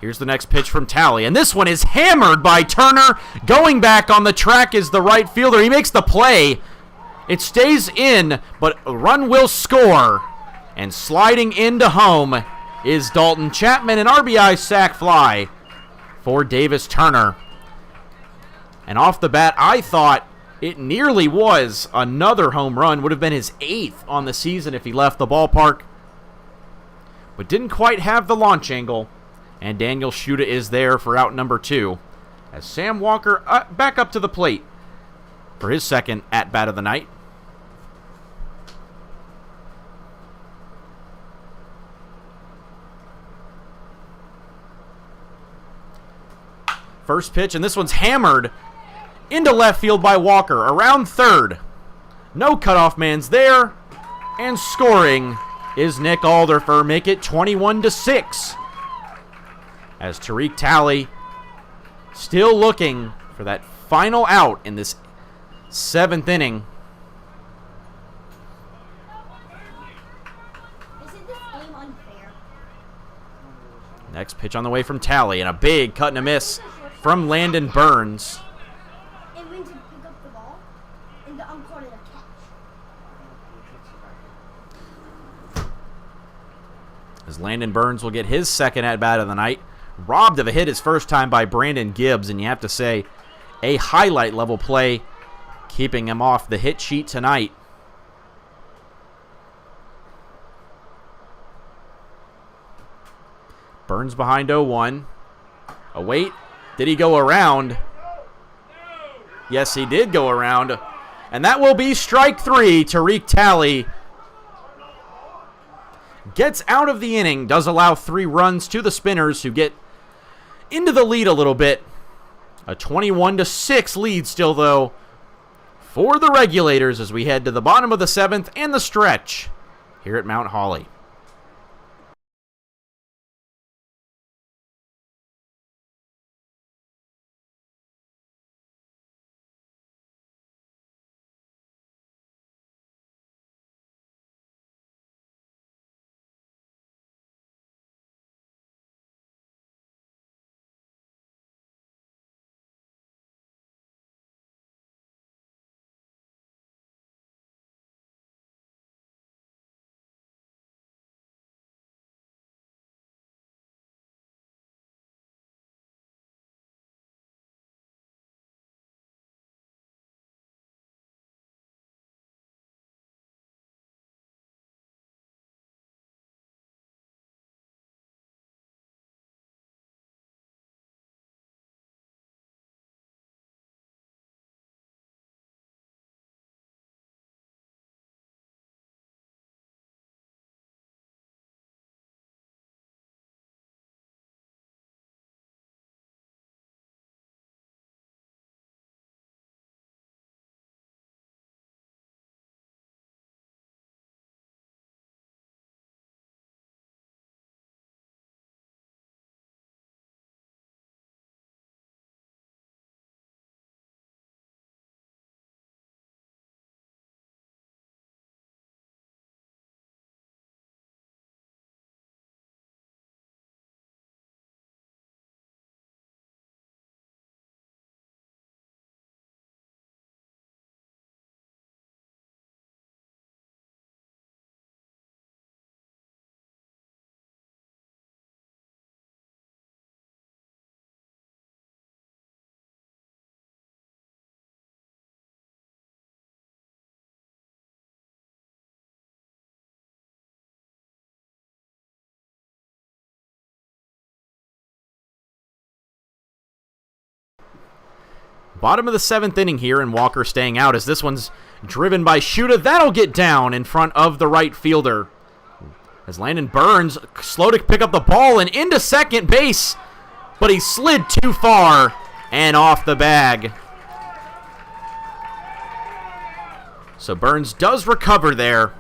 Here's the next pitch from Talley, and this one is hammered by Turner. Going back on the track is the right fielder. He makes the play. It stays in, but a run will score. And sliding into home is Dalton Chapman, an RBI sac fly for Davis Turner. And off the bat, I thought it nearly was another home run. Would have been his 8th on the season if he left the ballpark. But didn't quite have the launch angle. And Daniel Schuta is there for out number 2. As Sam Walker back up to the plate for his second at-bat of the night. First pitch, and this one's hammered into left field by Walker. Around third. No cutoff man's there. And scoring is Nick Alderfer. Make it 21-6. As Tariq Talley still looking for that final out in this 7th inning. Isn't this game unfair? Next pitch on the way from Talley, and a big cut and a miss from Landon Burns. And when to pick up the ball, and the umpire a catch. As Landon Burns will get his second at-bat of the night. Robbed of a hit his first time by Brandon Gibbs, and you have to say, a highlight level play, keeping him off the hit sheet tonight. Burns behind 0-1. A wait. Did he go around? Yes, he did go around. And that will be strike 3. Tariq Talley gets out of the inning, does allow 3 runs to the Spinners, who get into the lead a little bit. A 21-6 lead still, though, for the Regulators as we head to the bottom of the 7th and the stretch here at Mount Holly. Bottom of the 7th inning here, and Walker staying out as this one's driven by Shuda. That'll get down in front of the right fielder. As Landon Burns, slow to pick up the ball and into second base, but he slid too far and off the bag. So Burns does recover there.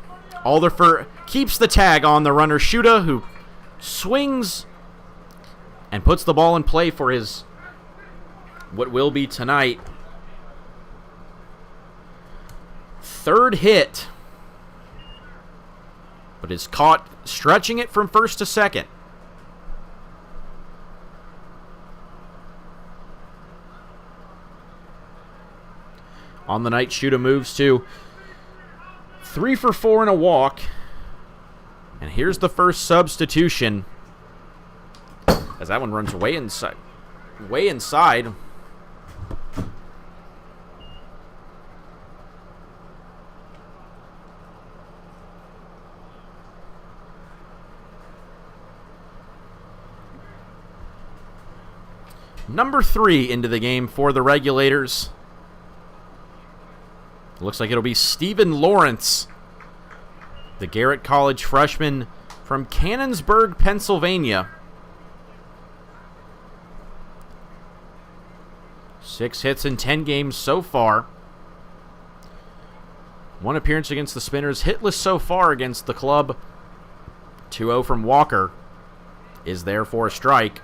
Alderfer keeps the tag on the runner Shuda, who swings and puts the ball in play for his what will be tonight 3rd hit, but is caught stretching it from first to second. On the night, Shuda moves to 3 for 4 and a walk. And here's the first substitution, as that one runs way inside. Way inside. Number 3 into the game for the Regulators. Looks like it'll be Stephen Lawrence, the Garrett College freshman from Cannonsburg, Pennsylvania. 6 hits in 10 games so far. 1 appearance against the Spinners, hitless so far against the club. 2-0 from Walker is there for a strike.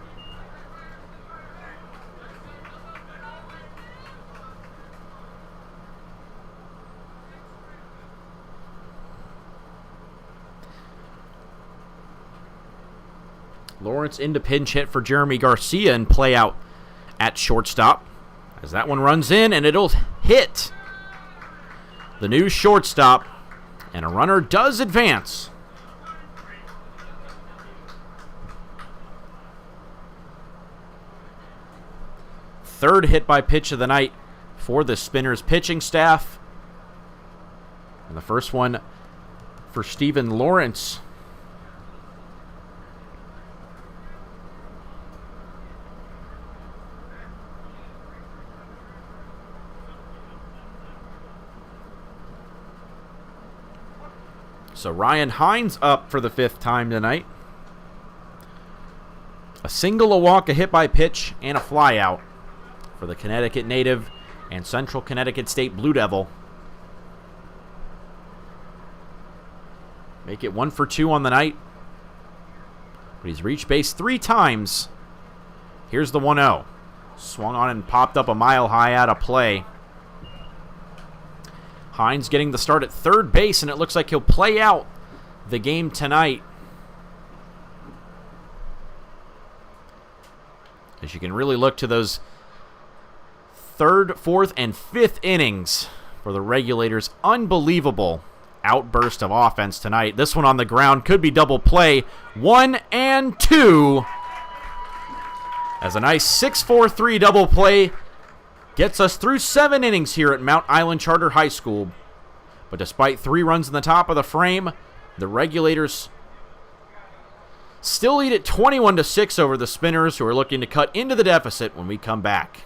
Lawrence into pinch hit for Jeremy Garcia and play out at shortstop. As that one runs in, and it'll hit the new shortstop, and a runner does advance. Third hit by pitch of the night for the Spinners pitching staff. And the first one for Stephen Lawrence. So Ryan Hines up for the 5th time tonight. A single, a walk, a hit by pitch, and a fly out for the Connecticut native and Central Connecticut State Blue Devil. Make it 1 for 2 on the night. But he's reached base 3 times. Here's the 1-0. Swung on and popped up a mile high out of play. Hines getting the start at third base, and it looks like he'll play out the game tonight. As you can really look to those 3rd, 4th, and 5th innings for the Regulators. Unbelievable outburst of offense tonight. This one on the ground could be double play. 1 and 2. As a nice 6-4-3 double play gets us through 7 innings here at Mount Island Charter High School. But despite 3 runs in the top of the frame, the Regulators still lead at 21-6 over the Spinners, who are looking to cut into the deficit when we come back.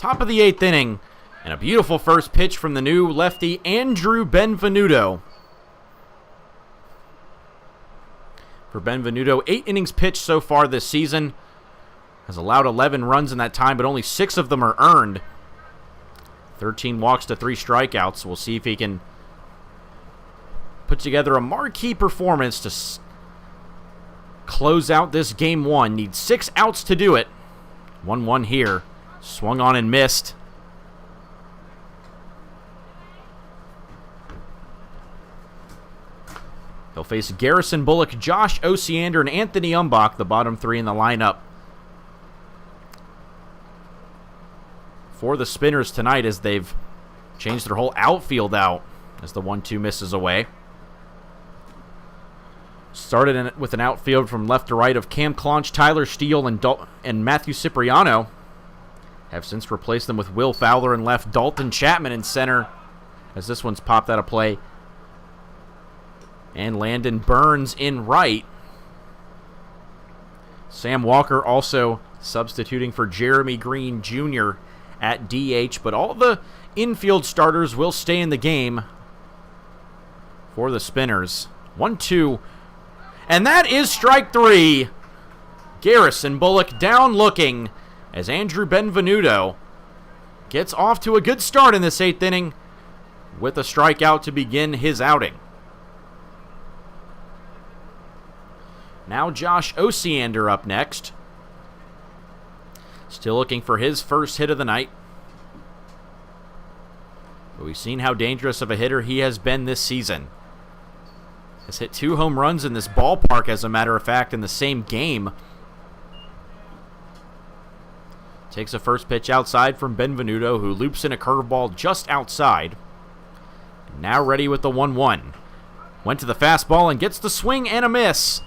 Top of the 8th inning. And a beautiful first pitch from the new lefty, Andrew Benvenuto. For Benvenuto, 8 innings pitched so far this season. Has allowed 11 runs in that time, but only 6 of them are earned. 13 walks to 3 strikeouts. We'll see if he can put together a marquee performance to close out this game 1. Needs 6 outs to do it. 1-1 here. Swung on and missed. He'll face Garrison Bullock, Josh Osiander, and Anthony Umbach, the bottom 3 in the lineup. For the Spinners tonight, as they've changed their whole outfield out as the 1-2 misses away. Started with an outfield from left to right of Cam Clonch, Tyler Steele, and Matthew Cipriano. Have since replaced them with Will Fowler in left, Dalton Chapman in center, as this one's popped out of play. And Landon Burns in right. Sam Walker also substituting for Jeremy Green Jr. at DH, but all the infield starters will stay in the game for the Spinners. 1-2. And that is strike 3. Garrison Bullock down looking as Andrew Benvenuto gets off to a good start in this 8th inning with a strikeout to begin his outing. Now Josh Osiander up next. Still looking for his first hit of the night. But we've seen how dangerous of a hitter he has been this season. Has hit 2 home runs in this ballpark, as a matter of fact, in the same game. Takes a first pitch outside from Benvenuto, who loops in a curveball just outside. Now ready with the 1-1. Went to the fastball and gets the swing and a miss.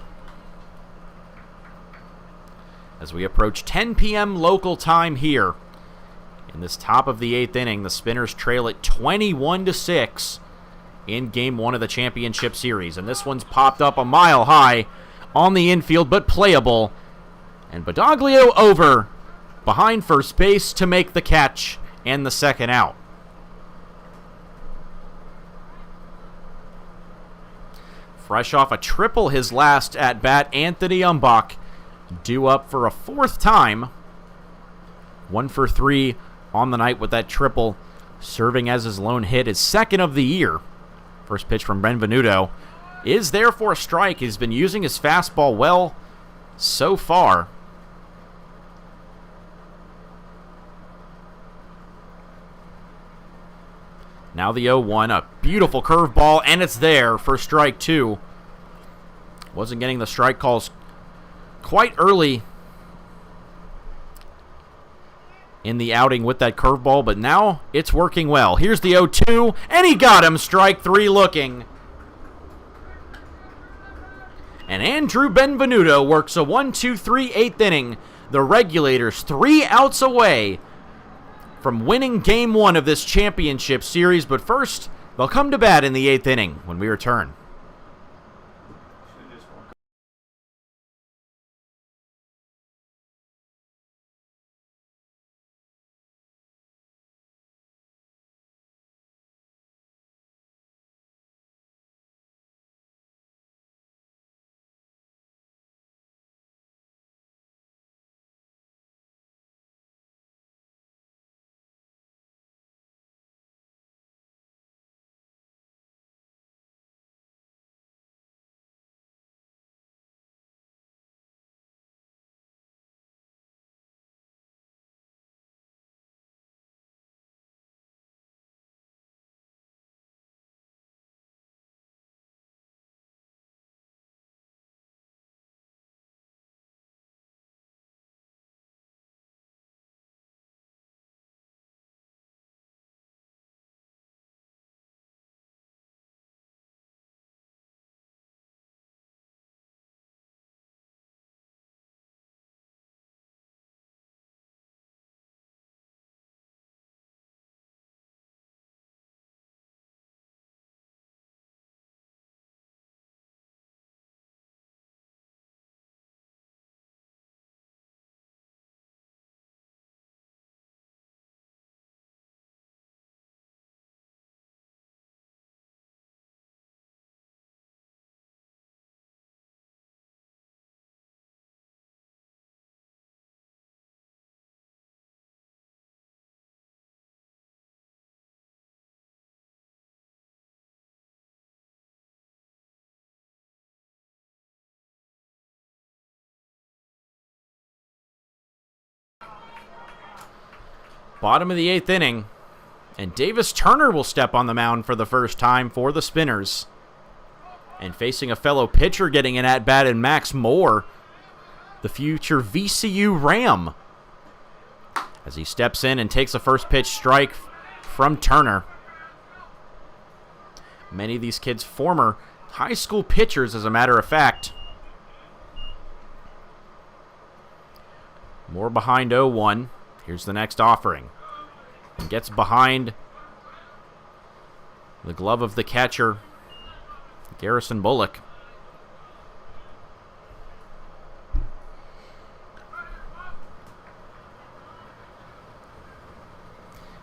As we approach 10 p.m. local time here in this top of the 8th inning, the Spinners trail at 21-6 in Game 1 of the championship series. And this one's popped up a mile high on the infield, but playable. And Badoglio over behind first base to make the catch and the second out. Fresh off a triple his last at-bat, Anthony Umbach due up for a 4th time. 1 for 3 on the night with that triple, serving as his lone hit, his 2nd of the year. First pitch from Benvenuto is there for a strike. He's been using his fastball well so far. Now the 0-1, a beautiful curveball, and it's there for strike 2. Wasn't getting the strike calls quite early in the outing with that curveball, but now it's working well. Here's the 0-2, and he got him. Strike 3 looking. And Andrew Benvenuto works a 1-2-3 8th inning. The Regulators 3 outs away from winning Game 1 of this championship series, but first, they'll come to bat in the 8th inning when we return. Bottom of the 8th inning, and Davis Turner will step on the mound for the first time for the Spinners. And facing a fellow pitcher getting an at-bat in Max Moore, the future VCU Ram, as he steps in and takes a first pitch strike from Turner. Many of these kids former high school pitchers, as a matter of fact. Moore behind 0-1. Here's the next offering. And gets behind the glove of the catcher, Garrison Bullock. In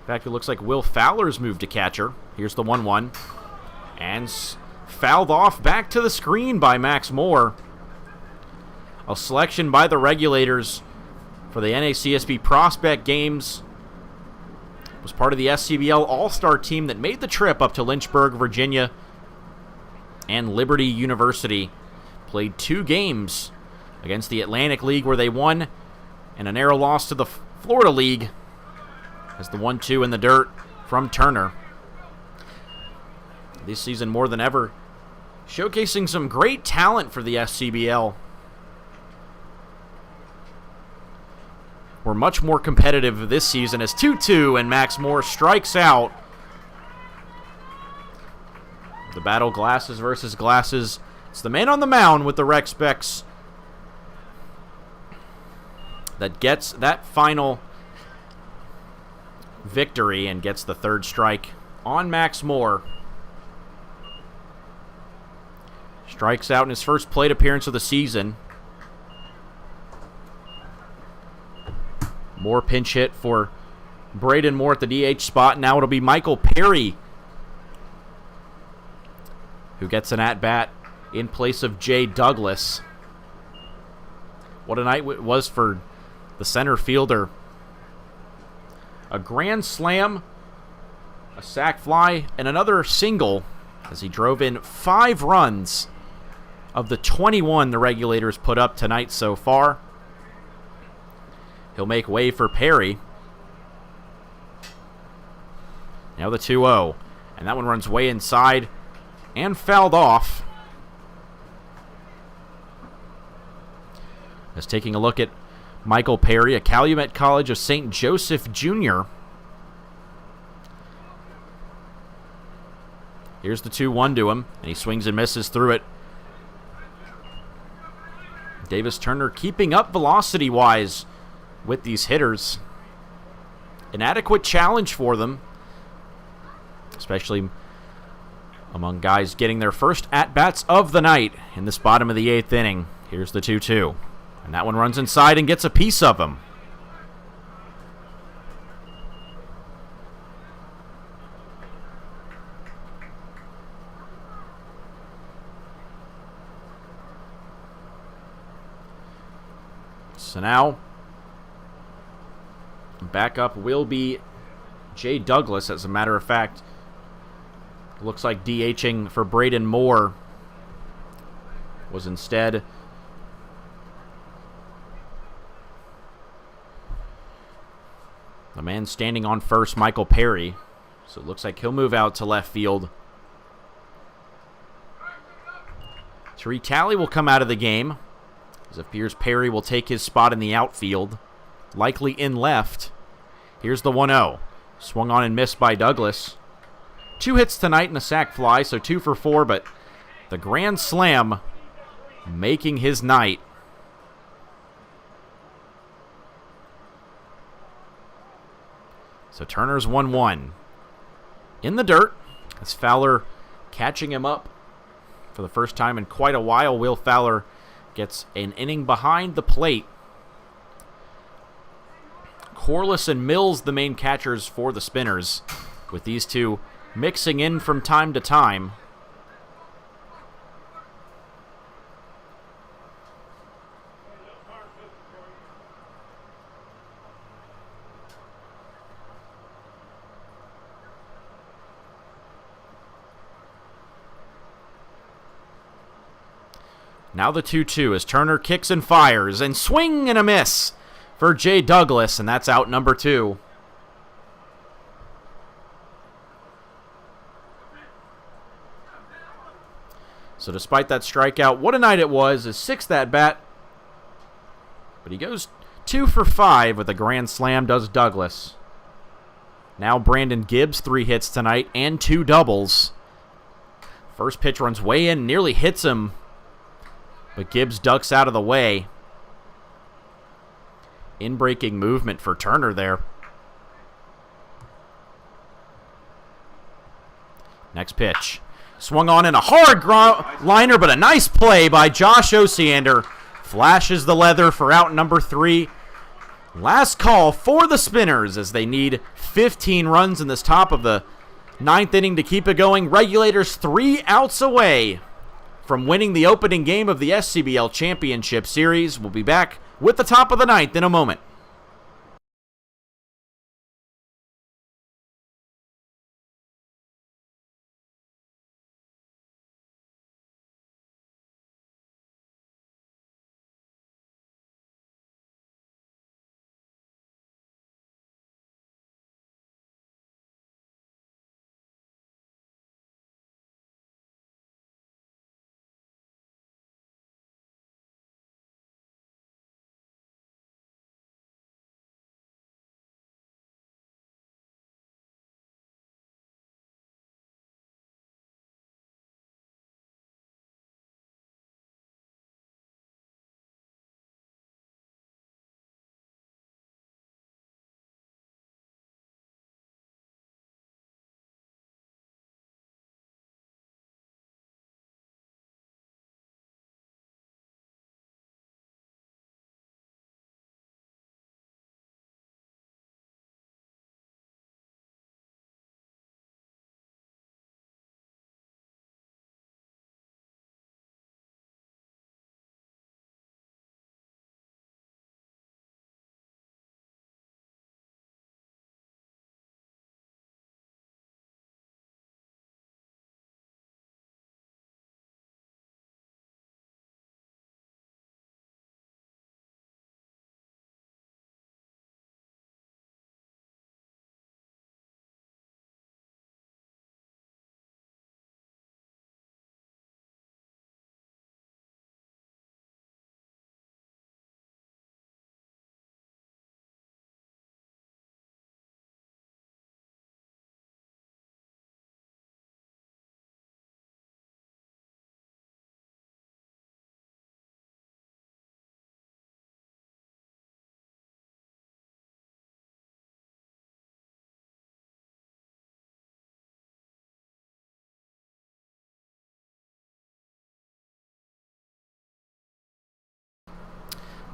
fact, it looks like Will Fowler's moved to catcher. Here's the 1-1. And fouled off back to the screen by Max Moore. A selection by the Regulators for the NACSB Prospect Games. Was part of the SCBL All-Star team that made the trip up to Lynchburg, Virginia, and Liberty University. Played 2 games against the Atlantic League where they won, and a narrow loss to the Florida League as the 1-2 in the dirt from Turner. This season more than ever, showcasing some great talent for the SCBL. We're much more competitive this season as 2-2 and Max Moore strikes out. The battle glasses versus glasses. It's the man on the mound with the Rec Specs that gets that final victory and gets the third strike on Max Moore. Strikes out in his first plate appearance of the season. Moore pinch hit for Braden Moore at the DH spot. Now it'll be Michael Perry who gets an at-bat in place of Jay Douglas. What a night it was for the center fielder. A grand slam, a sac fly, and another single as he drove in 5 runs of the 21 the Regulators put up tonight so far. He'll make way for Perry. Now the 2-0. And that one runs way inside and fouled off. Just taking a look at Michael Perry, a Calumet College of St. Joseph Jr. Here's the 2-1 to him, and he swings and misses through it. Davis Turner keeping up velocity-wise with these hitters. An adequate challenge for them, especially among guys getting their first at-bats of the night in this bottom of the 8th inning. Here's the 2-2. And that one runs inside and gets a piece of him. So now, backup will be Jay Douglas. As a matter of fact, looks like DHing for Braden Moore was instead the man standing on first, Michael Perry. So it looks like he'll move out to left field. Tariq Talley will come out of the game, as it appears Perry will take his spot in the outfield, likely in left. Here's the 1-0. Swung on and missed by Douglas. 2 hits tonight and a sac fly, so 2 for 4, but the grand slam making his night. So Turner's 1-1. In the dirt, as Fowler catching him up for the first time in quite a while. Will Fowler gets an inning behind the plate. Corliss and Mills, the main catchers for the Spinners, with these two mixing in from time to time. Now the 2-2 as Turner kicks and fires, and swing and a miss for Jay Douglas, and that's out number 2. So despite that strikeout, what a night it was. His 6th at-bat. But he goes 2 for 5 with a grand slam, does Douglas. Now Brandon Gibbs, 3 hits tonight and 2 doubles. First pitch runs way in, nearly hits him. But Gibbs ducks out of the way. In-breaking movement for Turner there. Next pitch. Swung on in a hard liner, but a nice play by Josh Osiander. Flashes the leather for out number 3. Last call for the Spinners as they need 15 runs in this top of the 9th inning to keep it going. Regulators 3 outs away from winning the opening game of the SCBL Championship Series. We'll be back with the top of the 9th in a moment.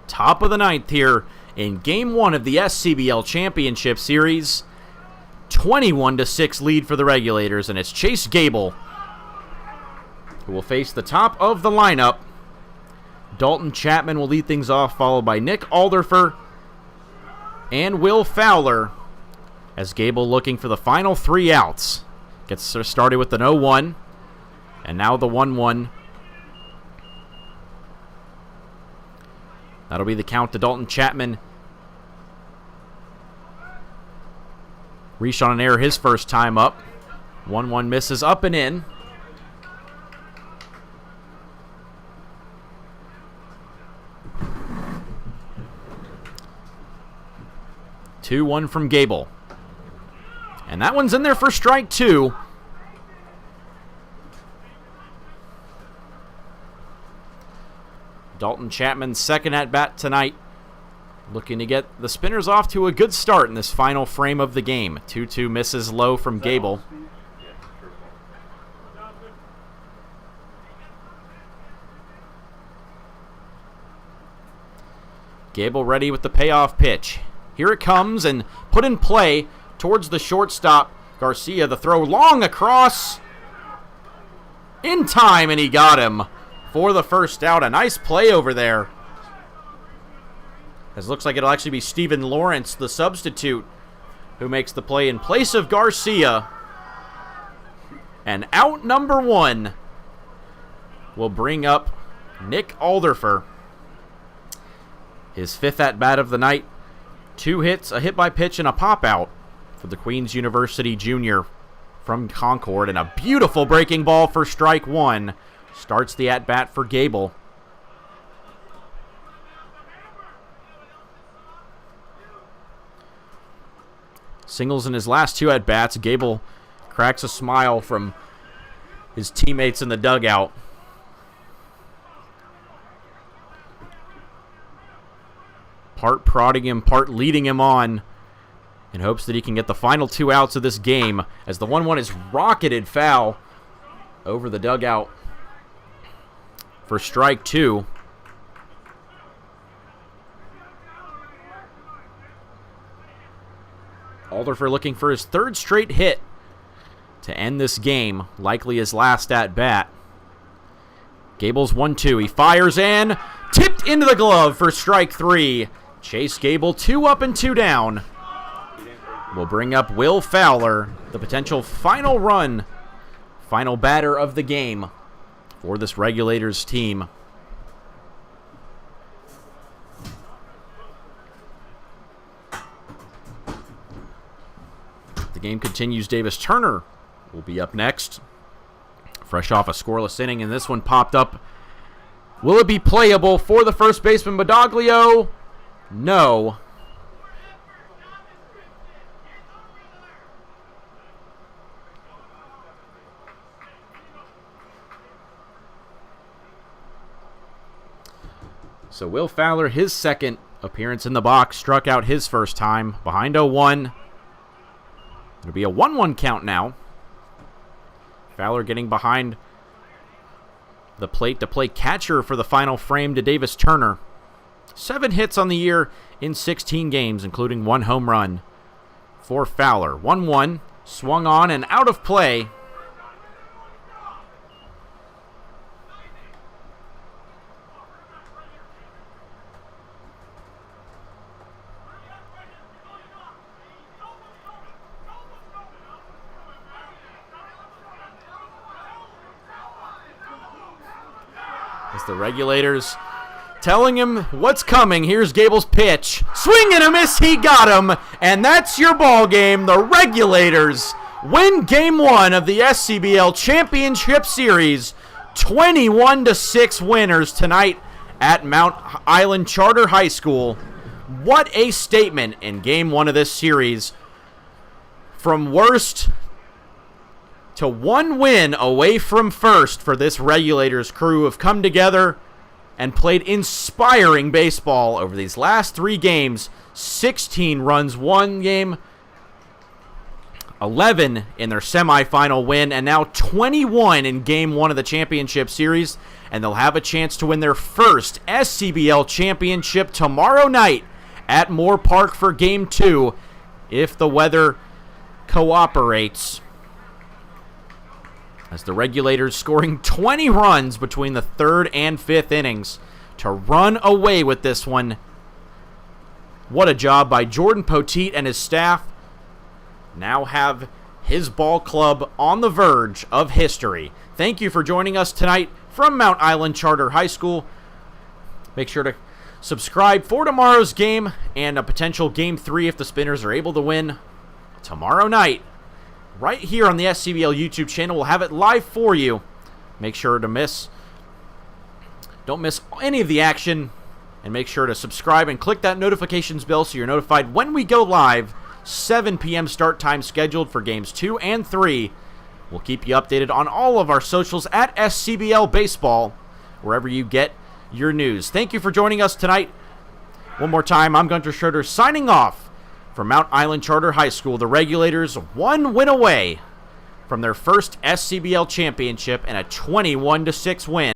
Top of the 9th here in Game 1 of the SCBL Championship Series. 21-6 lead for the Regulators, and it's Chase Gable who will face the top of the lineup. Dalton Chapman will lead things off, followed by Nick Alderfer and Will Fowler, as Gable looking for the final 3 outs. Gets started with the 0-1, and now the 1-1. That'll be the count to Dalton Chapman. Reach on an error his first time up. 1-1 misses up and in. Two 1 from Gable. And that one's in there for strike 2. Dalton Chapman's second at-bat tonight, looking to get the Spinners off to a good start in this final frame of the game. 2-2 misses low from Gable. Gable ready with the payoff pitch. Here it comes, and put in play towards the shortstop. Garcia, the throw long across. In time, and he got him for the first out. A nice play over there. As it looks like it'll actually be Steven Lawrence, the substitute, who makes the play in place of Garcia. And out number 1 will bring up Nick Alderfer. His 5th at-bat of the night. 2 hits, a hit by pitch, and a pop-out for the Queens University junior from Concord. And a beautiful breaking ball for strike 1. starts the at-bat for Gable. Singles in his last 2 at-bats. Gable cracks a smile from his teammates in the dugout. Part prodding him, part leading him on in hopes that he can get the final 2 outs of this game as the 1-1 is rocketed foul over the dugout for strike 2. Alderfer looking for his 3rd straight hit to end this game, likely his last at bat. Gable's 1-2. He fires and tipped into the glove for strike 3. Chase Gable 2 up and 2 down. We'll bring up Will Fowler, the potential final run, final batter of the game for this Regulators team. The game continues. Davis Turner will be up next. Fresh off a scoreless inning, and this one popped up. Will it be playable for the first baseman, Badoglio? No. So Will Fowler, his second appearance in the box, struck out his first time behind 0-1. It'll be a 1-1 count now. Fowler getting behind the plate to play catcher for the final frame to Davis Turner. 7 hits on the year in 16 games, including 1 home run for Fowler. 1-1, swung on and out of play. As the Regulators telling him what's coming. Here's Gable's pitch. Swing and a miss. He got him. And that's your ball game. The Regulators win Game 1 of the SCBL Championship Series. 21-6 winners tonight at Mount Island Charter High School. What a statement in Game 1 of this series. From worst to 1 win away from first for this Regulators crew have come together and played inspiring baseball over these last 3 games. 16 runs, 1 game, 11 in their semifinal win, and now 21 in Game 1 of the championship series. And they'll have a chance to win their first SCBL championship tomorrow night at Moore Park for Game 2 if the weather cooperates. As the Regulators scoring 20 runs between the 3rd and 5th innings to run away with this one. What a job by Jordan Poteet and his staff. Now have his ball club on the verge of history. Thank you for joining us tonight from Mount Island Charter High School. Make sure to subscribe for tomorrow's game and a potential Game 3 if the Spinners are able to win tomorrow night. Right here on the SCBL YouTube channel. We'll have it live for you. Make sure to don't miss any of the action. And make sure to subscribe and click that notifications bell so you're notified when we go live. 7 p.m. start time scheduled for Games 2 and 3. We'll keep you updated on all of our socials at SCBL Baseball, wherever you get your news. Thank you for joining us tonight. One more time, I'm Gunter Schroeder signing off. From Mount Island Charter High School, the Regulators 1 win away from their first SCBL championship and a 21-6 win.